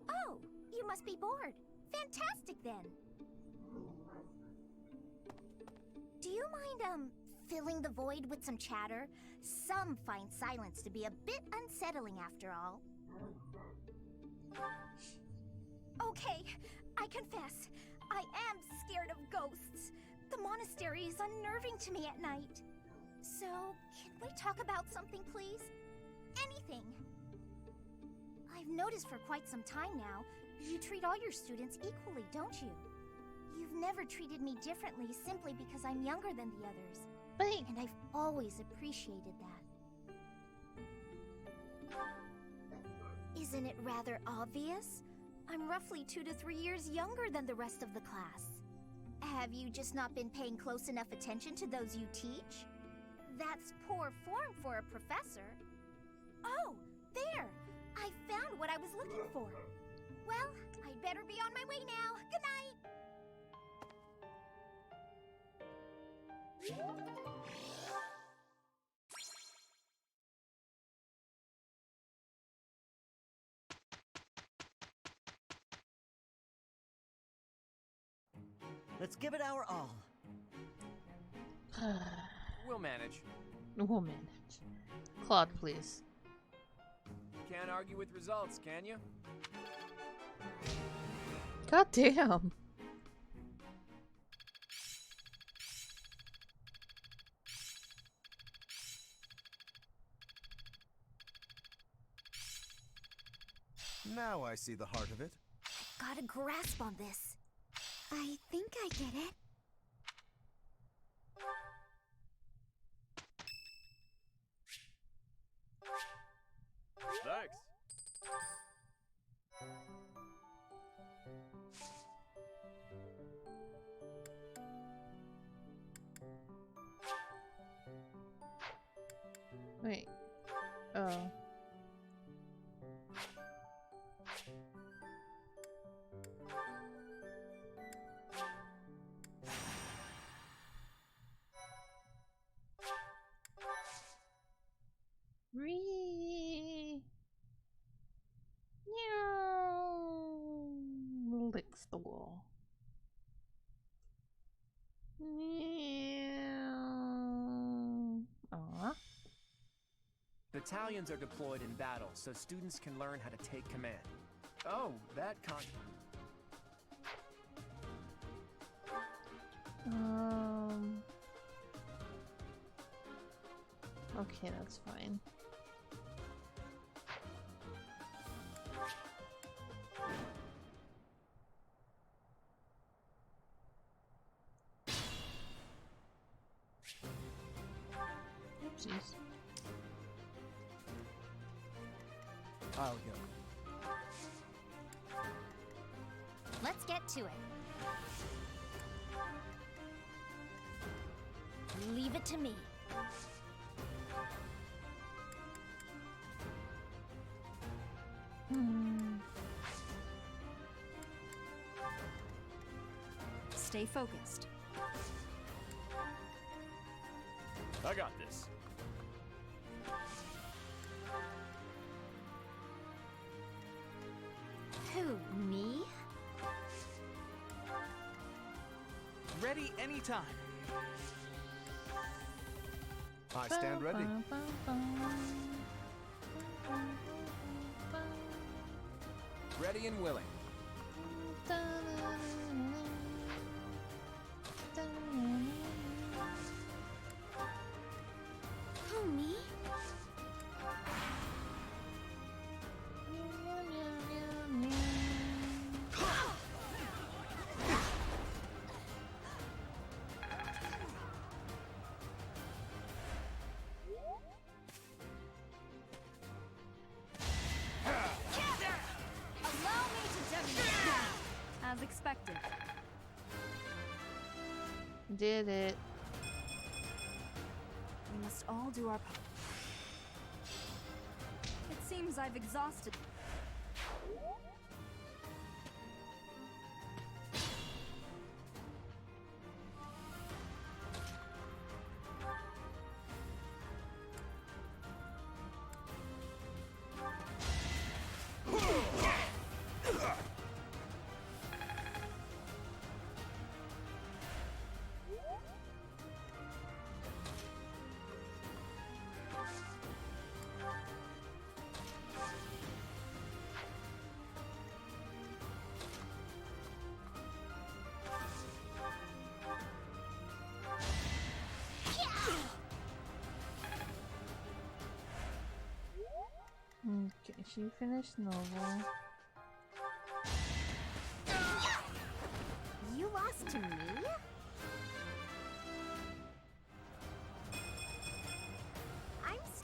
Oh, you must be bored. Fantastic, then. Do you mind, filling the void with some chatter? Some find silence to be a bit unsettling after all. Okay, I confess, I am scared of ghosts. The monastery is unnerving to me at night. So, can we talk about something, please? Anything. I've noticed for quite some time now, you treat all your students equally, don't you? You've never treated me differently simply because I'm younger than the others. And I've always appreciated that. Isn't it rather obvious? I'm roughly 2 to 3 years younger than the rest of the class. Have you just not been paying close enough attention to those you teach? That's poor form for a professor. Oh, there! I found what I was looking for. Well, I'd better be on my way now. Good night! Let's give it our all. We'll manage. We'll manage. Claude, please. Can't argue with results, can you? God damn. Now I see the heart of it. Got a grasp on this. I think I get it. Thanks. Wait. Oh. Licks the wall. Aww. Battalions are deployed in battle, so students can learn how to take command. Oh, that Okay, that's fine. Oopsies. I'll go. Let's get to it. Leave it to me. Stay focused. I got this. Who, me? Ready anytime. I stand ready. ready and willing. Who, me? As expected. Did it. We must all do our part. It seems I've exhausted. Okay, she finished novel. You lost to me?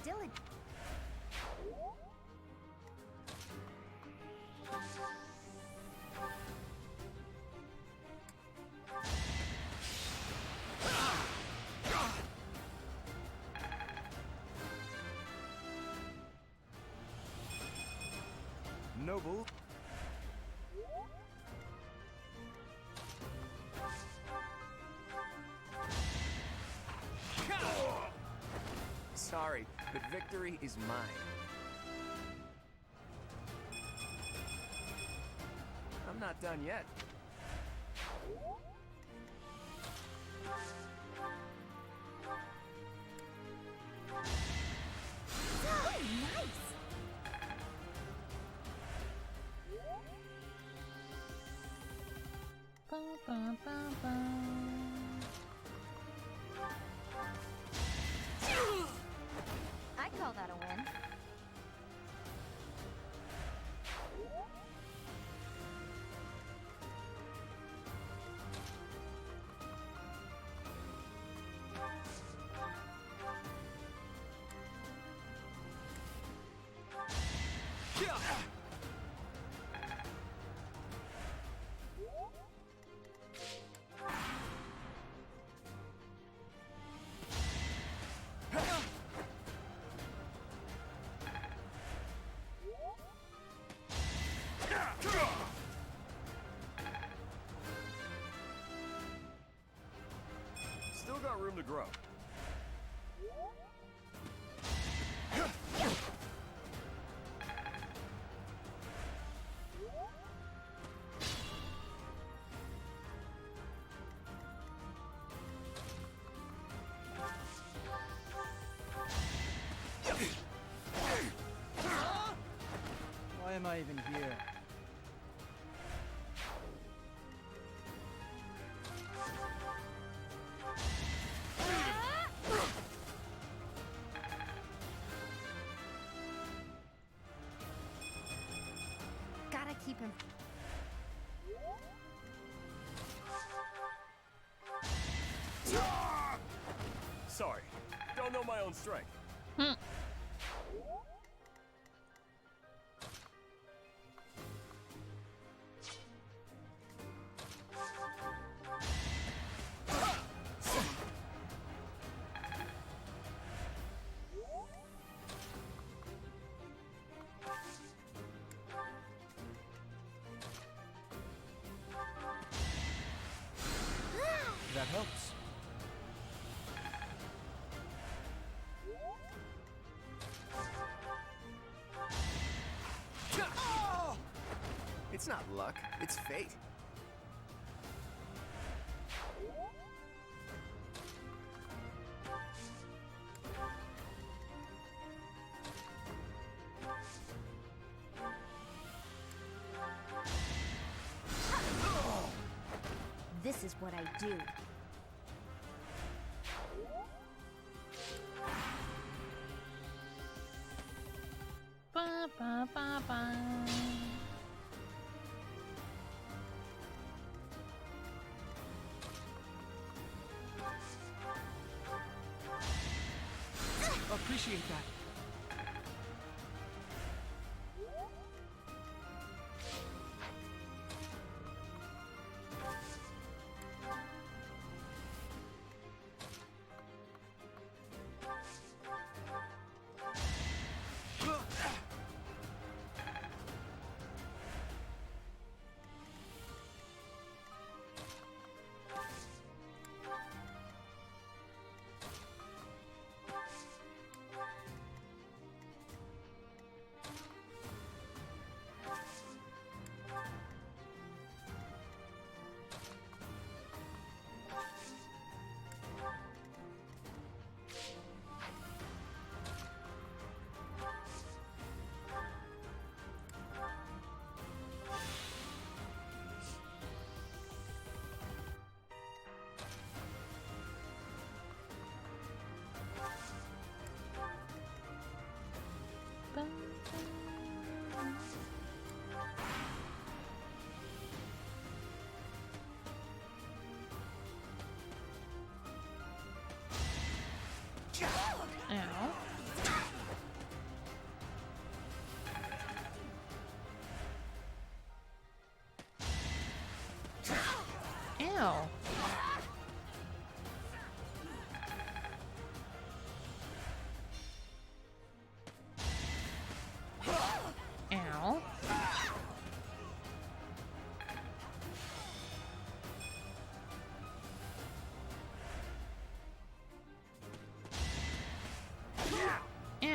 diligent. Noble. Sorry, but victory is mine. I'm not done yet. Oh, nice! Ba, ba, ba, ba. I call that a win. Still got room to grow. Why am I even here? Gotta keep him. Sorry, don't know my own strength. That helps. It's not luck, it's fate. This is what I do. Ba, ba, ba, ba. Appreciate that.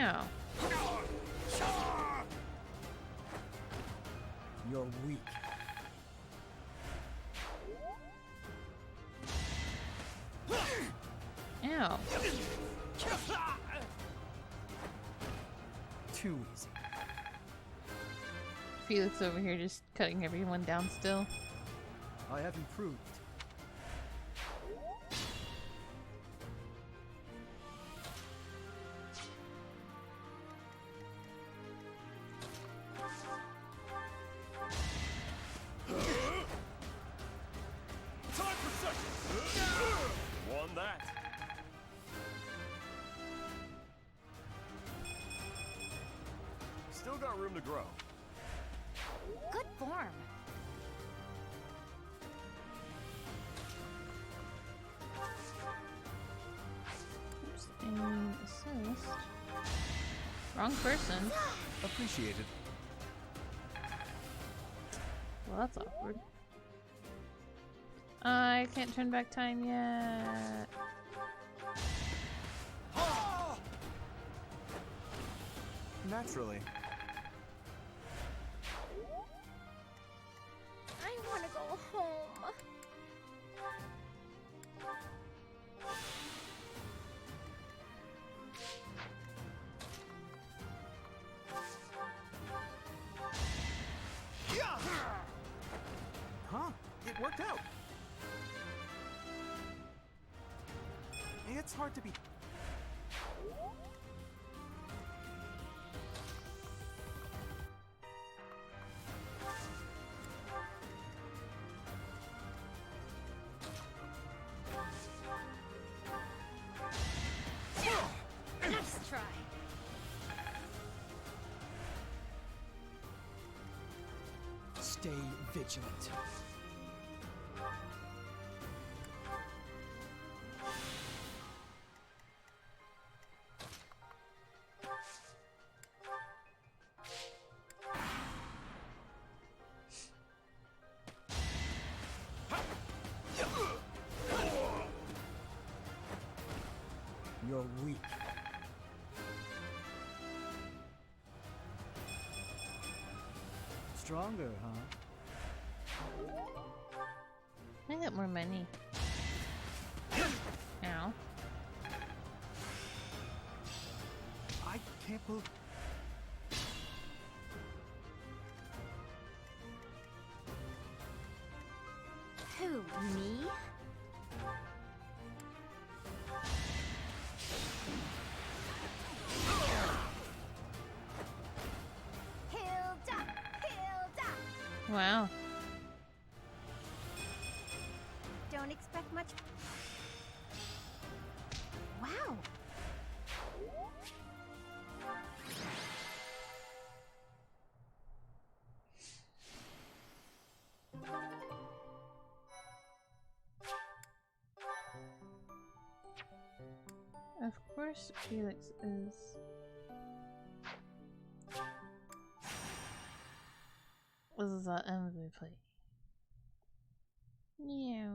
Ow. You're weak. Ow. Too easy. Felix over here just cutting everyone down still. I have improved. Time for seconds! Won that. Still got room to grow. Good form. Oops, and assist. Wrong person. Appreciated. Well, that's awkward. I can't turn back time yet. Naturally. I want to go home. Huh? It worked out. It's hard to be. Nice try. Stay vigilant. You're weak. Stronger, huh? I got more money. Ow. I can't believe. Who, me? Hilda! Hilda! Wow. Don't expect much. Wow. Of course, Felix is. This is our Emblem play. Meow.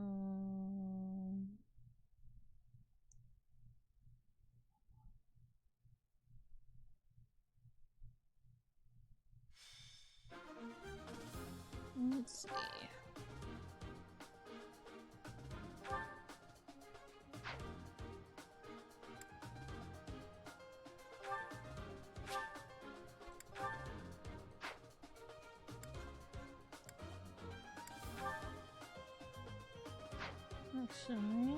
Let's see. Actually,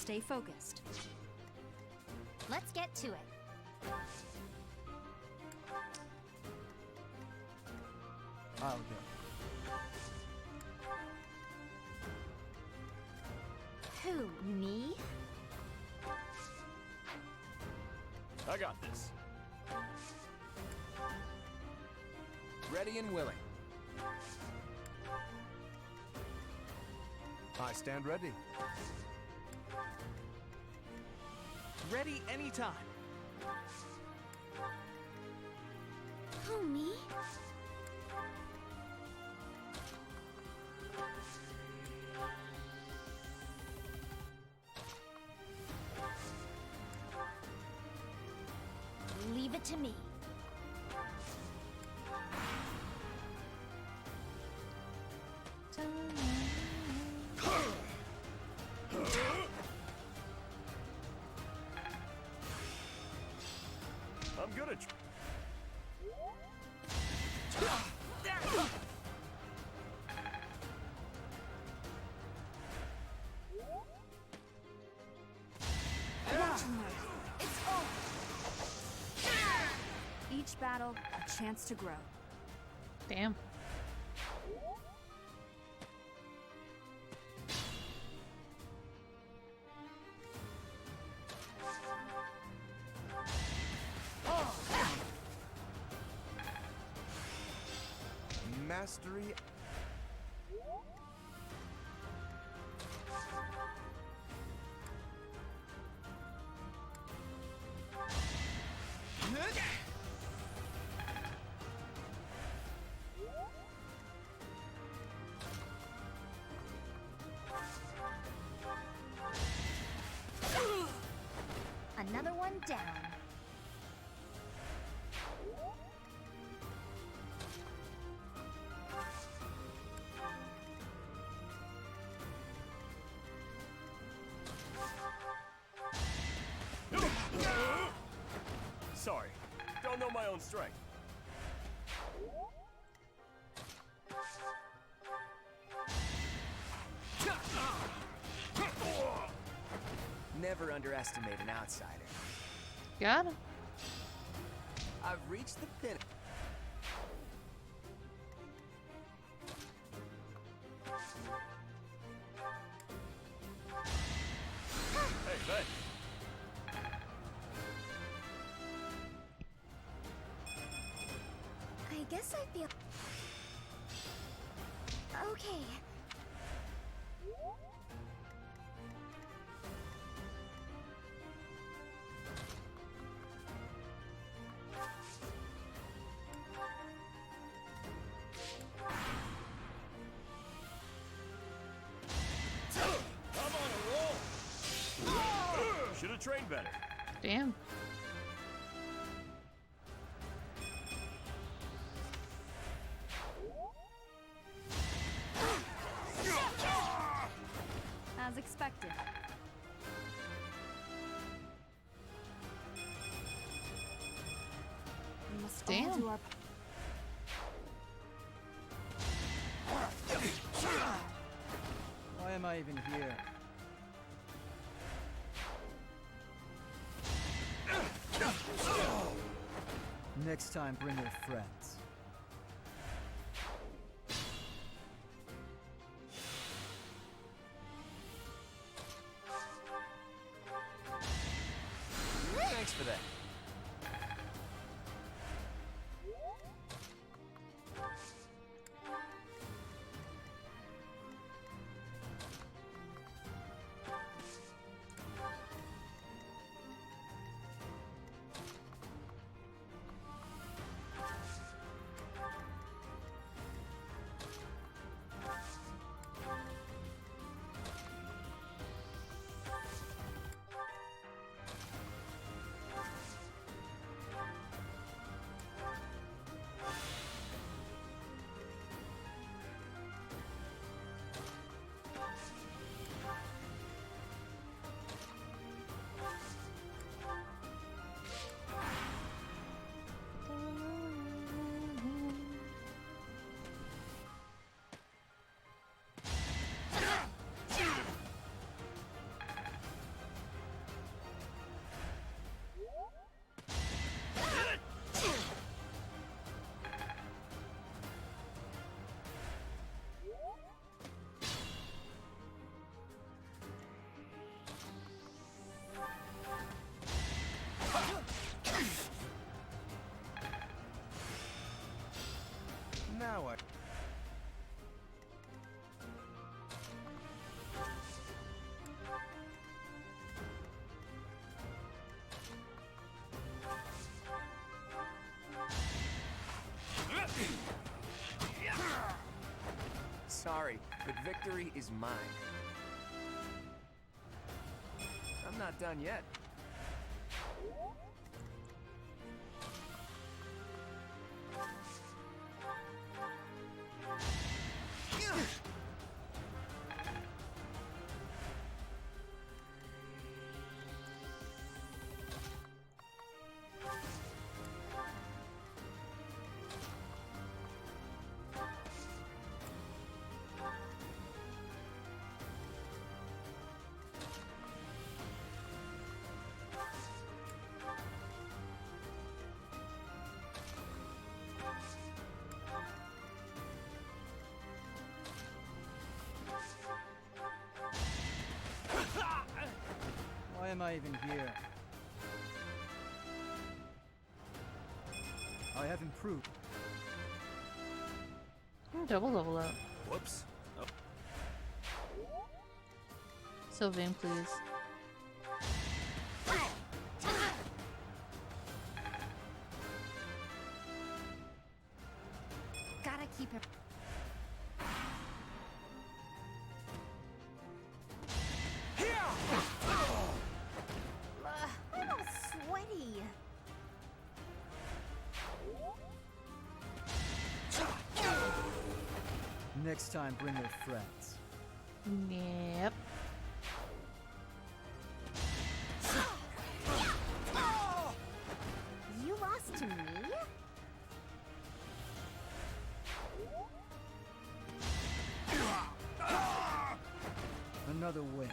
Stay focused. Let's get to it. I'll go. Who, me? I got this. Ready and willing. I stand ready. Ready anytime. Who, me? Leave it to me. I'm gonna Watch and learn. It's over. Each battle, a chance to grow. Damn. Mastery. Another one down. Sorry, don't know my own strength. Never underestimate an outsider. Got him. I've reached the pinnacle. Hey, thanks. I guess I feel... Okay. I'm on a roll. Should have trained better. Damn. As expected. We must all Damn. do our... Why am I even here? Next time, bring your friends. Thanks for that. victory is mine. I'm not done yet. Why am I even here? I have improved. Double level up. Whoops. Oh. Sylvain, please. Gotta keep it. I'm all sweaty. Next time, bring your friends. Yep. You lost to me? Another win.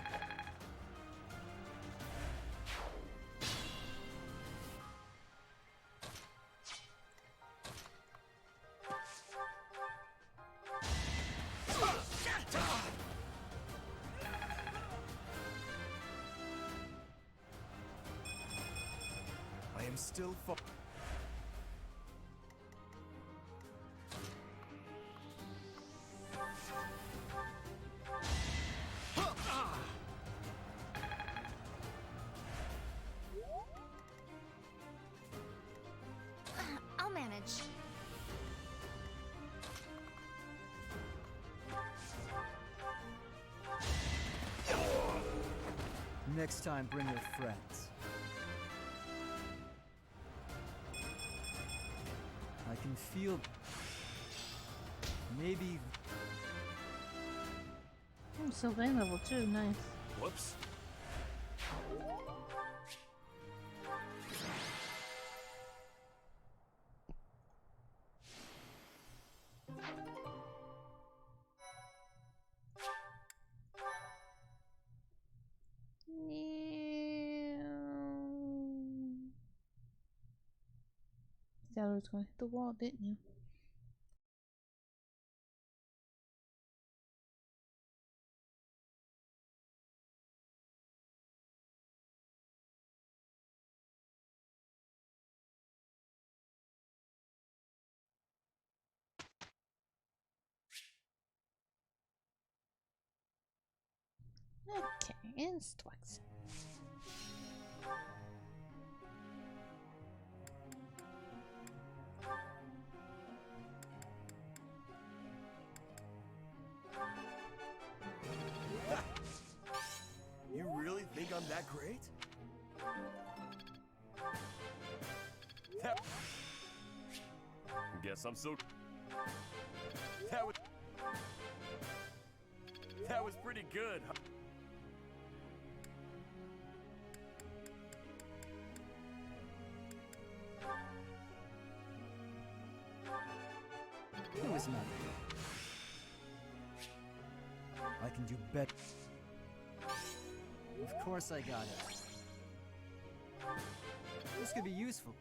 I am still fo- I'll manage. Next time, bring your friends. I can feel... maybe... Sylvain level 2, nice. Whoops. Thought I was going to hit the wall, didn't you? Okay, instructions. You really think I'm that great? Guess I'm so. That was pretty good. It was nothing. I can do better. Of course I got it. This could be useful.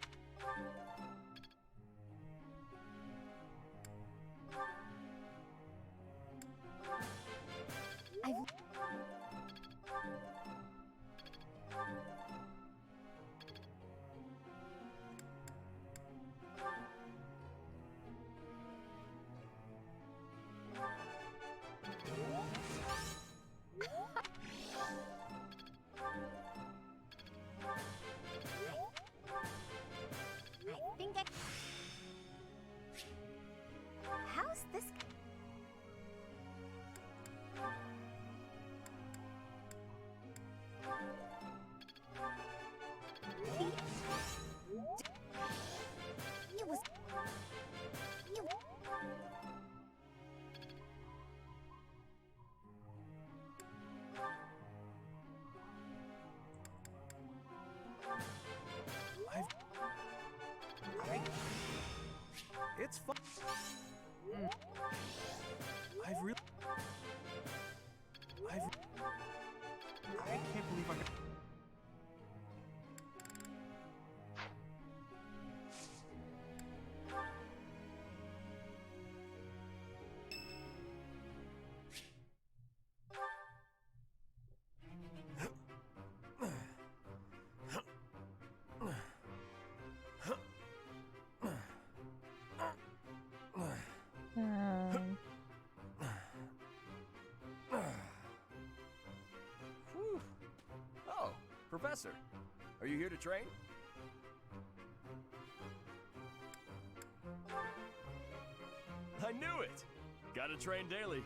It's fun. I can't believe I'm. Whew. Oh, Professor, are you here to train? I knew it! Gotta train daily.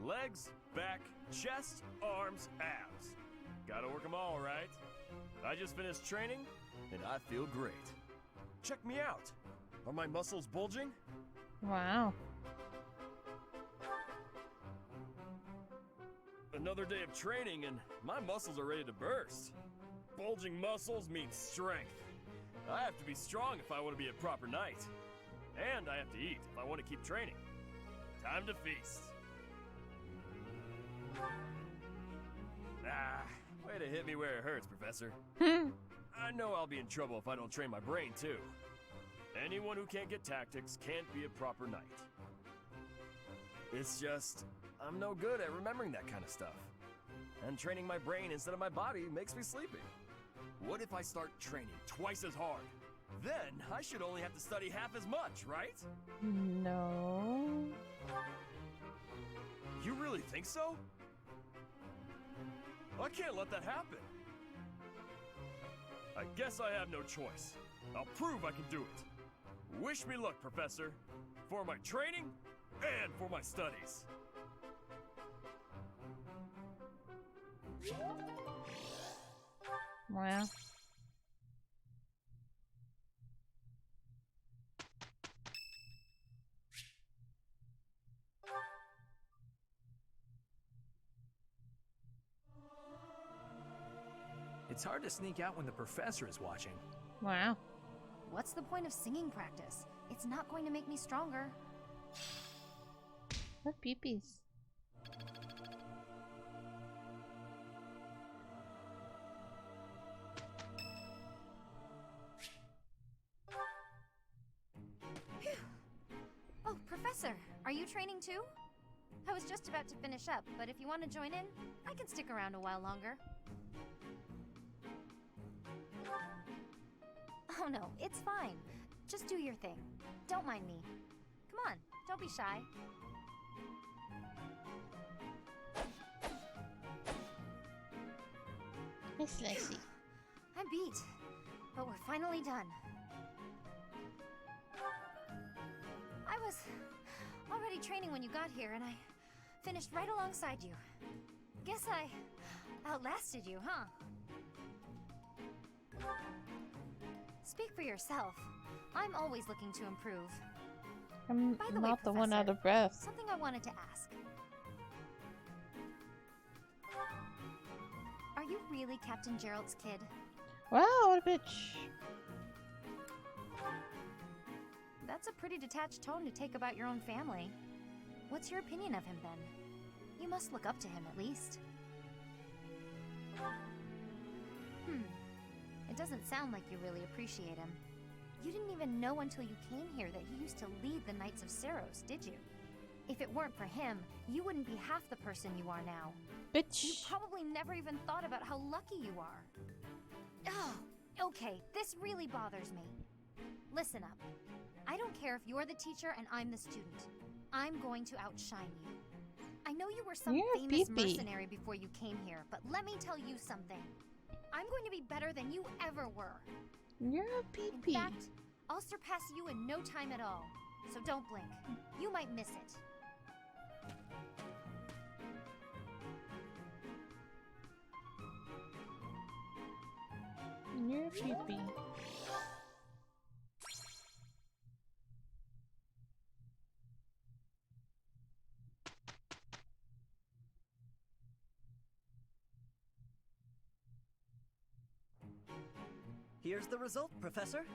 Legs, back, chest, arms, abs. Gotta work them all, right? I just finished training, and I feel great. Check me out. Are my muscles bulging? Wow. Another day of training, and my muscles are ready to burst. Bulging muscles means strength. I have to be strong if I want to be a proper knight. And I have to eat if I want to keep training. Time to feast. Ah, way to hit me where it hurts, Professor. I know I'll be in trouble if I don't train my brain, too. Anyone who can't get tactics can't be a proper knight. It's just, I'm no good at remembering that kind of stuff. And training my brain instead of my body makes me sleepy. What if I start training twice as hard? Then I should only have to study half as much, right? No. You really think so? I can't let that happen. I guess I have no choice. I'll prove I can do it. Wish me luck, Professor. For my training and for my studies. Wow. It's hard to sneak out when the professor is watching. Wow. What's the point of singing practice? It's not going to make me stronger. What peepees? Oh, Professor, are you training too? I was just about to finish up, but if you want to join in, I can stick around a while longer. Oh no, it's fine. Just do your thing. Don't mind me. Come on, don't be shy. It's Lexi. I'm beat, but we're finally done. I was already training when you got here, and I finished right alongside you. Guess I outlasted you, huh? Speak for yourself. I'm always looking to improve. I'm By the not way, the one Professor, out of breath. something I wanted to ask. Are you really Captain Gerald's kid? Wow, what a bitch. That's a pretty detached tone to take about your own family. What's your opinion of him, then? You must look up to him, at least. It doesn't sound like you really appreciate him. You didn't even know until you came here that he used to lead the Knights of Seros, did you? If it weren't for him, you wouldn't be half the person you are now. Bitch. You probably never even thought about how lucky you are. Oh, okay, this really bothers me. Listen up. I don't care if you're the teacher and I'm the student. I'm going to outshine you. I know you were some You're a famous peepee. mercenary before you came here, but let me tell you something. I'm going to be better than you ever were. You're a peepee. In fact, I'll surpass you in no time at all. So don't blink. You might miss it. You're a peepee. Here's the result, Professor.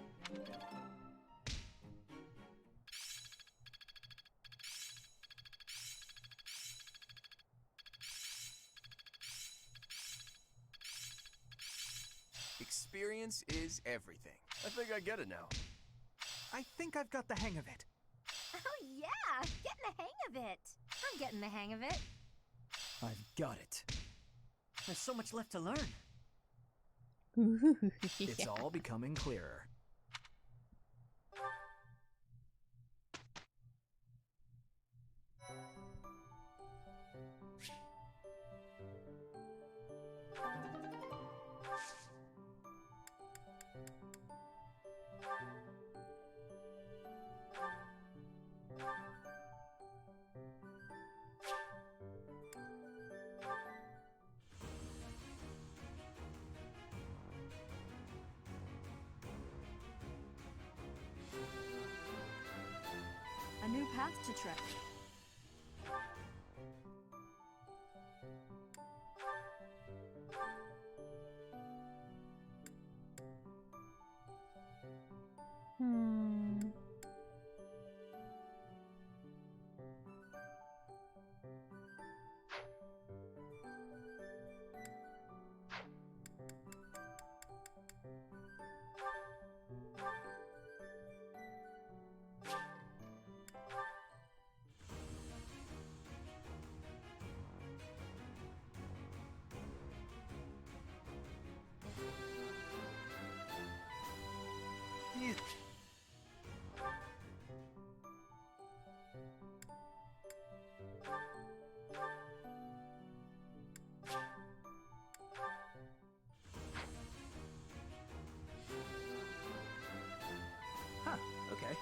Experience is everything. I think I get it now. I think I've got the hang of it. Oh yeah, getting the hang of it. I'm getting the hang of it. I've got it. There's so much left to learn. It's all becoming clearer. A new path to tread. Huh, okay.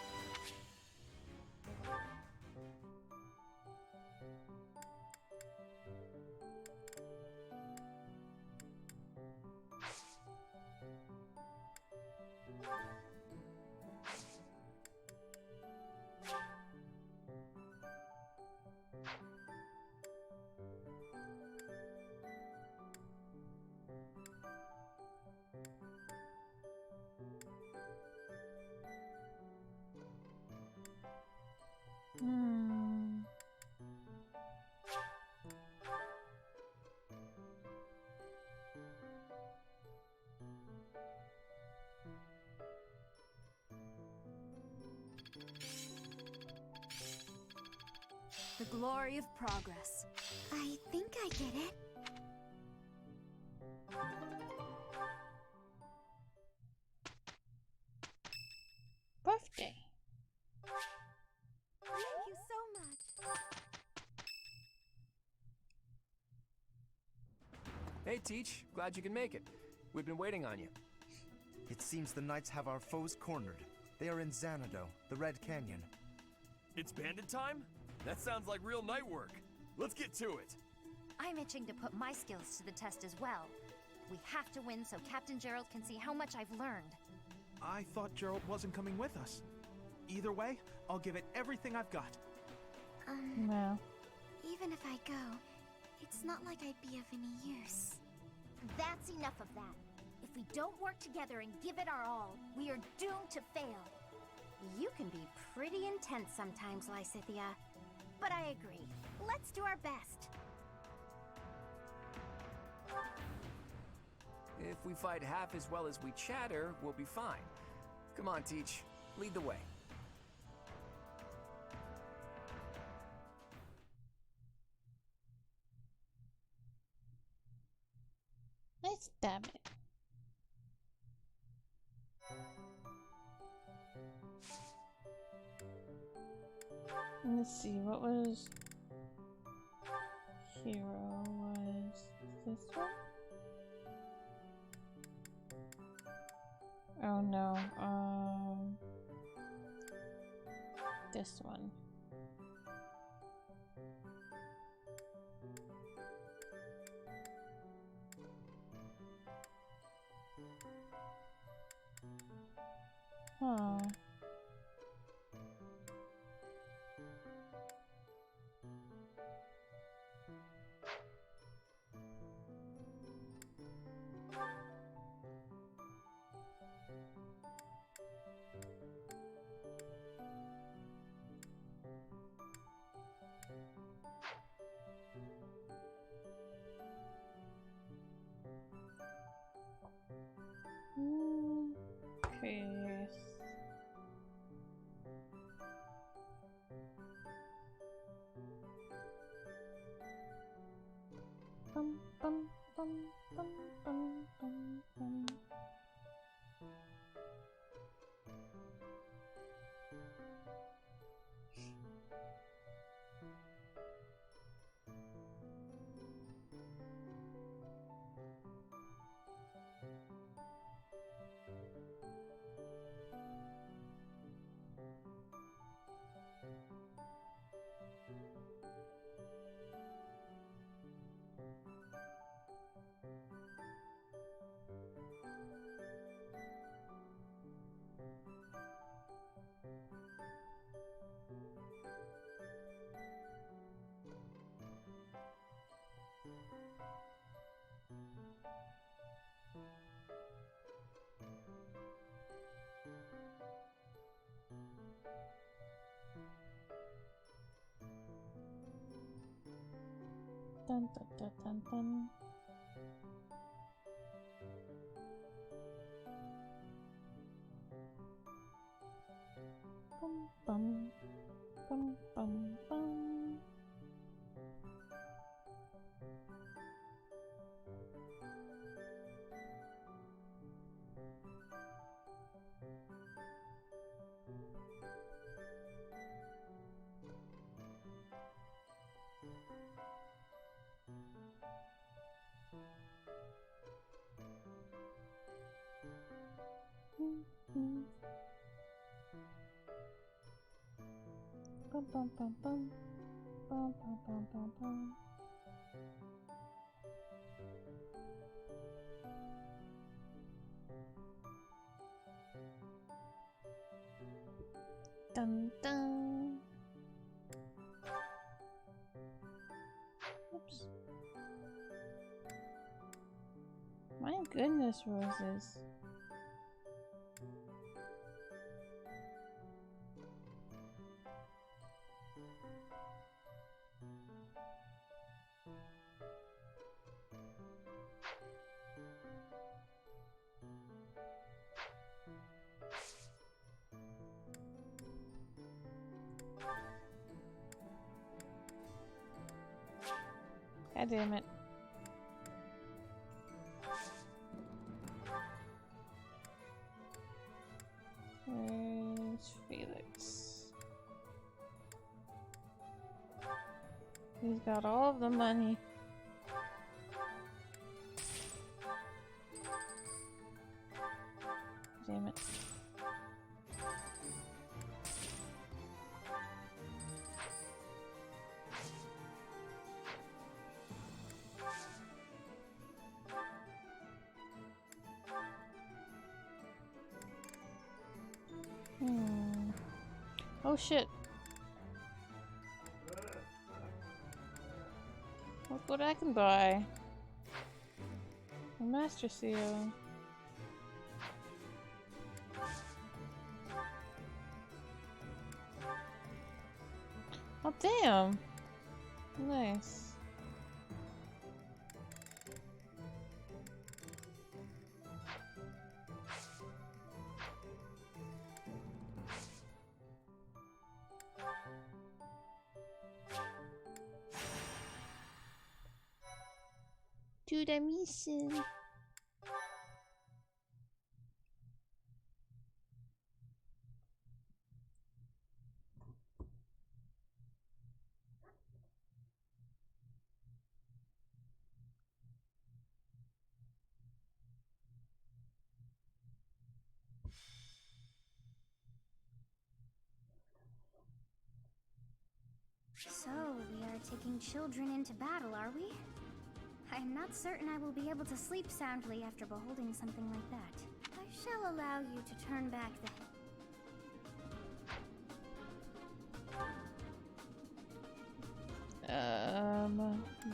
The glory of progress. I think I get it. Birthday. Thank you so much. Hey, Teach. Glad you can make it. We've been waiting on you. It seems the knights have our foes cornered. They are in Xanadu, the Red Canyon. It's bandit time? That sounds like real night work. Let's get to it. I'm itching to put my skills to the test as well. We have to win so Captain Gerald can see how much I've learned. I thought Gerald wasn't coming with us. Either way, I'll give it everything I've got. No. Even if I go, it's not like I'd be of any use. That's enough of that. If we don't work together and give it our all, we are doomed to fail. You can be pretty intense sometimes, Lysithia. But I agree. Let's do our best. If we fight half as well as we chatter, we'll be fine. Come on, Teach. Lead the way. Let's stab it. Let's see, what was hero was this one? Oh no, this one. Huh. Dun dun dun dun dun. Bum bum bum bum bum. Bum bum bum bum bum bum bum bum bum. Dun dun. Oops. My goodness, roses. God damn it. Where's Felix? He's got all of the money. Damn it. Oh shit. Look what I can buy. A master seal. Oh damn. Nice. To the mission. So, we are taking children into battle, are we? I'm not certain I will be able to sleep soundly after beholding something like that. I shall allow you to turn back the... Let's...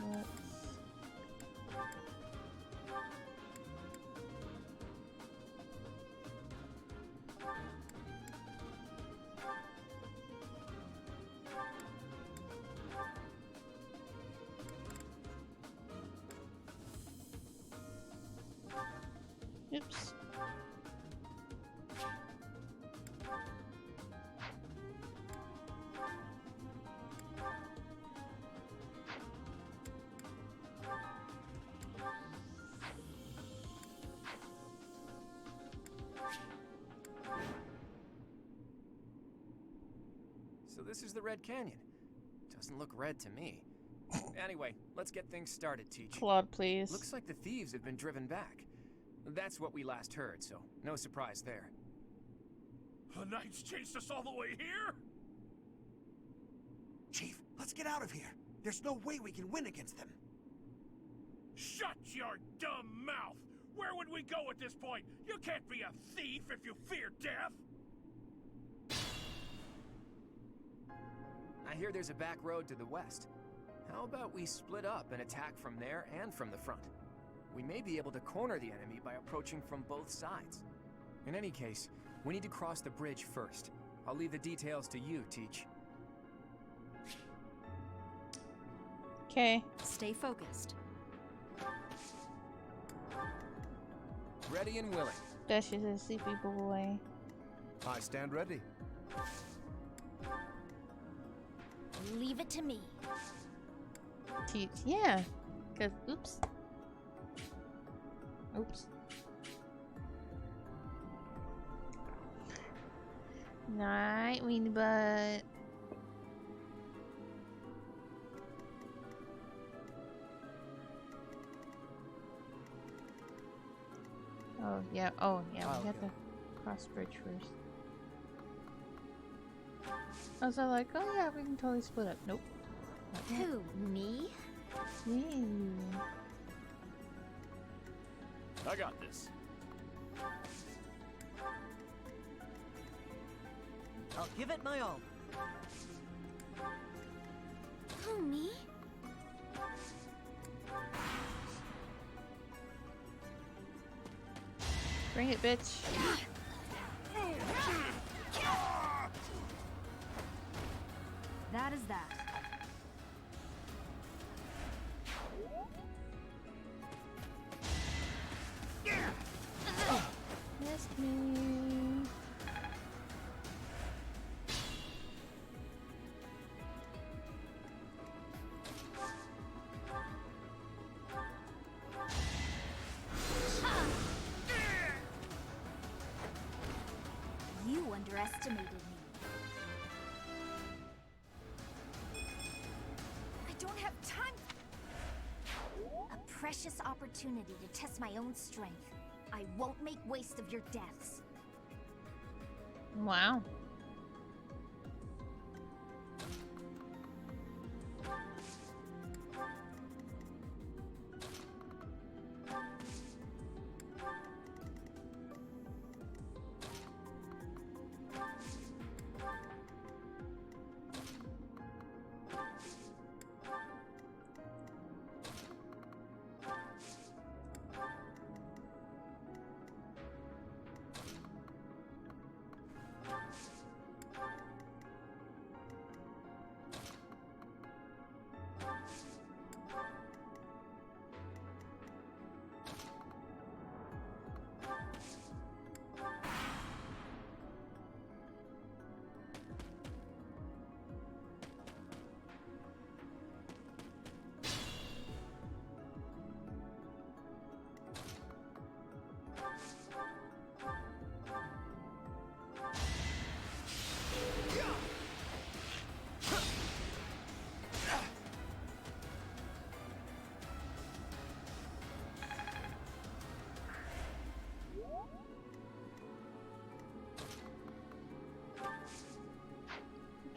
Oops. So this is the Red Canyon. Doesn't look red to me. Anyway, let's get things started, Teach. Claude, please. Looks like the thieves have been driven back. That's what we last heard, so no surprise there. The Knights chased us all the way here? Chief, let's get out of here. There's no way we can win against them. Shut your dumb mouth! Where would we go at this point? You can't be a thief if you fear death! I hear there's a back road to the west. How about we split up and attack from there and from the front? We may be able to corner the enemy by approaching from both sides. In any case, we need to cross the bridge first. I'll leave the details to you, Teach. Okay. Stay focused. Ready and willing. Dash is a sleepy boy. I stand ready. Leave it to me. Teach. Yeah. Cause oops. Oops. Night, weenie butt. Oh yeah. Oh yeah. We have to cross bridge first. I was all like, oh yeah, we can totally split up. Nope. Who, me? You. I got this. I'll give it my all. Who, me? Bring it, bitch. That is that. Missed me. You underestimated me. I don't have time. A precious opportunity to test my own strength. I won't make waste of your deaths. Wow.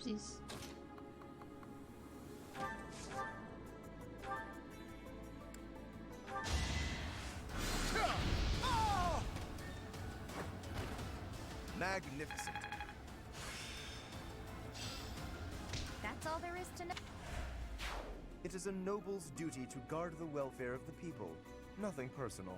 Oopsies. Magnificent. That's all there is to know. It is a noble's duty to guard the welfare of the people. Nothing personal.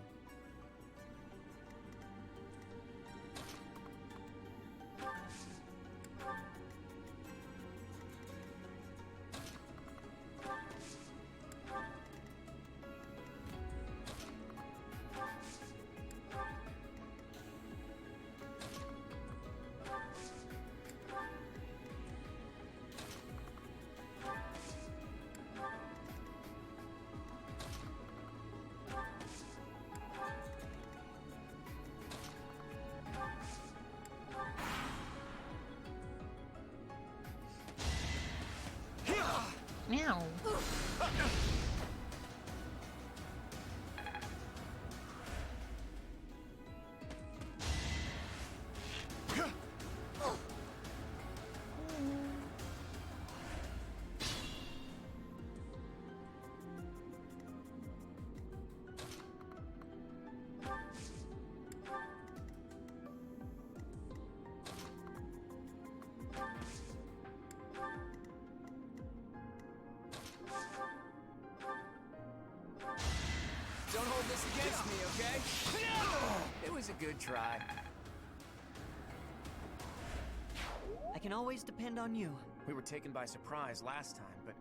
okay? It was a good try. I can always depend on you. We were taken by surprise last time, but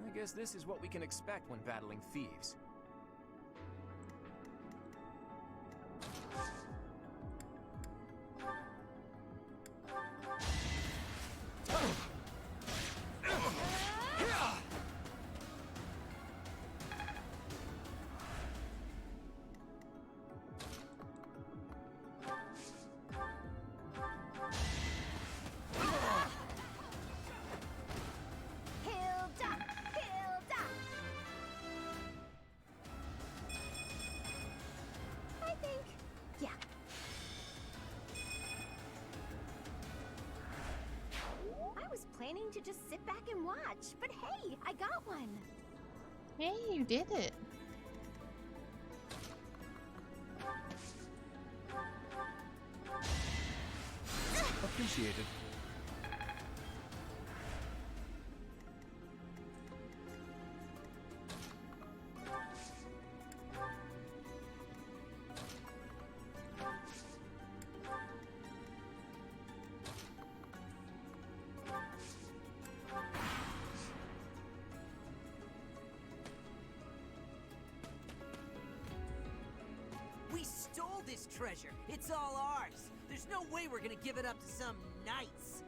I guess this is what we can expect when battling thieves. Planning to just sit back and watch, but hey, I got one. Hey, you did it. Appreciated. We stole this treasure. It's all ours. There's no way we're gonna give it up to some knights.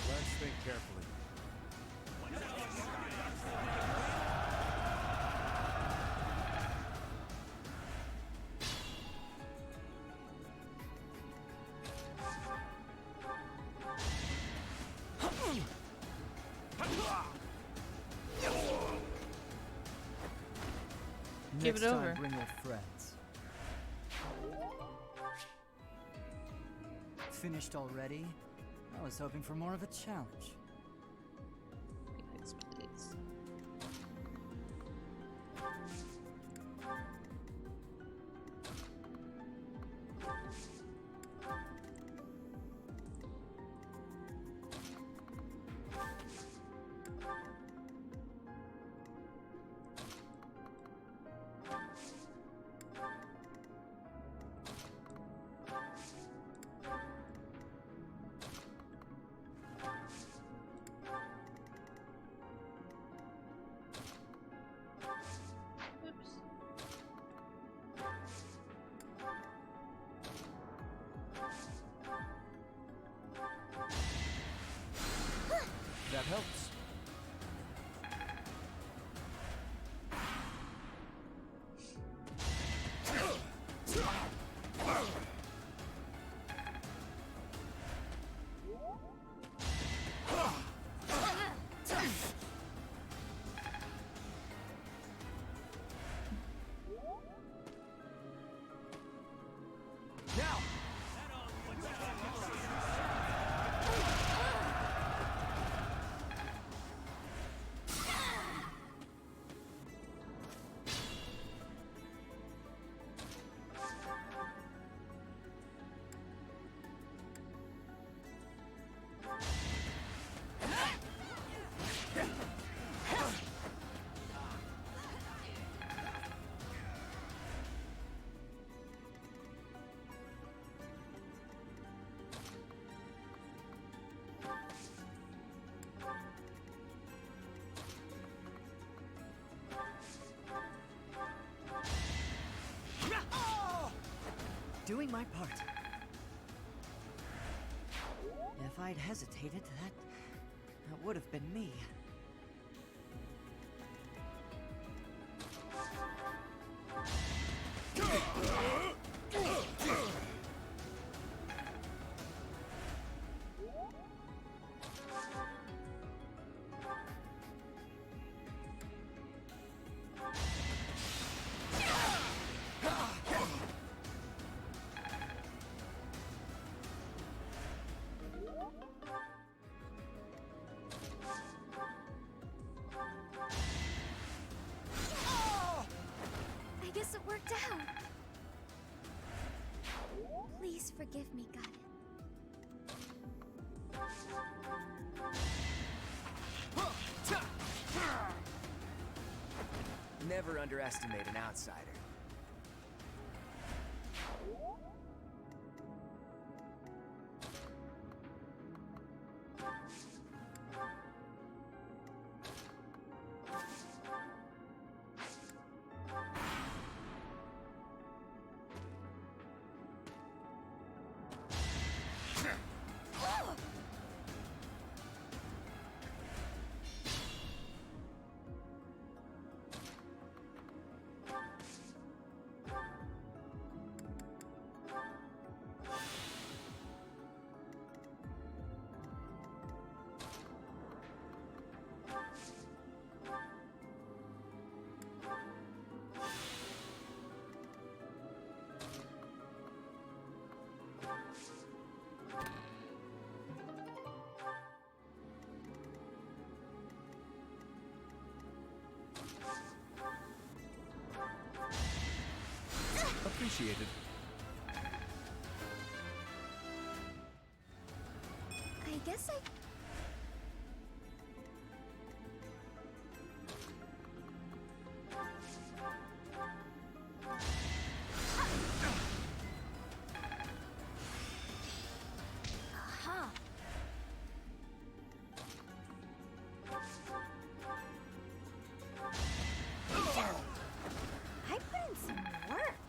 Let's think carefully. Give Next it over. time, bring your friends. Finished already? I was hoping for more of a challenge. Yes, please. That helps. Now! Doing my part. If I'd hesitated, that would have been me. I guess it worked out. Please forgive me, God. Never underestimate an outsider. Appreciated. I guess I... Aha! I put in some work.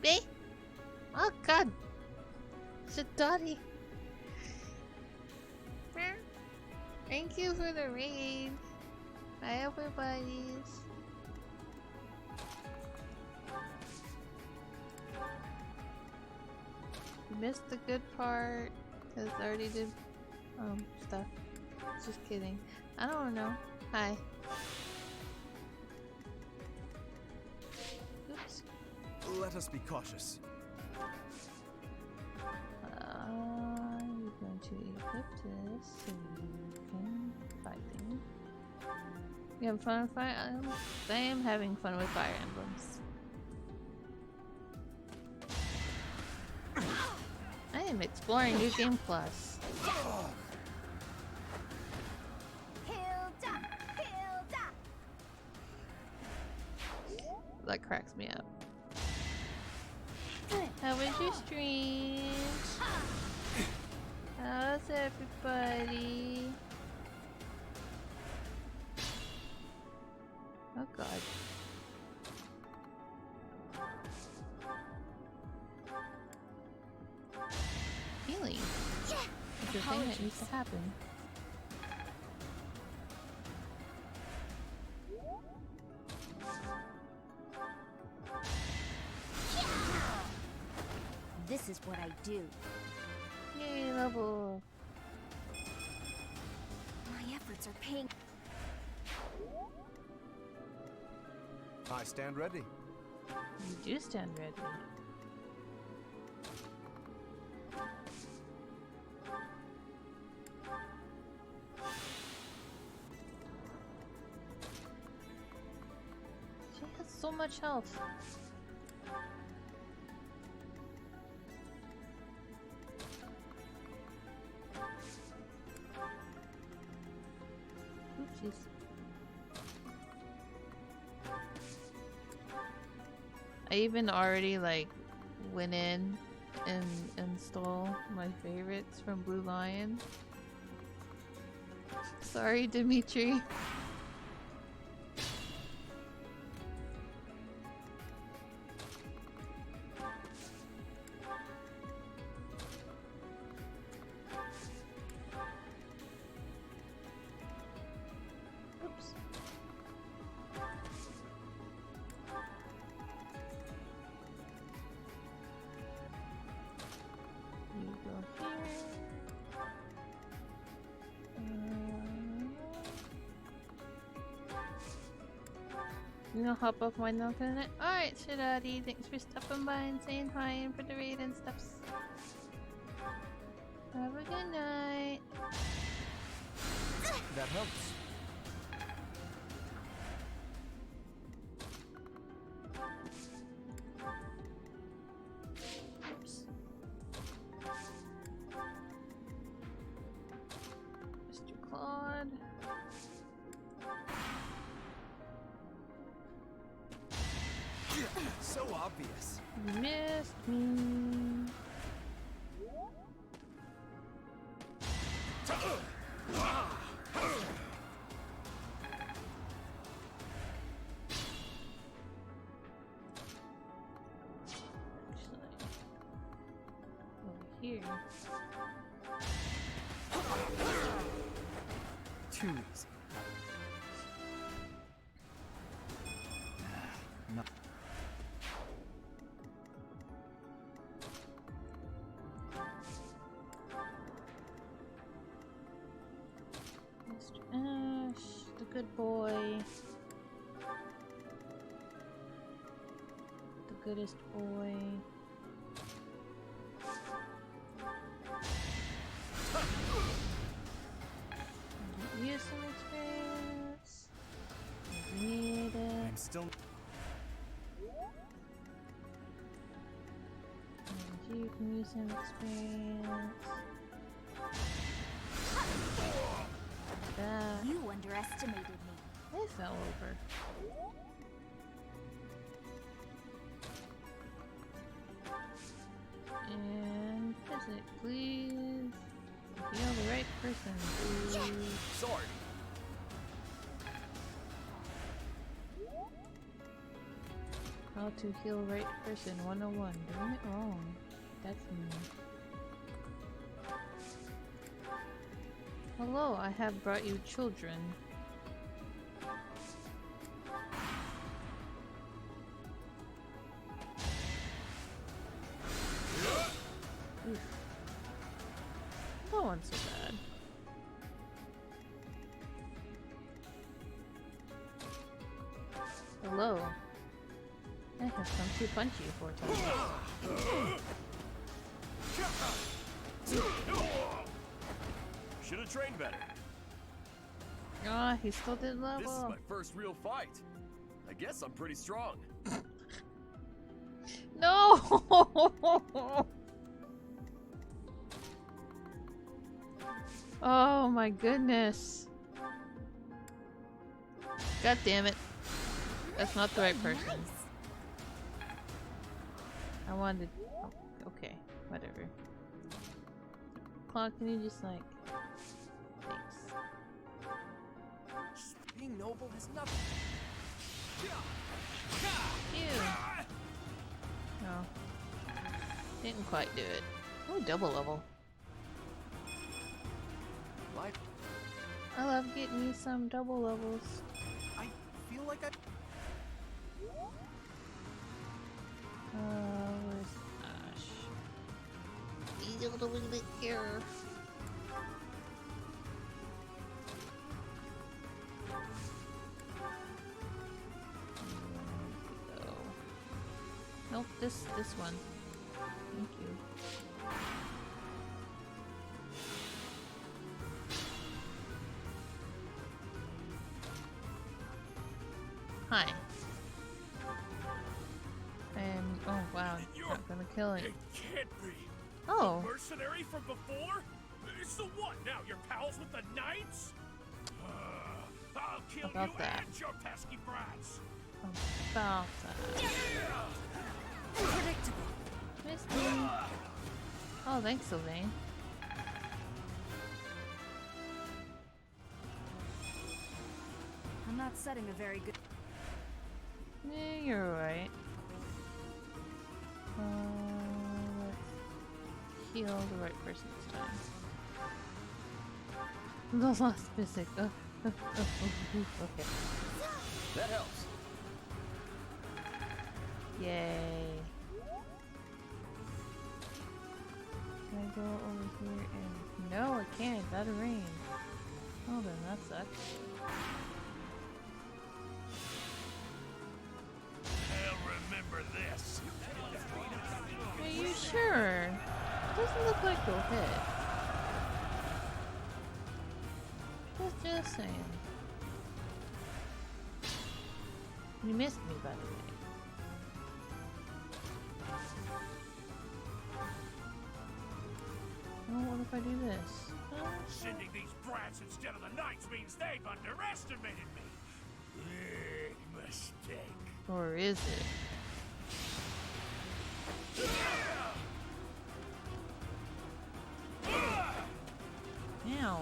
Me? Oh god. It's a Dottie. Thank you for the raid. Bye everybody. You missed the good part because I already did stuff. Just kidding. I don't know. Hi. Oops. Let us be cautious. I'm going to equip this so you can fight things. You having fun with fire emblems? I am having fun with fire emblems. I am exploring New Game Plus. Hilda! Hilda! That cracks me up. How was your stream? How's everybody? Oh god. Healing. It's a thing that needs to happen. This is what I do. Yay, level. My efforts are paying. I stand ready. You do stand ready. She has so much health. Oopsies. I even already like went in and installed my favorites from Blue Lion. Sorry, Dimitri. Oops. You go here. You gonna hop off my knock on it? Alright, Shadadi, thanks for stopping by and saying hi and for the raid and stuff. Have a good night. That helps. Oops. Mr. Claude. So obvious. You missed me. Over here. Too easy. No. Mr. Ash, the good boy. goodest boy. Use some experience. You need it. I'm still. And you can use some experience. That. You underestimated me. They fell over. And physics, please. Heal the right person, please. Sword. How to heal right person 101. Doing it wrong. That's me. Hello, I have brought you children. Oof. That one's so bad. Hello. I have come to punch you 4 times. Should have trained better. Ah, he still didn't level. This is my first real fight. I guess I'm pretty strong. No! Oh my goodness. God damn it. That's not the right person. I wanted. Oh, okay, whatever. Clock, can you just like. Thanks. Being noble is nothing. Ew. No. Didn't quite do it. Oh, double level. Life. I love getting you some double levels. I feel like I. Where's Ash? He's a little bit here. Nope, this one. Thank you. Hi. Oh wow, not gonna kill it. It can't be. Oh. The mercenary from before? So what now? You're pals with the knights? I'll kill About you that. and your pesky brats. About that. Predictable. Missed me. Oh, thanks, Sylvain. I'm not setting a very good. Yeah, you're right. Let's heal the right person this time. The last physic. Okay. That helps. Yay. Can I go over here and... No, I can't. Out of range. Oh, then that sucks. I'll remember this. Are you sure? Doesn't look like you'll hit. Just saying. You missed me, by the way. Oh, what if I do this? Sending these brats instead of the knights means they've underestimated me. Big mistake. Or is it? Ow.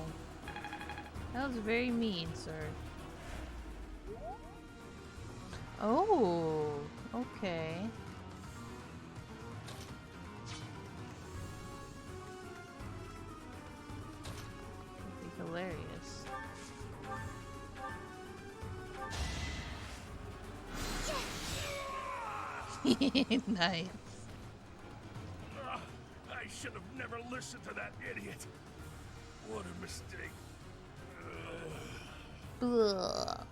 That was very mean, sir. Oh, okay. That'd be hilarious. Nice. I should have never listened to that idiot. What a mistake. Ugh.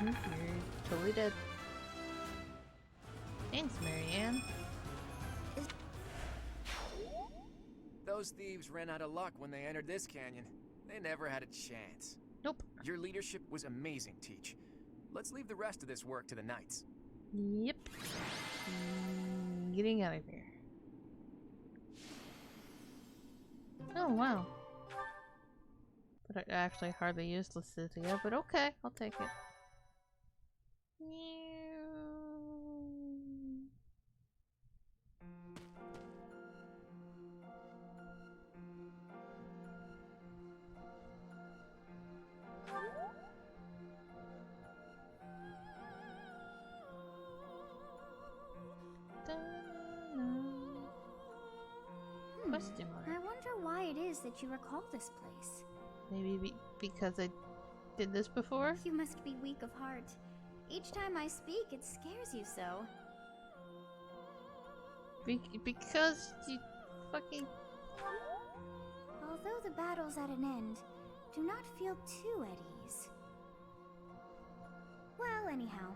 You're totally dead. Thanks, Marianne. Those thieves ran out of luck when they entered this canyon. They never had a chance. Nope. Your leadership was amazing, Teach. Let's leave the rest of this work to the knights. Yep. Getting out of here. Oh, wow. But I actually hardly used Lysithea, but okay, I'll take it. Question mark. I wonder why it is that you recall this place. Maybe because I did this before? You must be weak of heart. Each time I speak, it scares you so. Because you fucking... Although the battle's at an end, do not feel too at ease. Well, anyhow,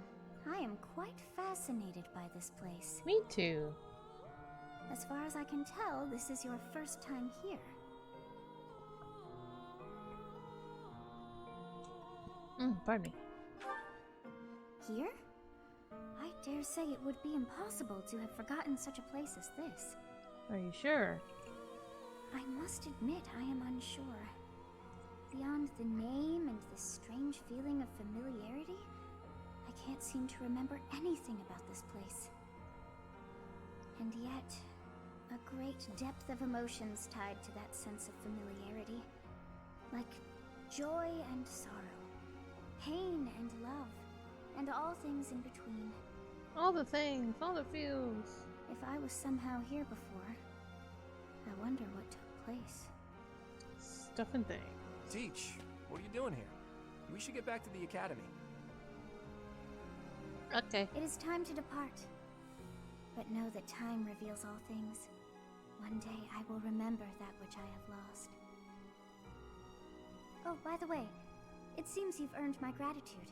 I am quite fascinated by this place. Me too. As far as I can tell, this is your first time here. Pardon me. Here? I dare say it would be impossible to have forgotten such a place as this. Are you sure? I must admit I am unsure. Beyond the name and this strange feeling of familiarity, I can't seem to remember anything about this place. And yet, a great depth of emotions tied to that sense of familiarity. Like joy and sorrow, pain and love, and all things in between. All the things, all the feels. If I was somehow here before, I wonder what took place. Stuff and things. Teach, what are you doing here? We should get back to the academy. Okay. It is time to depart. But know that time reveals all things. One day I will remember that which I have lost. Oh, by the way, it seems you've earned my gratitude.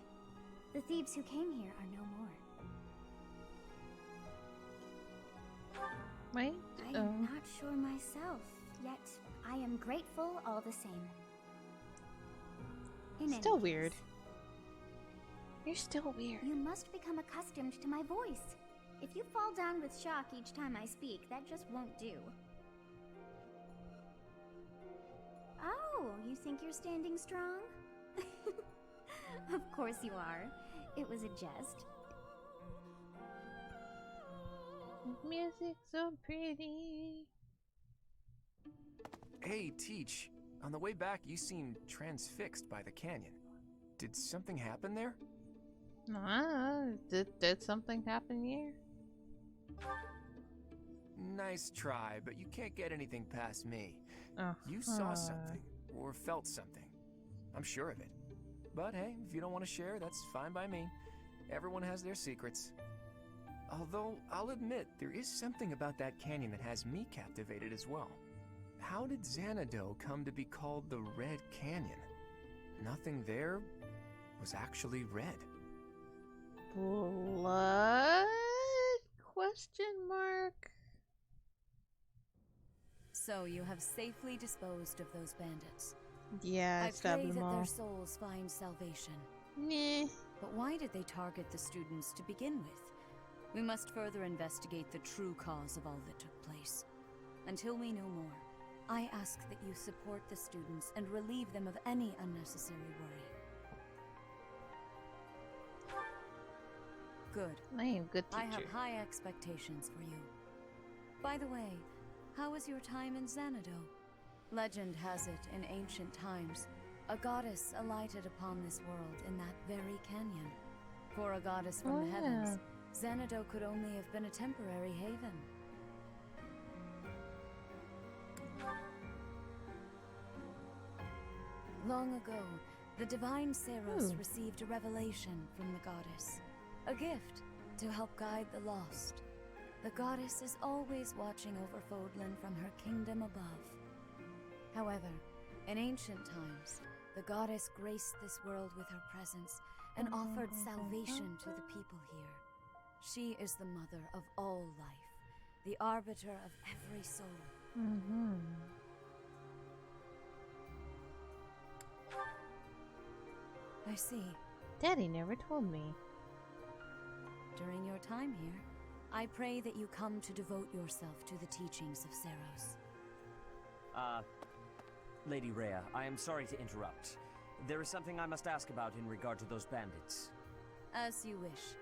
The thieves who came here are no more. Wait? I am not sure myself, yet I am grateful all the same. Still weird. You're still weird. You must become accustomed to my voice. If you fall down with shock each time I speak, that just won't do. Oh, you think you're standing strong? Of course you are. It was a jest. Music so pretty. Hey, Teach. On the way back, you seemed transfixed by the canyon. Did something happen there? Did something happen here? Nice try, but you can't get anything past me. You saw something, or felt something. I'm sure of it. But hey, if you don't want to share, that's fine by me. Everyone has their secrets. Although, I'll admit, there is something about that canyon that has me captivated as well. How did Xanadu come to be called the Red Canyon? Nothing there was actually red. Blood? Question mark? So you have safely disposed of those bandits. Yeah, I stabbed pray them that all. their souls find salvation. Nah. But why did they target the students to begin with? We must further investigate the true cause of all that took place. Until we know more, I ask that you support the students and relieve them of any unnecessary worry. Good. I am a good teacher. I have high expectations for you. By the way, how was your time in Xanadu? Legend has it, in ancient times, a goddess alighted upon this world in that very canyon. For a goddess from the heavens, Xanadu could only have been a temporary haven. Long ago, the divine Saros received a revelation from the goddess. A gift to help guide the lost. The goddess is always watching over Fodlan from her kingdom above. However, in ancient times, the goddess graced this world with her presence and offered salvation to the people here. She is the mother of all life, the arbiter of every soul. I see. Daddy never told me. During your time here, I pray that you come to devote yourself to the teachings of Seros. Lady Rhea, I am sorry to interrupt. There is something I must ask about in regard to those bandits. As you wish.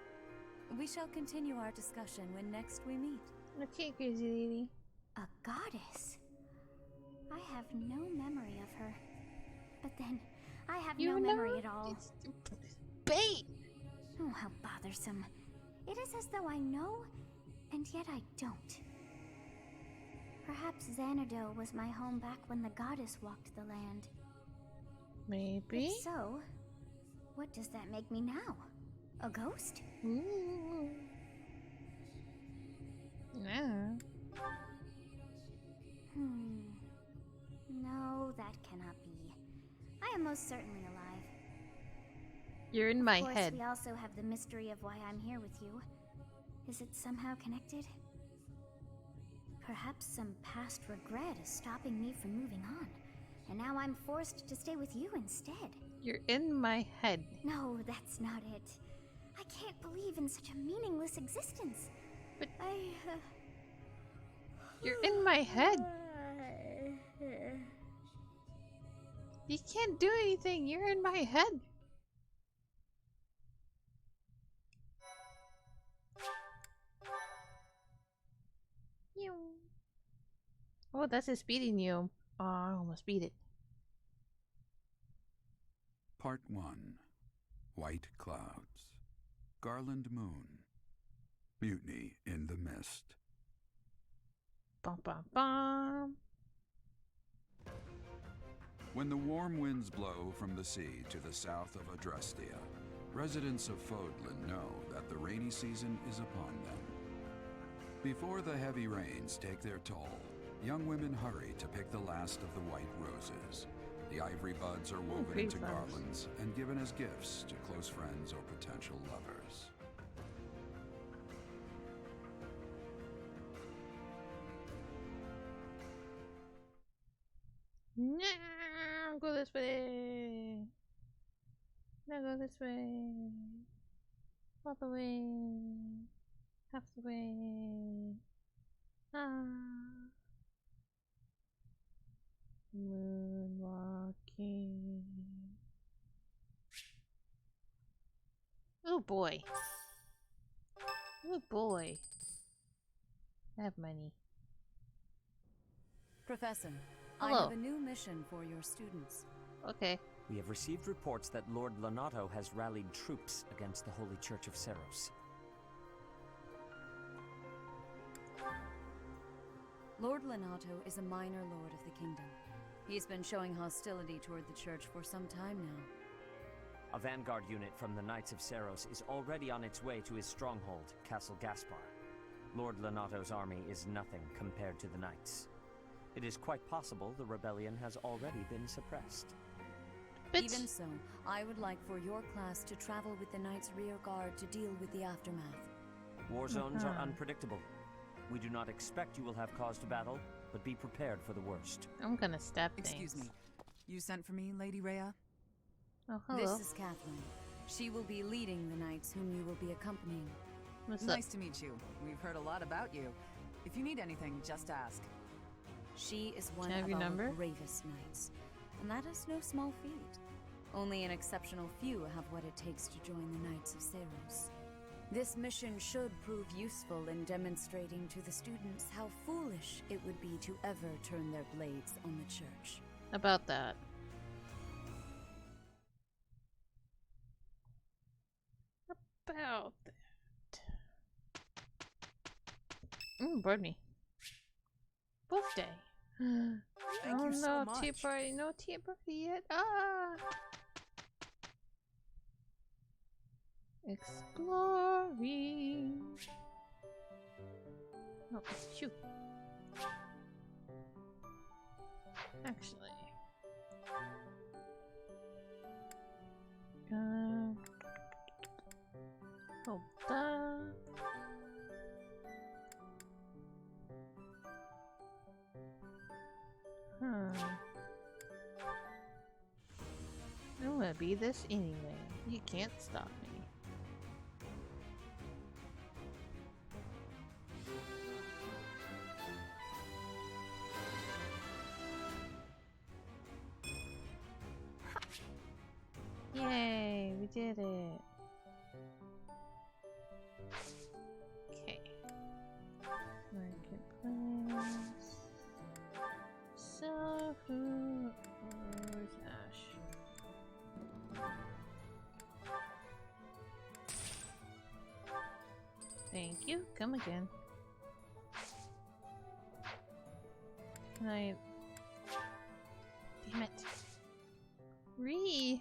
We shall continue our discussion when next we meet. Okay, crazy lady. A goddess? I have no memory of her. But then, I have no memory at all. Bait! Oh, how bothersome. It is as though I know, and yet I don't. Perhaps Xanadu was my home back when the goddess walked the land. Maybe? If so, what does that make me now? A ghost? Ooh. No. No, that cannot be. I am most certainly alive. You're in my Of course, head. we also have the mystery of why I'm here with you. Is it somehow connected? Perhaps some past regret is stopping me from moving on, and now I'm forced to stay with you instead. You're in my head. No, that's not it. I can't believe in such a meaningless existence. But I... You're in my head. You can't do anything. You're in my head. Oh, that's a speeding you. Oh, I almost beat it. Part 1. White Clouds. Garland Moon. Mutiny in the Mist. Bum, bum, bum. When the warm winds blow from the sea to the south of Adrestia, residents of Fodlan know that the rainy season is upon them. Before the heavy rains take their toll, young women hurry to pick the last of the white roses. The ivory buds are woven into garlands and given as gifts to close friends or potential lovers. No, go this way. No, go this way. All the way. Half the way. Moonwalking. Oh boy. Oh boy. I have money. Professor, Hello. I have a new mission for your students. Okay. We have received reports that Lord Lonato has rallied troops against the Holy Church of Seros. Lord Lonato is a minor lord of the kingdom. He's been showing hostility toward the church for some time now. A vanguard unit from the Knights of Seros is already on its way to his stronghold, Castle Gaspar. Lord Lonato's army is nothing compared to the Knights. It is quite possible the rebellion has already been suppressed. Even so, I would like for your class to travel with the Knights' rear guard to deal with the aftermath. War zones are unpredictable. We do not expect you will have cause to battle, but be prepared for the worst. I'm gonna stab things. Excuse me. You sent for me, Lady Rhea? Oh, hello. This is Catherine. She will be leading the knights whom you will be accompanying. Nice to meet you. We've heard a lot about you. If you need anything, just ask. She is one Can I have of your our number? bravest knights, and that is no small feat. Only an exceptional few have what it takes to join the Knights of Seros. This mission should prove useful in demonstrating to the students how foolish it would be to ever turn their blades on the church. About that. About that. Bored me. Birthday. Thank you so much. Tea party. No tea party yet. Ah. Exploring. No, shoot. Actually. Hold up. I'm gonna be this anyway. You can't stop me. Yay, we did it. Okay. Marketplace. So, where's Ash? Thank you. Come again. Can I... Damn it. Re.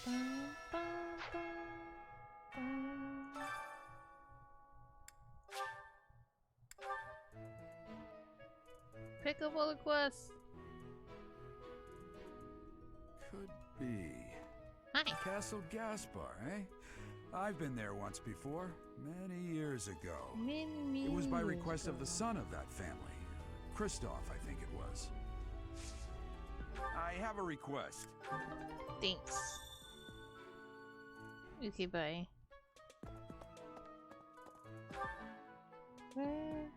Bum, bum, bum, bum. Pick up all the quests. Could be. Hi. Castle Gaspar, eh? I've been there once before, many years ago. Many it was by years request of ago. the son of that family. Christoph, I think it was. I have a request. Thanks. Okay, bye. Where?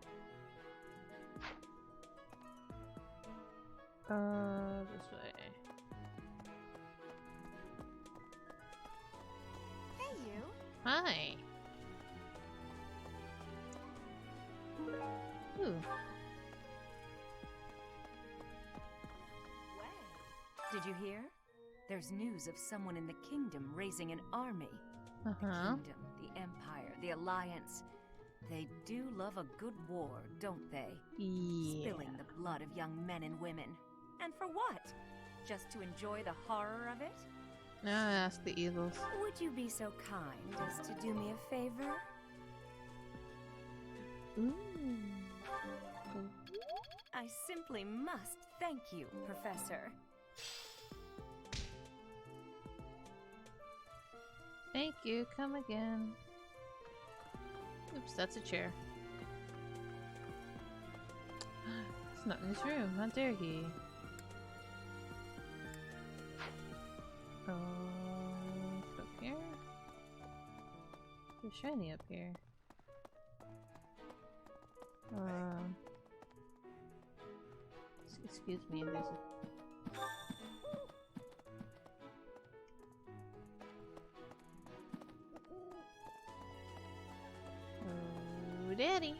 This way. Hey, you. Hi. Ooh. Did you hear? There's news of someone in the kingdom raising an army. The kingdom, the empire, the alliance. They do love a good war, don't they? Yeah. Spilling the blood of young men and women. And for what? Just to enjoy the horror of it? Now ask the Eagles. Would you be so kind as to do me a favor? Ooh. I simply must thank you, Professor. Thank you. Come again. Oops, that's a chair. It's not in this room. How dare he? Oh, it's up here. It's shiny up here. Excuse me. There's a... Oh, Daddy.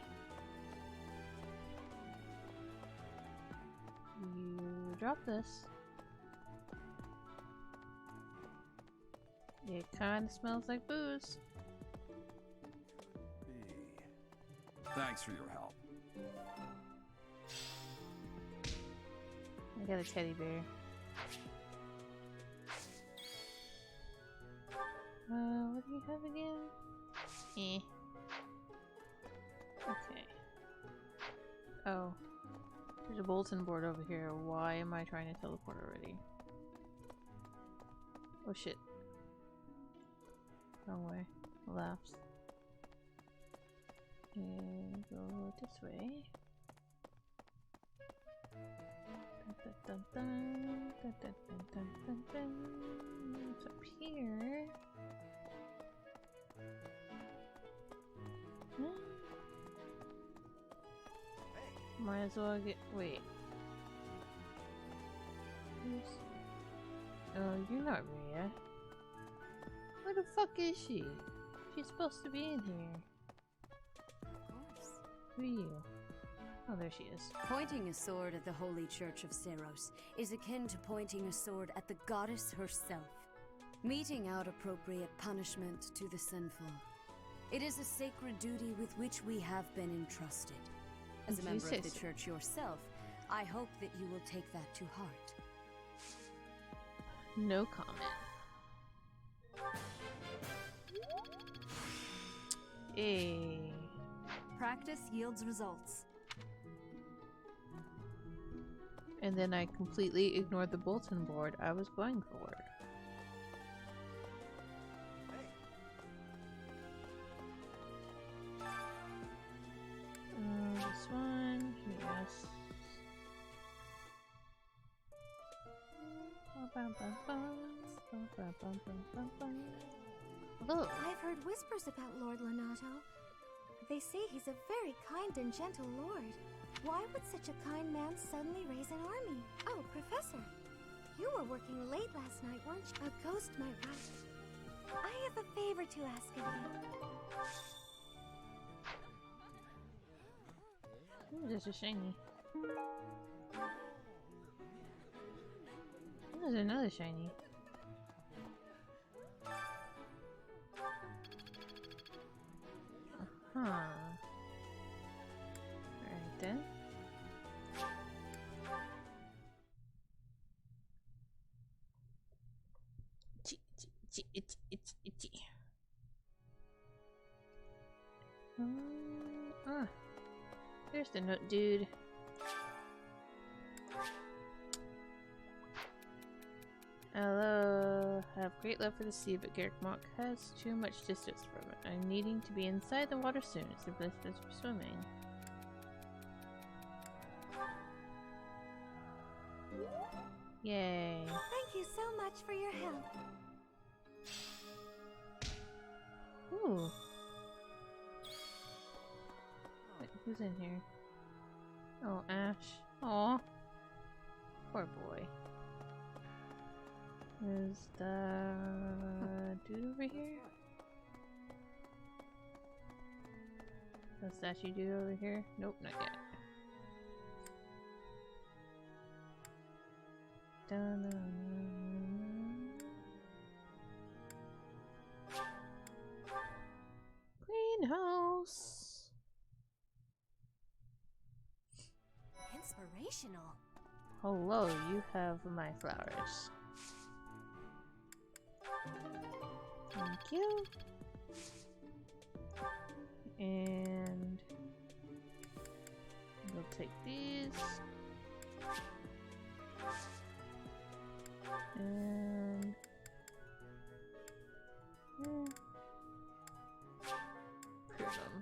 You drop this. It kind of smells like booze. Thanks for your help. I got a teddy bear. What do you have again? Eh. Okay. Oh. There's a bulletin board over here. Why am I trying to teleport already? Oh shit. Wrong way. Lapse. And go this way. Dun, dun, dun, dun, dun, dun, dun, dun, dun. It's up here. Might as well get. Wait. Oh, you're not Rhea. Where the fuck is she? She's supposed to be in here. Of course. Who are you? Oh, there she is. Pointing a sword at the Holy Church of Seros is akin to pointing a sword at the goddess herself, meting out appropriate punishment to the sinful. It is a sacred duty with which we have been entrusted. As a member of the church yourself, I hope that you will take that to heart. No comment. Hey. Practice yields results. And then I completely ignored the bulletin board I was going for. Hello. I've heard whispers about Lord Lonato. They say he's a very kind and gentle lord. Why would such a kind man suddenly raise an army? Oh, Professor, you were working late last night, weren't you? A ghost might ride. I have a favor to ask of you. Ooh, there's a shiny. There's another shiny. Alright then. Itchy. There's the note, dude. Hello. I have great love for the sea, but Garrick Monk has too much distance from it. I'm needing to be inside the water soon. It's the best place for swimming. Yay. Thank you so much for your help. Ooh. Wait, who's in here? Oh, Ash. Aw. Poor boy. Is the dude over here? The statue dude over here? Nope, not yet. Greenhouse. Inspirational. Hello, you have my flowers. Thank you. And we'll take these. And prism.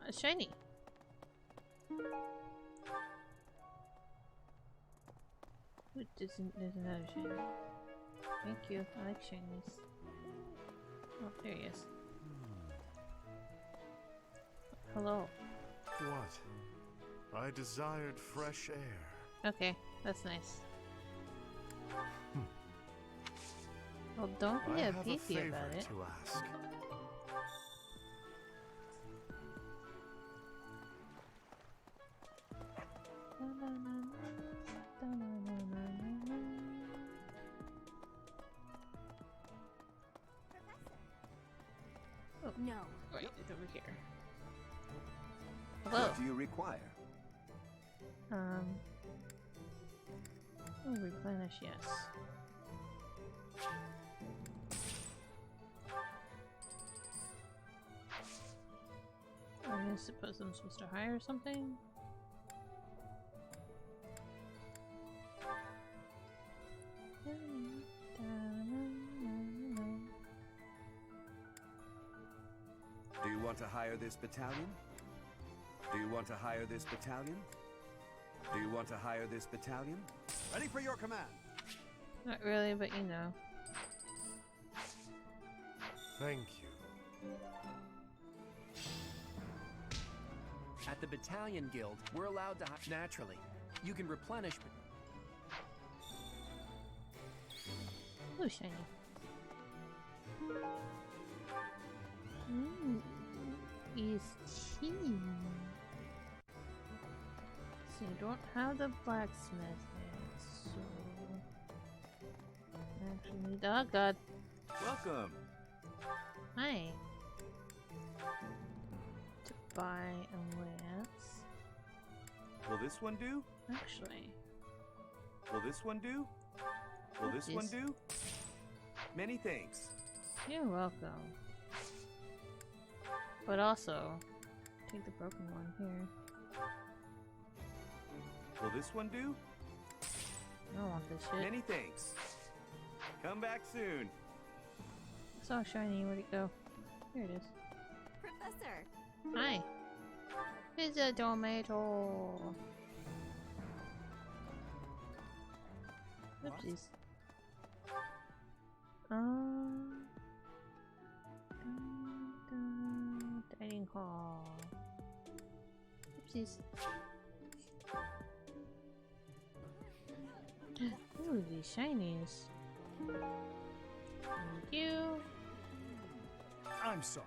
It's shiny. Ooh, there's another shiny. Thank you. I like shinies. Oh, there he is. Hello. What? I desired fresh air. Okay, that's nice. Well, don't be a peepee about it. To ask. Oh, no. Right, it's over here. Hello. What do you require? Oh, replenish, yes. I suppose I'm supposed to hire something? Do you want to hire this battalion? Do you want to hire this battalion? Do you want to hire this battalion? Ready for your command. Not really, but you know. Thank you. At the Battalion Guild, we're allowed to naturally. You can replenish. Ooh, shiny. Is cheap. So you don't have the blacksmith yet, so I actually need. Oh god. Welcome. Hi. To buy a lance. Will this one do? Actually. Will this one do? Will this one do? Many thanks. You're welcome. But also, take the broken one here. Will this one do? I don't want this shit. Many thanks. Come back soon. saw shiny. Where'd it go? Here it is. Professor! Hi. It's a tomato. Oopsies. Dining hall. Oopsies. Ooh, these shinies. Thank you. I'm sorry,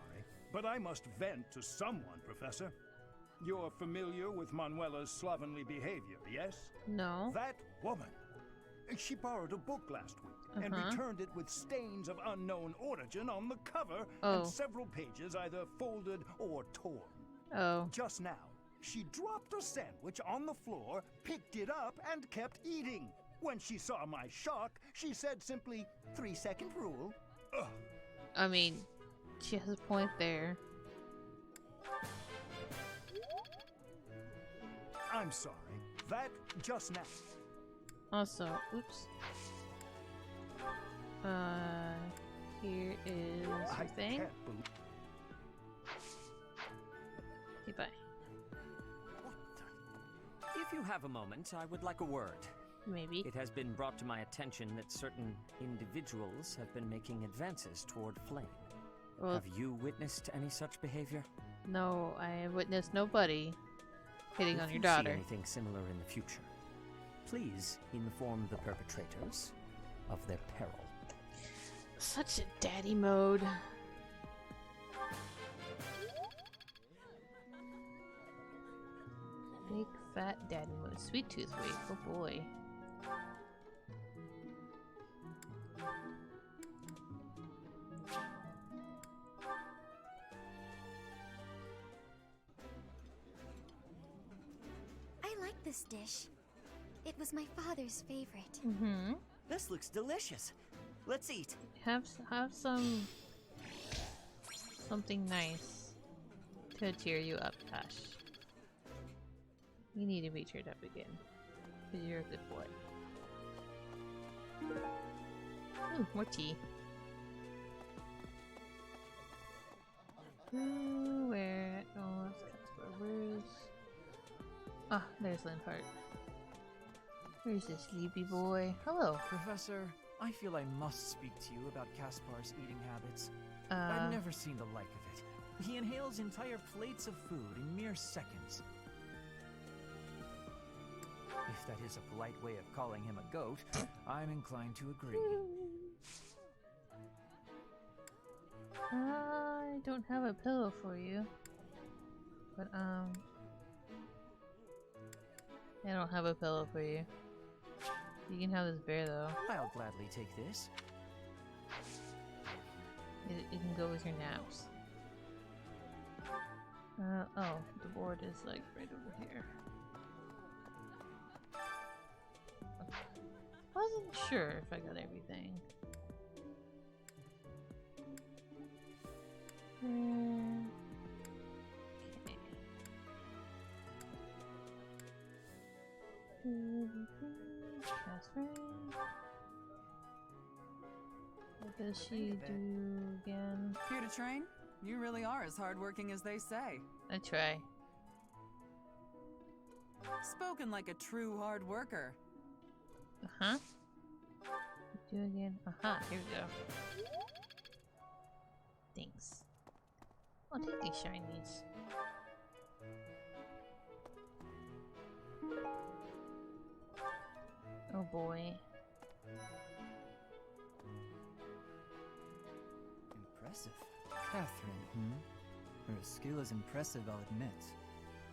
but I must vent to someone, Professor. You're familiar with Manuela's slovenly behavior, yes? No. That woman. She borrowed a book last week and returned it with stains of unknown origin on the cover and several pages either folded or torn. Just now, she dropped a sandwich on the floor, picked it up, and kept eating. When she saw my shock, she said simply, 3-second rule. Ugh. I mean, she has a point there. I'm sorry. That just now. Also, oops. Here is your thing. Okay, bye. If you have a moment, I would like a word. Maybe. It has been brought to my attention that certain individuals have been making advances toward Flame. Well, have you witnessed any such behavior? No, I have witnessed nobody hitting on your If daughter. you see anything similar in the future, please inform the perpetrators of their peril. Such a daddy mode. Big fat daddy mode. Sweet tooth weight. Oh boy. I like this dish. It was my father's favorite. Mm-hmm. This looks delicious. Let's eat. Have something nice to cheer you up, Ash. You need to be cheered up again, because you're a good boy. Ooh, more tea. Ooh, where? Oh, that's where's? Ah, there's Linhart. Where's this sleepy boy? Hello. Professor, I feel I must speak to you about Caspar's eating habits. I've never seen the like of it. He inhales entire plates of food in mere seconds. If that is a polite way of calling him a goat, I'm inclined to agree. I don't have a pillow for you. But, I don't have a pillow for you. You can have this bear, though. I'll gladly take this. It can go with your naps. Oh, the board is, like, right over here. I wasn't sure if I got everything. What does she do again? Here to train? You really are as hardworking as they say. I try. Spoken like a true hard worker. Uh-huh. Do again. Aha, here we go. Thanks. I'll take these shinies. Oh boy. Impressive. Catherine, Her skill is impressive, I'll admit.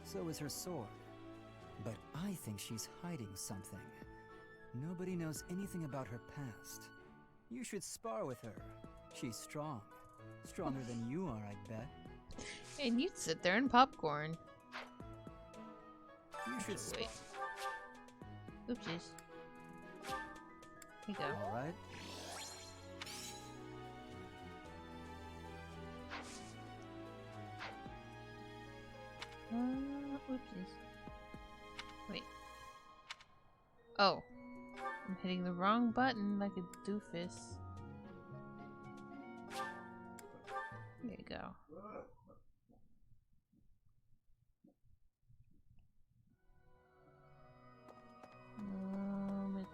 So is her sword. But I think she's hiding something. Nobody knows anything about her past. You should spar with her. She's strong. Stronger than you are, I'd bet. And you'd sit there and popcorn. You should wait. Oopsies. Here you go. Alright. Oopsies. Wait. Oh. I'm hitting the wrong button like a doofus. go.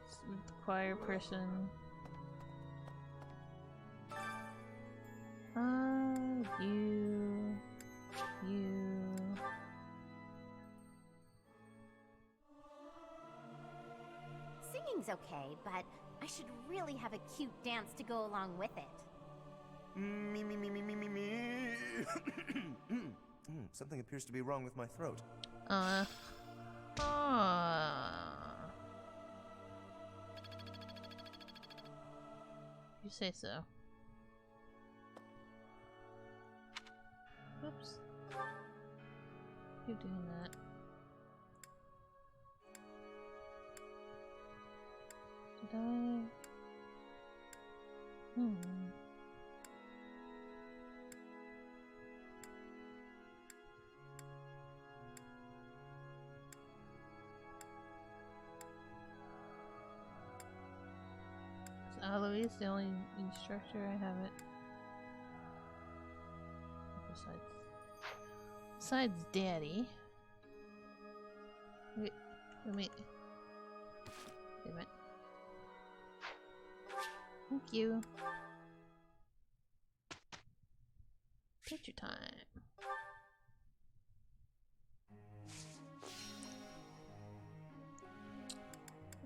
It's with the choir person. You. Singing's okay, but I should really have a cute dance to go along with it. Me. Something appears to be wrong with my throat. You say so. Oops. You're doing that. Did I? Is Alois the only instructor? I haven't. Besides Daddy. Wait. Wait a minute. Thank you. Picture time.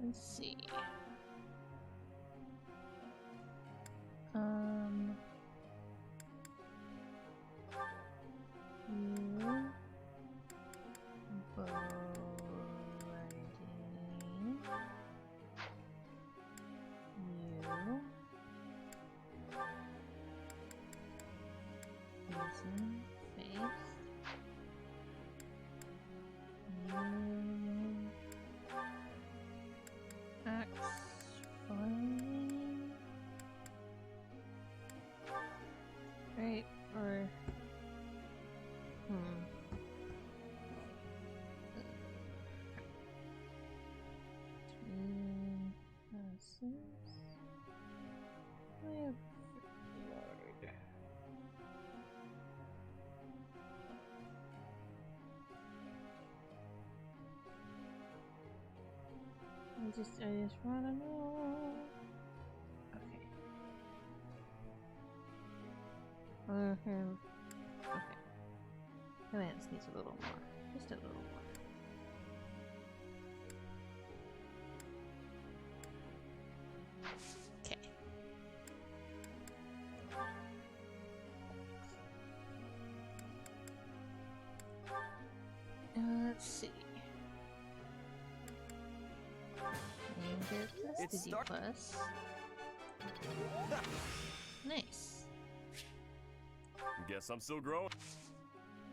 Let's see. Right, or I just wanna know. Okay. Okay. Lance needs a little more. Just a little more. Okay. Let's see. It's D plus. Nice. Guess I'm still growing.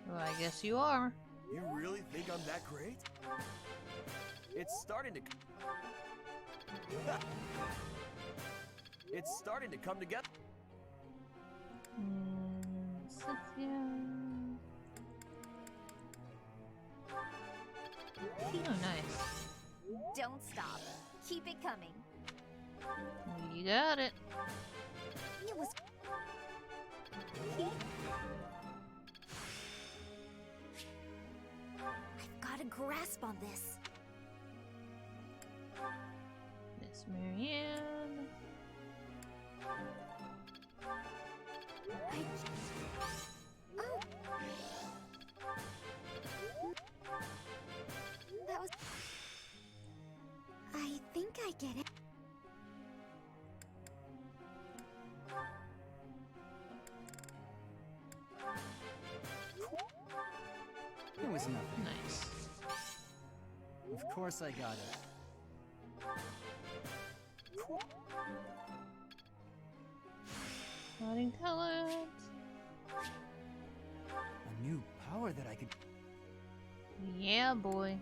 Well, I guess you are. You really think I'm that great? It's starting to... It's starting to come together. Oh, nice. Don't stop. Keep it coming. You got it. It was... I've got a grasp on this. Miss Marianne. Oh. That was... I think I get it. It was nothing. Nice. Of course I got it. Spotting talent. A new power that I could... Yeah, boy.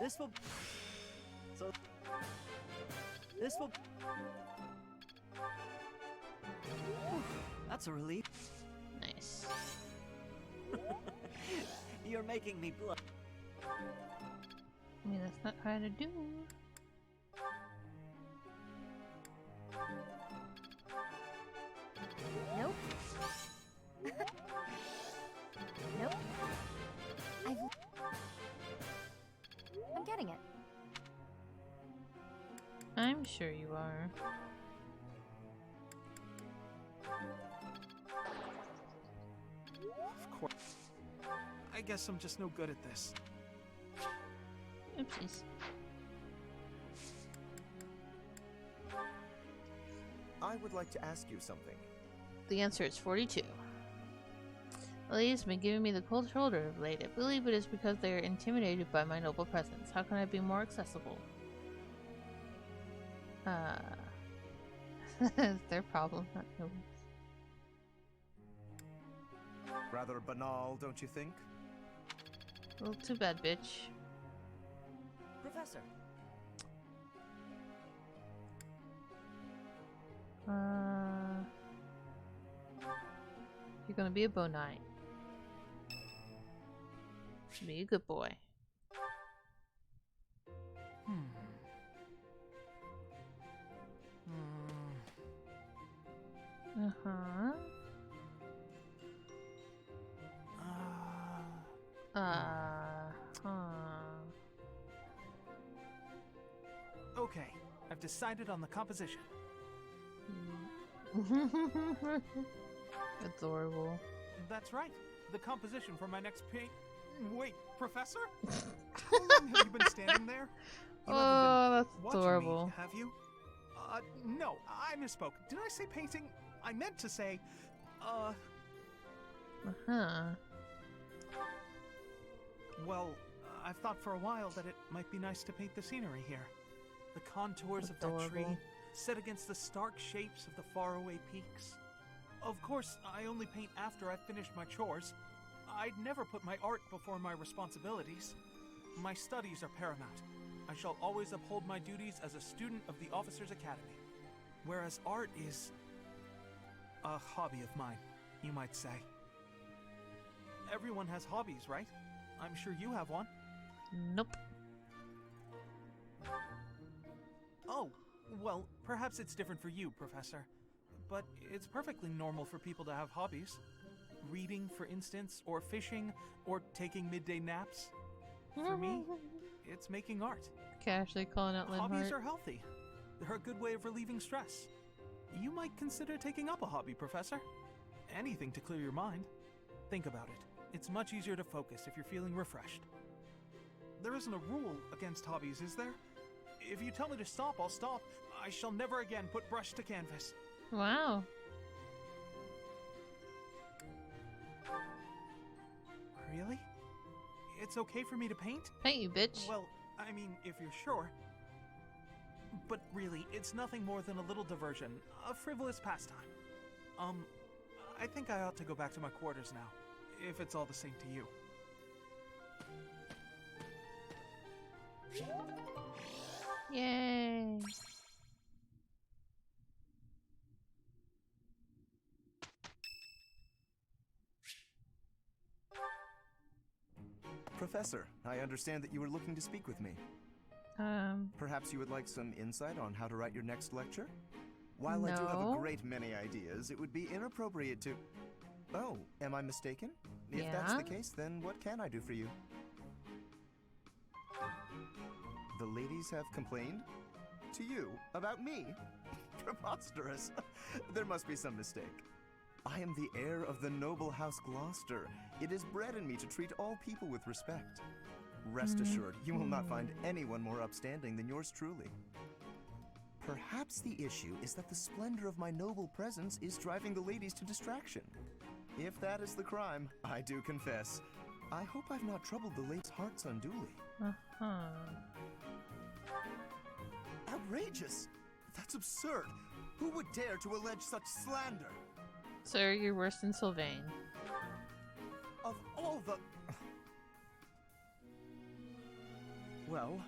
This will... So... This will... That's a relief. Nice. You're making me blush. I mean, that's not hard to do. getting it. I'm sure you are. Of course. I guess I'm just no good at this. Oopsies. I would like to ask you something. The answer is 42. The ladies have been giving me the cold shoulder of late. I believe it is because they are intimidated by my noble presence. How can I be more accessible? It's their problem, not yours. Rather banal, don't you think? Well, too bad, bitch. Professor. You're gonna be a bow knight. Be a good boy. Uh-huh. Okay, I've decided on the composition. Adorable. That's right. The composition for my next paint. Wait, Professor? How long have you been standing there? You Oh, haven't that's been watching adorable. me, have you? No, I misspoke. Did I say painting? I meant to say, Well, I've thought for a while that it might be nice to paint the scenery here. The contours of that tree, set against the stark shapes of the faraway peaks. Of course, I only paint after I've finished my chores. I'd never put my art before my responsibilities. My studies are paramount. I shall always uphold my duties as a student of the Officers' Academy. Whereas art is a hobby of mine, you might say. Everyone has hobbies, right? I'm sure you have one. Nope. Oh, well, perhaps it's different for you, Professor. But it's perfectly normal for people to have hobbies. Reading, for instance, or fishing, or taking midday naps. For me, it's making art. Casually calling out Linhart. Hobbies are healthy. They're a good way of relieving stress. You might consider taking up a hobby, Professor. Anything to clear your mind. Think about it. It's much easier to focus if you're feeling refreshed. There isn't a rule against hobbies, is there? If you tell me to stop, I'll stop. I shall never again put brush to canvas. Wow. Really? It's okay for me to paint? Paint, you bitch. Well, I mean, if you're sure. But really, it's nothing more than a little diversion, a frivolous pastime. I think I ought to go back to my quarters now, if it's all the same to you. Yay. Professor, I understand that you were looking to speak with me. Perhaps you would like some insight on how to write your next lecture? While I do have a great many ideas, it would be inappropriate to... Oh, am I mistaken? If that's the case, then what can I do for you? The ladies have complained? To you? About me? Preposterous. There must be some mistake. I am the heir of the noble House Gloucester. It is bred in me to treat all people with respect. Rest assured, you will not find anyone more upstanding than yours truly. Perhaps the issue is that the splendor of my noble presence is driving the ladies to distraction. If that is the crime, I do confess. I hope I've not troubled the ladies' hearts unduly. Outrageous! That's absurd! Who would dare to allege such slander? Sir, you're worse than Sylvain. Of all the... Well,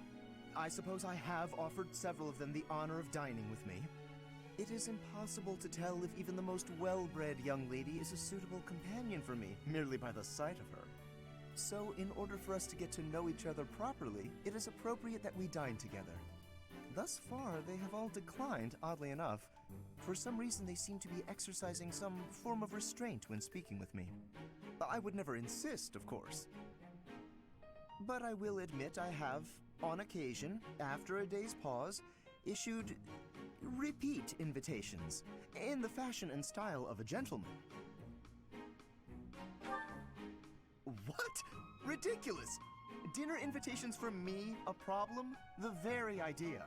I suppose I have offered several of them the honor of dining with me. It is impossible to tell if even the most well-bred young lady is a suitable companion for me, merely by the sight of her. So, in order for us to get to know each other properly, it is appropriate that we dine together. Thus far, they have all declined, oddly enough. For some reason, they seem to be exercising some form of restraint when speaking with me. I would never insist, of course. But I will admit I have, on occasion, after a day's pause, issued repeat invitations in the fashion and style of a gentleman. What? Ridiculous! Dinner invitations for me a problem? The very idea.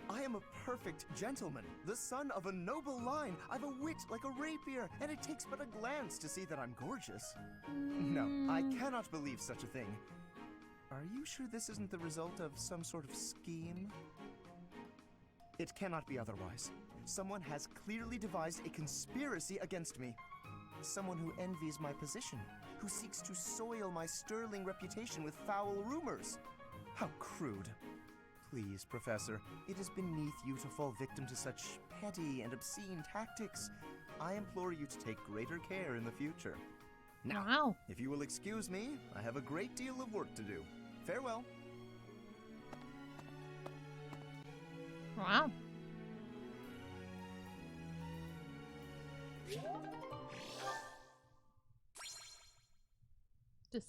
I am a perfect gentleman, the son of a noble line. I've a wit like a rapier, and it takes but a glance to see that I'm gorgeous. No, I cannot believe such a thing. Are you sure this isn't the result of some sort of scheme? It cannot be otherwise. Someone has clearly devised a conspiracy against me. Someone who envies my position, who seeks to soil my sterling reputation with foul rumors. How crude. Please, Professor, it is beneath you to fall victim to such petty and obscene tactics. I implore you to take greater care in the future. Now, if you will excuse me, I have a great deal of work to do. Farewell. Wow. Just,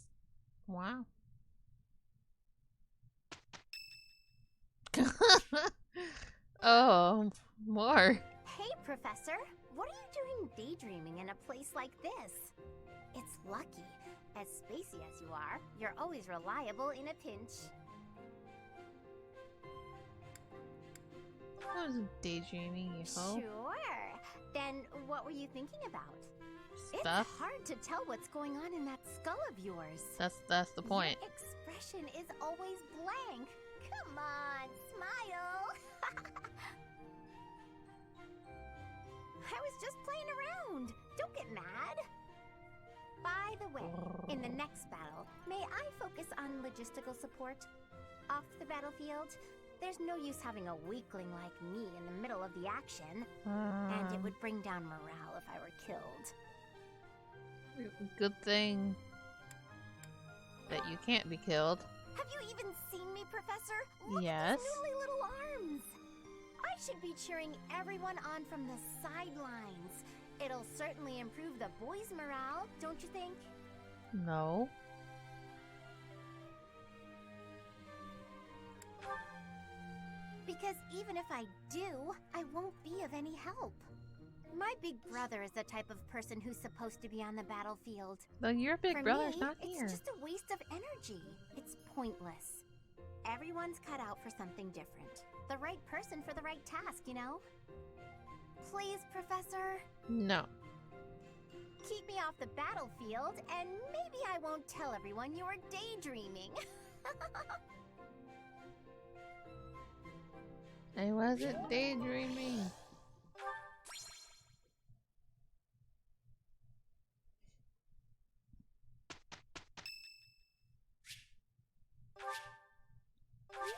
wow. Oh, more. Hey, Professor. What are you doing daydreaming in a place like this? It's lucky. As spacey as you are, you're always reliable in a pinch. I was daydreaming, you hope. Sure. Then what were you thinking about? Stuff. It's hard to tell what's going on in that skull of yours. That's the point. Your expression is always blank. Come on, smile. I was just playing around. Don't get mad. By the way, in the next battle, may I focus on logistical support? Off the battlefield, there's no use having a weakling like me in the middle of the action, and it would bring down morale if I were killed. Good thing that you can't be killed. Have you even seen me, Professor? Yes. Look at these noodly little arms. I should be cheering everyone on from the sidelines. It'll certainly improve the boys' morale, don't you think? No. Because even if I do, I won't be of any help. My big brother is the type of person who's supposed to be on the battlefield. But your big For brother's me, not here. It's just a waste of energy. It's pointless. Everyone's cut out for something different. The right person for the right task, you know? Please, Professor? No. Keep me off the battlefield, and maybe I won't tell everyone you were daydreaming. I wasn't daydreaming.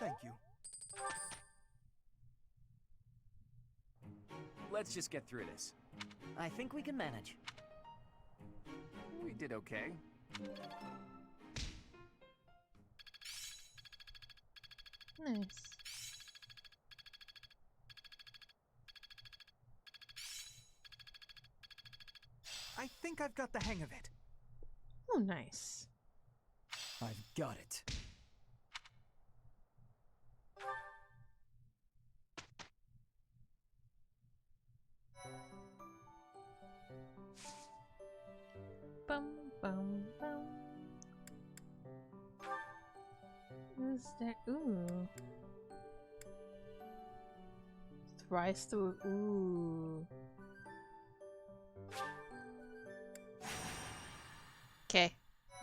Thank you. Let's just get through this. I think we can manage. We did okay. Nice. I think I've got the hang of it. Oh, nice. I've got it. Bum, bum, bum. Who's there? Ooh. Thrice through. Ooh. Okay.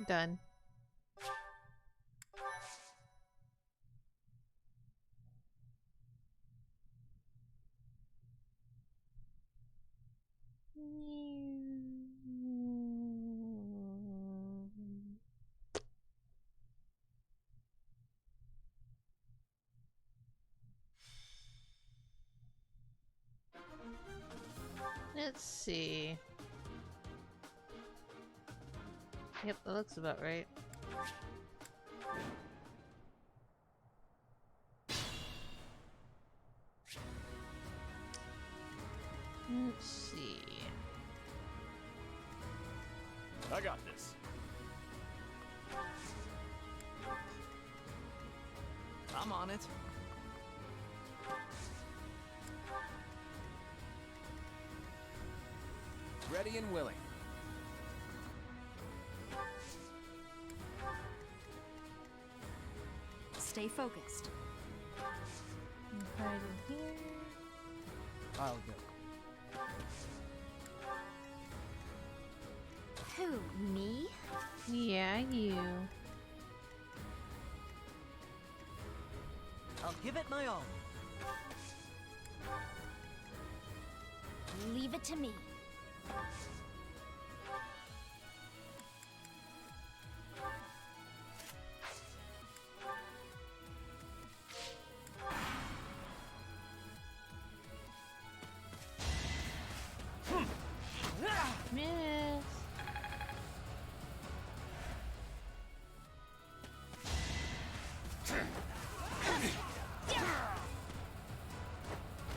Done. Let's see. Yep, that looks about right. Let's see. I got this. I'm on it. Ready and willing. Stay focused. Hide in here. I'll go. Who, me? Yeah, you. I'll give it my all. Leave it to me. Miss.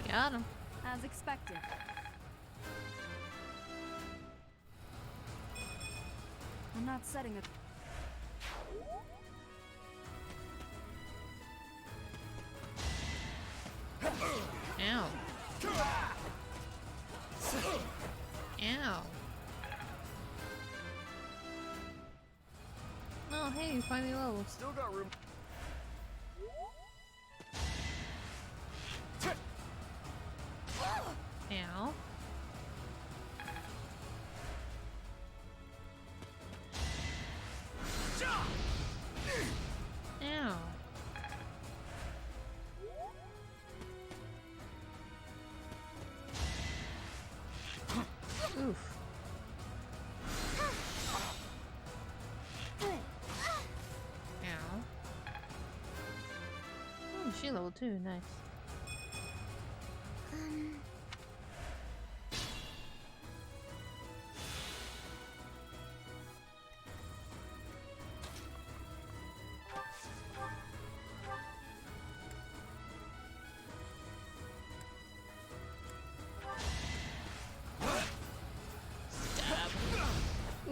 Got him. As expected. I'm not setting a... Ow. Ow. Oh, hey, you finally leveled. Still got room. Ow. Ow. Oof. Ow. Oh, she level 2, nice.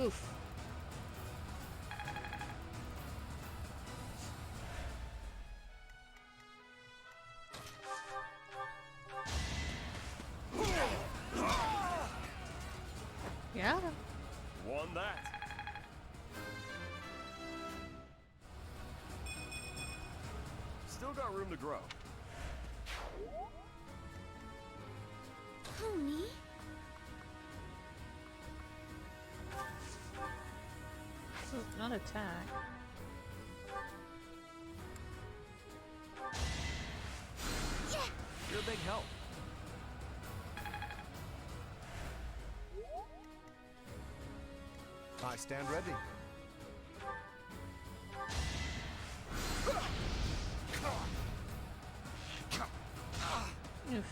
Oof. Got him. Won that. Still got room to grow. Who, me? Not attack. You're a big help. I stand ready. Oof.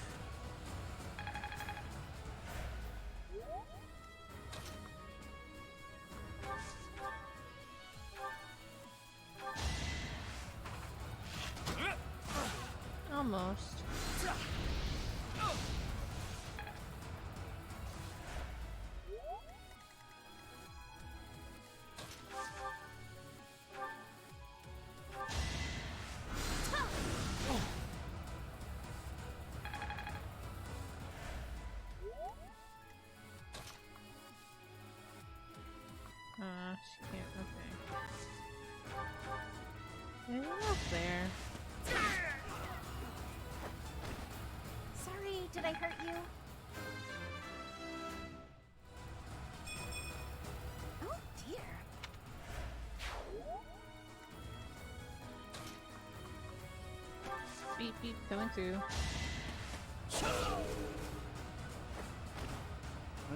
Almost. She can't. Okay. There's enough there. Sorry, did I hurt you? Oh dear. Beep beep coming through.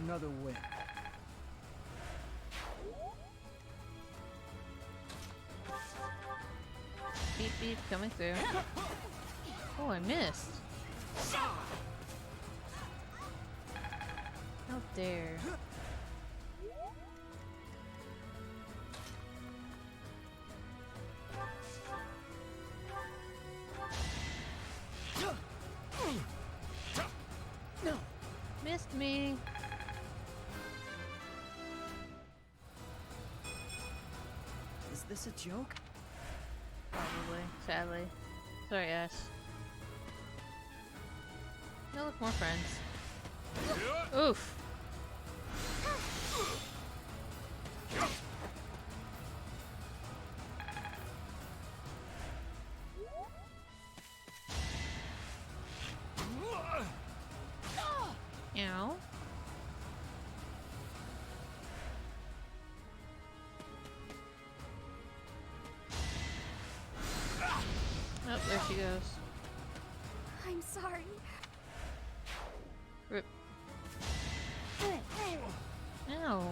Another win. Beep beep coming through. Oh, I missed. How dare. No. Missed me. Is this a joke? Probably, sadly. Sorry, Ash. No, look, more friends. Oof. Ow. Oh, there she goes. I'm sorry. Rip. Ow.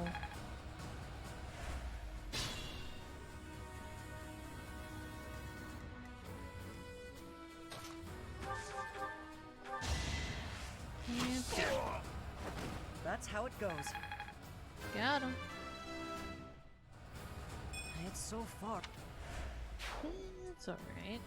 That's how it goes. Got him. It's so far. It's alright.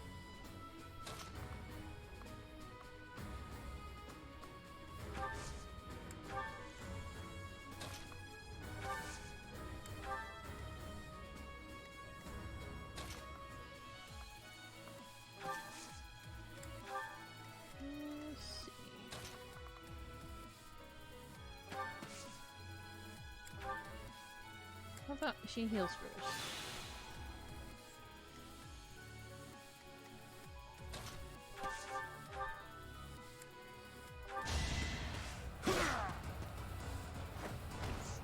How about she heals first?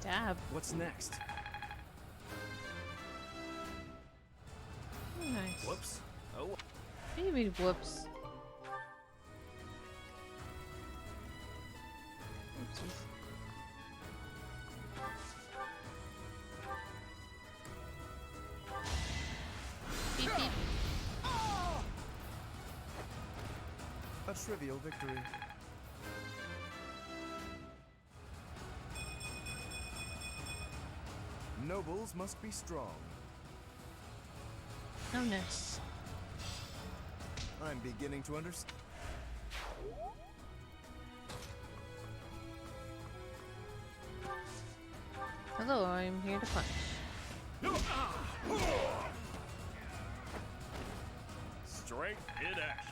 Stab. What's next? Oh, nice. Whoops. Oh. What do you mean, whoops? Oopsies. Beep, beep. A trivial victory. Nobles must be strong. Oh, nice. I'm beginning to understand. Hello, I'm here to punch. Strength in action.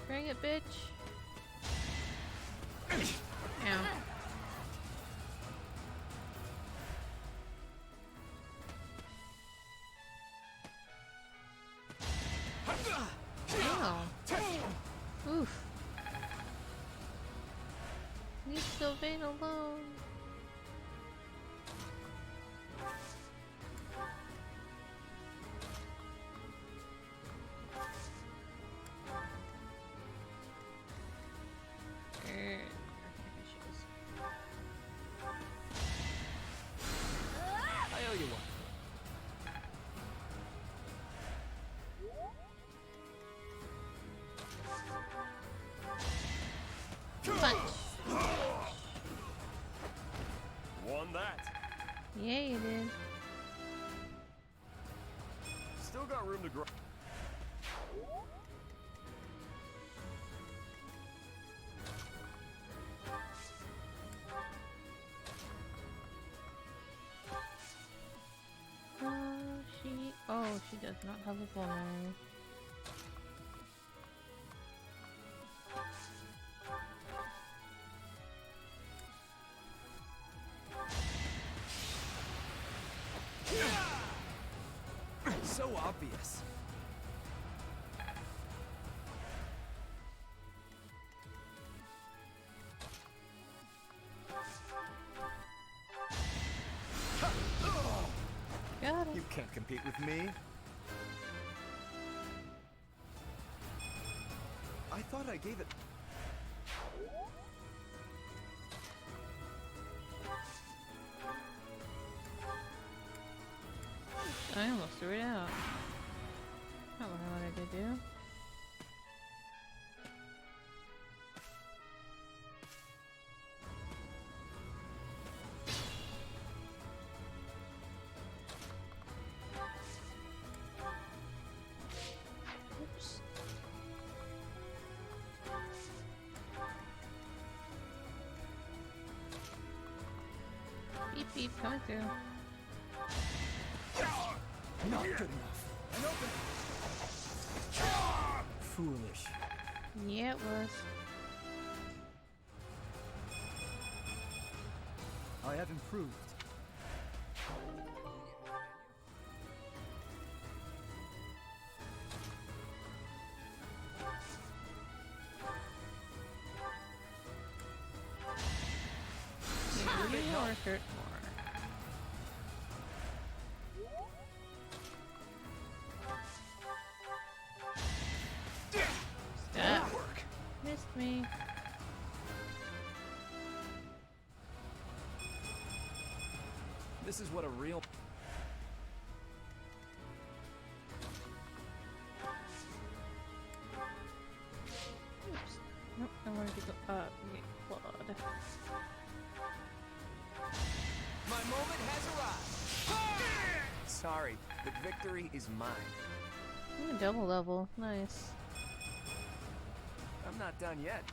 Bring it, bitch. Ow. Ow. Oof. Leave Sylvain alone. I owe you one. Punch. Won that. Yeah, you did. Still got room to grow. She does not have a vulnerary. So obvious. Got it. You can't compete with me. I thought I gave it. I almost threw it out. Not what I wanted to do. keep coming through. Not good enough. An opening. Foolish. Yeah, it was. I have improved. Hurt more. Stop. Missed me. This is what a real... Oops. Nope, I wanted to go up and get clawed. My moment has arrived. Sorry, but victory is mine. Ooh, double level. Nice. I'm not done yet.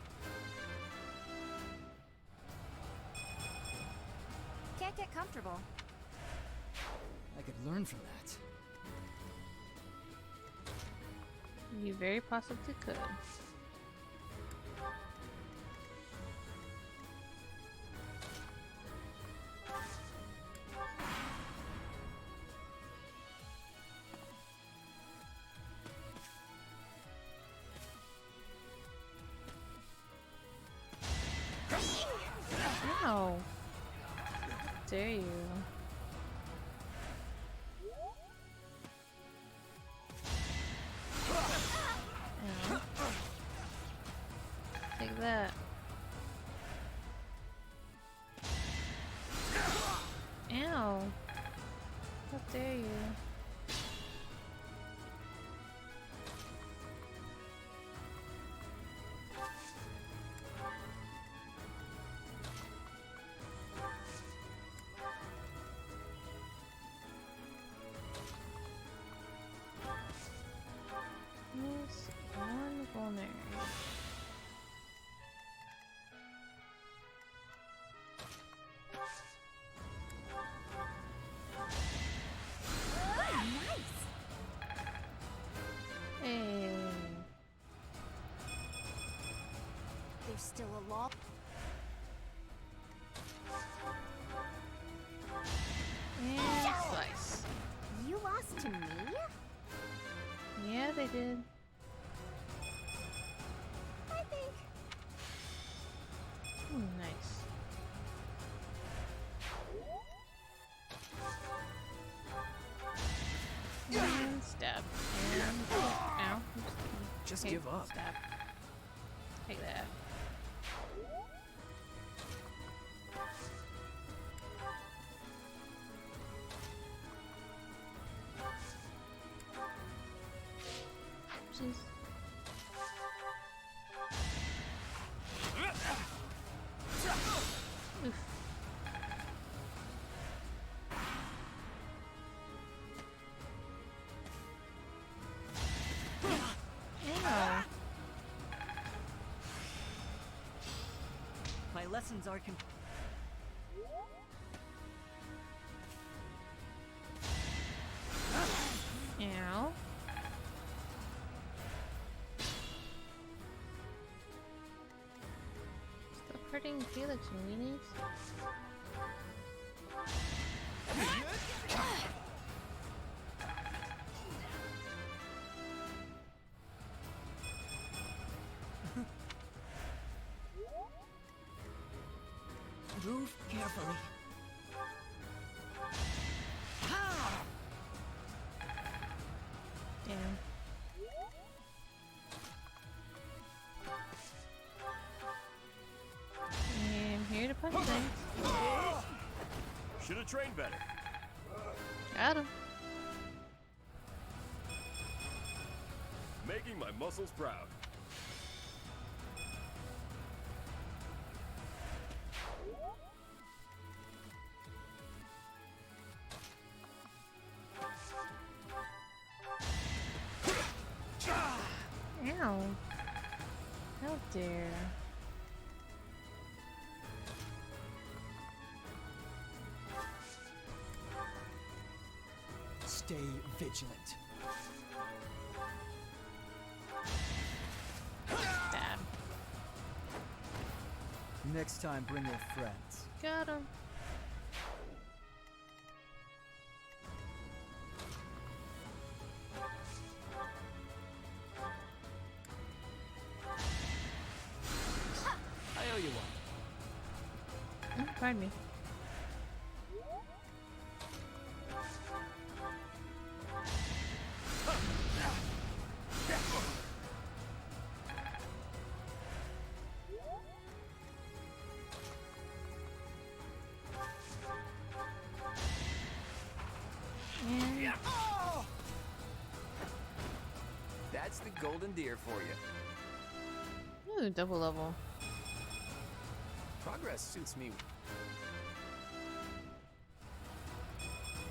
Can't get comfortable. I could learn from that. You very possibly could. Ow. Dare you. Ow. Take that. Ow. How dare you. Yes, one vulnerary. Hey. There's still a law. And slice. You lost to me? Yeah, they did. I think. Ooh, nice. And stab. And ow. Just Okay, give up. Stab. Take that. Oopsies. Oof. Ow. My lessons are complete. Ow. Stop hurting Felix, you weenies. Move carefully. Damn. I'm here to punch things. Should have trained better. Got him. Making my muscles proud. Ow. How dare. Stay vigilant. Bad. Next time, bring your friends. Got him. I owe you one. Pardon me. That's the golden deer for you. Ooh, double level. Progress suits me.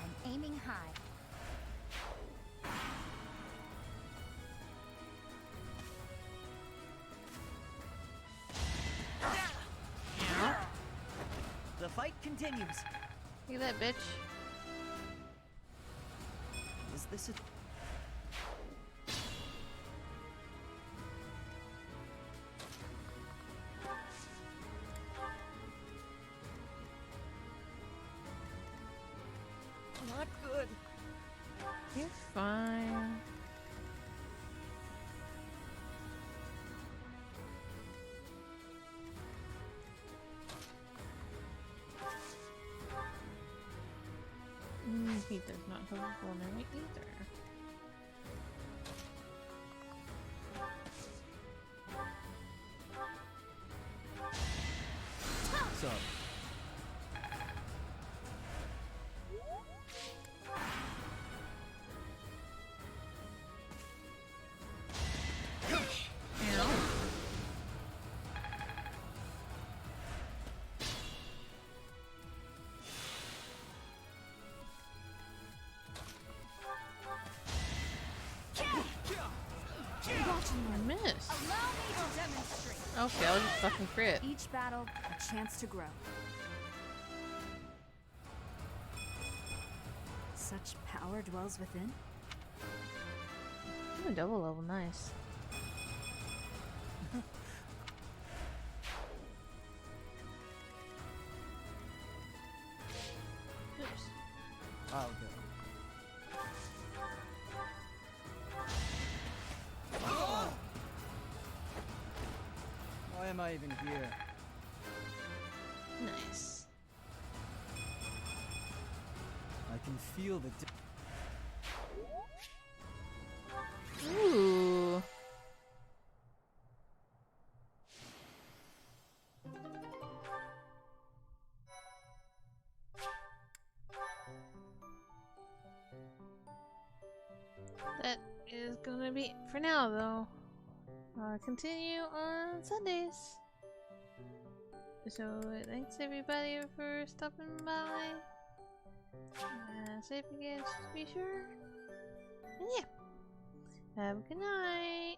I'm aiming high. The fight continues. Look at that bitch. Is this a... Not good. You're fine. He does not have a vulnerability either. So, I missed. Allow me to demonstrate. Okay, I was just fucking crit. Each battle, a chance to grow. Such power dwells within. Ooh, double level, nice. Oops. I'll go. Why am I even here? Nice. I can feel the... Ooh. That is gonna be it for now, though. I'll continue on Sundays. So, thanks everybody for stopping by. Safe again, just be sure. And yeah. Have a good night.